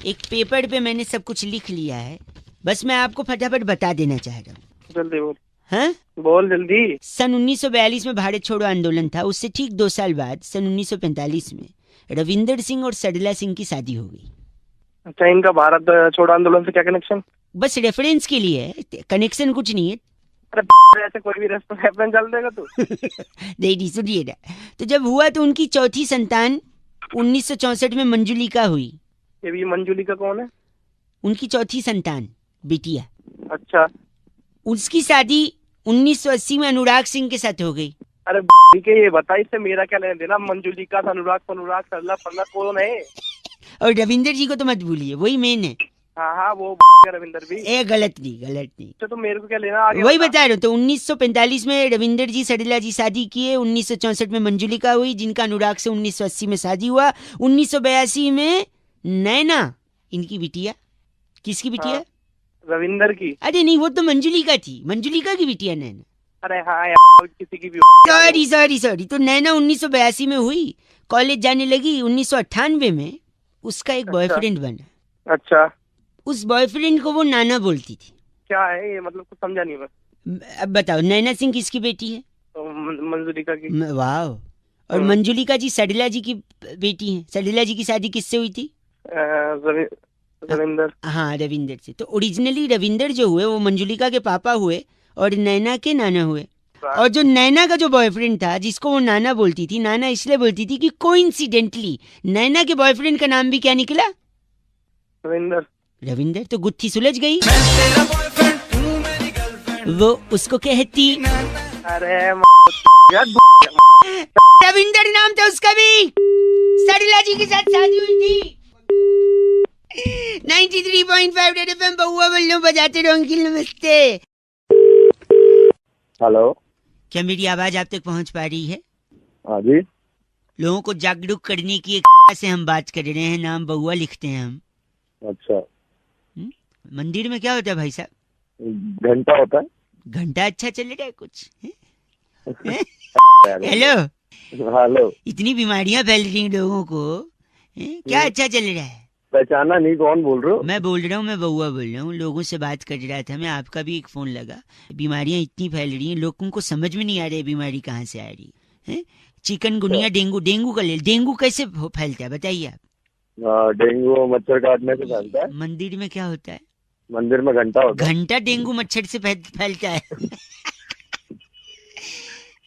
एक पेपर पे मैंने सब कुछ लिख लिया है, बस मैं आपको फटाफट बता देना चाह रहा हूँ। जल्दी बोल। हाँ बोल जल्दी। सन 1942 में भारत छोड़ो आंदोलन था, उससे ठीक 2 साल बाद सन 1945 में रविंदर सिंह और सरला सिंह की शादी हो गई। अच्छा, इनका भारत छोड़ो आंदोलन से क्या कनेक्शन? बस रेफरेंस के लिए है, कनेक्शन कुछ नहीं है। अरे ऐसे कोई भी रेफरेंस चल देगा तू? नहीं सुनिए ना, तो जब हुआ तो उनकी चौथी संतान 1964 में मंजुलिका हुई। ये मंजुलिका कौन है? उनकी चौथी संतान बिटिया। अच्छा। उसकी शादी 1980 में अनुराग सिंह के साथ हो गई। अरे ठीक है, ये बता इससे मेरा क्या लेना देना? मंजुलिका अनुराग सरला फरला कौन है? और रविंदर जी को तो मत भूलिए, वही मेन है। हाँ वो रविंदर भी। ए गलत नहीं। तो मेरे को क्या लेना आगे? वही बता रहा हूँ। तो 1945 में रविंदर जी सड़ेला जी शादी किए, 1964 में मंजुलिका हुई जिनका अनुराग से 1980 में शादी हुआ, 1982 में नैना इनकी बिटिया। किसकी बिटिया? रविंदर की। अरे नहीं, वो तो मंजुलिका थी, मंजुलिका की बिटिया नैना। अरे हाँ यार, किसी की भी। सॉरी। तो नैना 1982 में हुई, कॉलेज जाने लगी, 1998 में उसका एक बॉयफ्रेंड बना। अच्छा। उस बॉयफ्रेंड को वो नाना बोलती थी। क्या है ये, मतलब कुछ समझा नहीं मैं। अब बताओ, नैना सिंह किसकी बेटी है? मंजुलिका की। वाह। और मंजुलिका जी सड़ेला जी की बेटी हैं। सड़ेला जी की शादी किससे हुई थी? रविंदर। हाँ, रविंदर से। तो ओरिजिनली रविंदर जो हुए वो मंजुलिका के पापा हुए और नैना के नाना हुए। और जो नैना का जो बॉयफ्रेंड था जिसको वो नाना बोलती थी, नाना इसलिए बोलती थी कि कोइंसिडेंटली नैना के बॉयफ्रेंड का नाम भी क्या निकला? रविंदर। तो गुत्थी सुलझ गई। वो उसको कहती, अरे रविंदर नाम था उसका भी, सड़ेला जी के साथ शादी हुई थी। 93.5 रेड एफएम बहुआ बल्लो बजाते रहो अंकिल। नमस्ते। हेलो, क्या मेरी आवाज आप तक पहुंच पा रही है? हाँ जी। लोगों को जागरूक करने की एक से हम बात कर रहे हैं, नाम बहुआ लिखते हैं हम। अच्छा। मंदिर में क्या होता है भाई साहब? घंटा होता है। घंटा अच्छा चल रहा है कुछ? हेलो। इतनी बीमारियां फैल रही हैं लोगों को, क्या अच्छा चल रहा है? पहचाना नहीं, कौन बोल रहे हो? मैं बोल रहा हूँ, मैं बहुआ बोल रहा हूँ। लोगों से बात कर रहा था मैं, आपका भी एक फोन लगा। बीमारियां इतनी फैल रही हैं, लोगों को समझ में नहीं आ रही बीमारी कहाँ से आ रही है। चिकनगुनिया, डेंगू का ले। डेंगू कैसे फैलता है बताइए आप? डेंगू मच्छर काटने से फैलता है। मंदिर में क्या होता है? मंदिर में घंटा होता है। घंटा डेंगू मच्छर से फैलता है।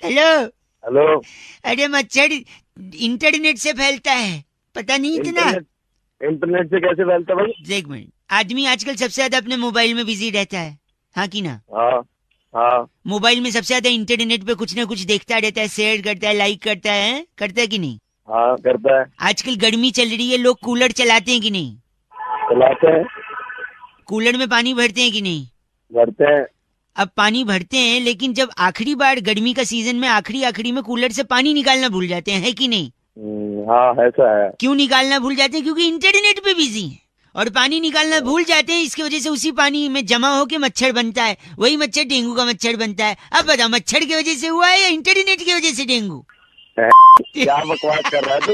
हेलो। अरे मच्छर इंटरनेट से फैलता है, पता नहीं इतना? इंटरनेट से कैसे फैलता है भाई? एक मिनट। आदमी आजकल सबसे ज्यादा अपने मोबाइल में बिजी रहता है, हाँ की ना? हाँ। मोबाइल में सबसे ज्यादा इंटरनेट पे कुछ ना कुछ देखता रहता है, शेयर करता है, लाइक करता है कि नहीं? हाँ, करता है। आजकल गर्मी चल रही है, लोग कूलर चलाते हैं कि नहीं? चलाते हैं। कूलर में पानी भरते हैं कि नहीं? भरते हैं। अब पानी भरते हैं, लेकिन जब आखिरी बार गर्मी का सीजन में आखिरी में कूलर से पानी निकालना भूल जाते हैं, है कि नहीं? हाँ, ऐसा है। क्यों निकालना भूल जाते हैं? क्योंकि इंटरनेट पे बिजी हैं और पानी निकालना भूल जाते हैं। इसकी वजह से उसी पानी में जमा होके मच्छर बनता है, वही मच्छर डेंगू का मच्छर बनता है। अब बताओ, मच्छर की वजह से हुआ है या इंटरनेट की वजह से डेंगू? क्या बकवास कर रहा है तू?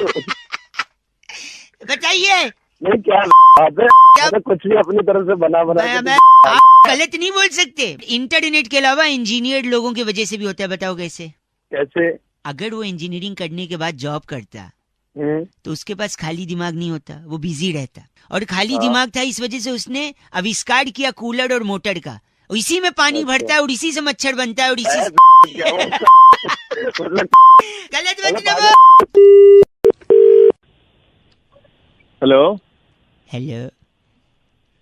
बताइए। नहीं, क्या कुछ भी अपनी तरफ से बना आप गलत नहीं बोल सकते। इंटरनेट के अलावा इंजीनियर लोगों की वजह से भी होता है। बताओ कैसे? अगर वो इंजीनियरिंग करने के बाद जॉब करता तो उसके पास खाली दिमाग नहीं होता, वो बिजी रहता। और खाली दिमाग था, इस वजह से उसने आविष्कार किया कूलर और मोटर का। इसी में पानी भरता है और इसी से मच्छर बनता है और इसी से गलत मत ना। हेलो।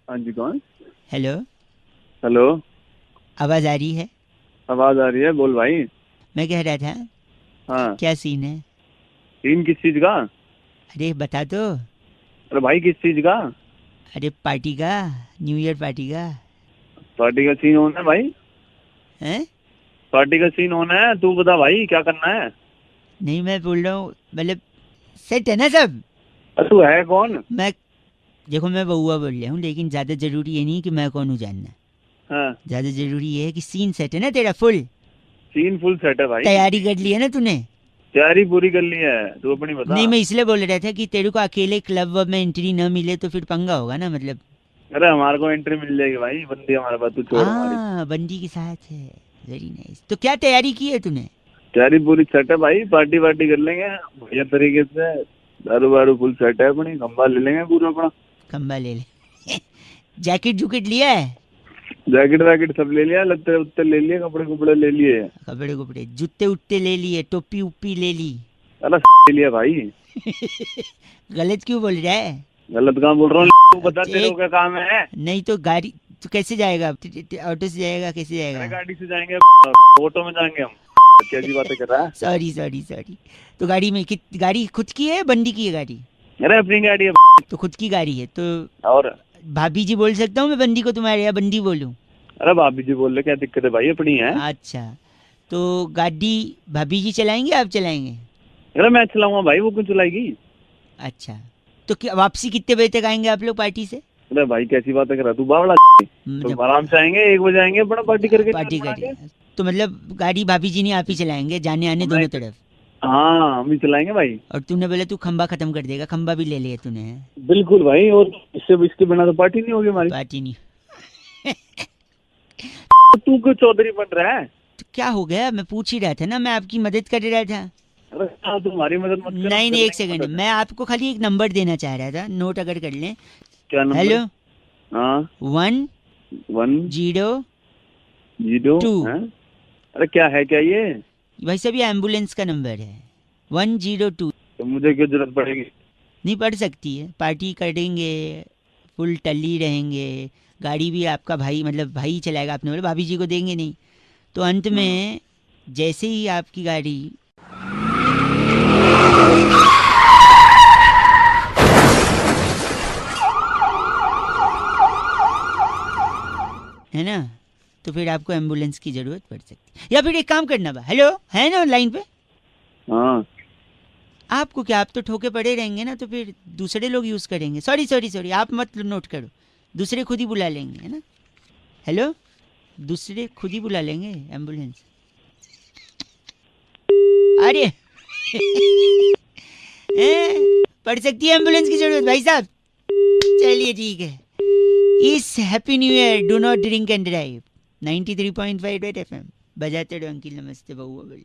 हाँ जी, कौन? हेलो। आवाज आ रही है? आवाज आ रही है, बोल भाई। मैं कह रहा था, हाँ, क्या सीन है? सीन किस चीज का? अरे बता दो। अरे भाई, किस चीज का? अरे पार्टी का, न्यू ईयर पार्टी का। पार्टी का सीन होना है भाई? हैं? पार्टी का सीन होना है, तू बता भाई क्या करना है? नहीं, मैं बोल रहा हूँ, मतलब सेट है ना सब? तू है कौन? देखो, मैं बहुआ बोल रहा हूँ, लेकिन ज्यादा जरूरी ये नहीं कि मैं कौन हूँ जानना। हाँ। ज्यादा जरूरी ये है कि सीन सेट है ना तेरा? सीन फुल सेट है भाई। तैयारी कर ली है ना तूने? तैयारी पूरी कर ली है, तू अपनी बता। नहीं, मैं इसलिए बोल रहा था कि तेरे को अकेले क्लब वब में एंट्री न मिले तो फिर पंगा होगा ना, मतलब। अरे हमारे को एंट्री मिल जाएगी भाई, बंदी हमारे पास, तू छोड़। हाँ, बंदी के साथ है। Very nice. तो क्या तैयारी की है तूने? तैयारी पूरी सेट है भाई, पार्टी कर लेंगे बढ़िया तरीके से। दारू वारू फुल सेट है अपनी, खंबा ले लेंगे पूरा अपना। खंबा ले ले। जैकेट जुकेट लिया है? जैकेट वैकेट सब ले लिया, लत्ते उत्ते ले लिए, कपड़े कुपड़े ले लिए। कपड़े कुपड़े, जूते उट्टे ले लिए, टोपी उप्पी ले ली? अरे ले लिया भाई। गलत क्यों बोल रहा है? गलत कहाँ बोल रहा हूँ, बता तेरे को क्या काम है? नहीं तो गाड़ी तो कैसे जाएगा? ऑटो से जाएगा? कैसे जाएगा? गाड़ी से जाएंगे, ऑटो में जाएंगे हम। कैसी बातें कर रहा है? सॉरी। तो गाड़ी में गाड़ी खुद की है बंदी की है गाड़ी? अरे अपनी गाड़ी है। तो खुद की गाड़ी है तो? और भाभी जी बोल सकता हूँ मैं बंदी को तुम्हारे, या बंदी बोलूं? अरे भाभी जी बोल रहे, क्या दिक्कत है भाई, अपनी है। अच्छा, तो गाड़ी भाभी जी चलाएंगे आप चलाएंगे? अरे मैं चलाऊंगा भाई, वो क्यों चलाएगी। अच्छा, तो क्या वापसी कितने बजे तक आएंगे आप लोग पार्टी से? अरे भाई कैसी बातें कर रहा तू बावड़ा। तो आराम से आएंगे, 1 बजे आएंगे, बड़ा पार्टी करके। पार्टी करेंगे तो मतलब गाड़ी भाभी जी नहीं आप ही चलाएंगे, जाने आने दोनों तरफ? हाँ हम ही चलाएंगे भाई। और तूने बोला तू खंबा खत्म कर देगा, खंबा भी ले लिया तूने? बिल्कुल भाई, और इसके बिना तो पार्टी नहीं होगी हमारी। पार्टी नहीं। तू क्यों चौधरी बन रहा है? तो क्या हो गया, मैं पूछ ही रहा था ना, मैं आपकी मदद कर रहा था। अरे तुम्हारी मदद मत कर। नहीं 1 सेकंड, मैं आपको खाली एक नंबर देना चाह रहा था, नोट अगर कर लें। क्या नंबर? हेलो। हाँ 1 0 2। अरे क्या है, क्या ये? भाई साहब ये एम्बुलेंस का नंबर है, 102। तो मुझे क्यों जरूरत पड़ेगी? नहीं पड़ सकती है, पार्टी करेंगे, फुल टल्ली रहेंगे, गाड़ी भी आपका भाई मतलब भाई चलाएगा, आपने बोला भाभी जी को देंगे नहीं, तो अंत में जैसे ही आपकी गाड़ी है ना, तो फिर आपको एम्बुलेंस की जरूरत पड़ सकती है। या फिर एक काम करना बा, हेलो है ना लाइन पे? हाँ आपको क्या, आप तो ठोके पड़े रहेंगे ना, तो फिर दूसरे लोग यूज करेंगे। सॉरी आप मत नोट करो, दूसरे खुद ही बुला लेंगे, है ना? हेलो, दूसरे खुद ही बुला लेंगे एम्बुलेंस। अरे पड़ सकती है एम्बुलेंस की जरूरत भाई साहब। चलिए ठीक है, इस happy new year do not drink and drive 93.5 FM बजाते रहो अंकिल। नमस्ते बउआ बोलिए।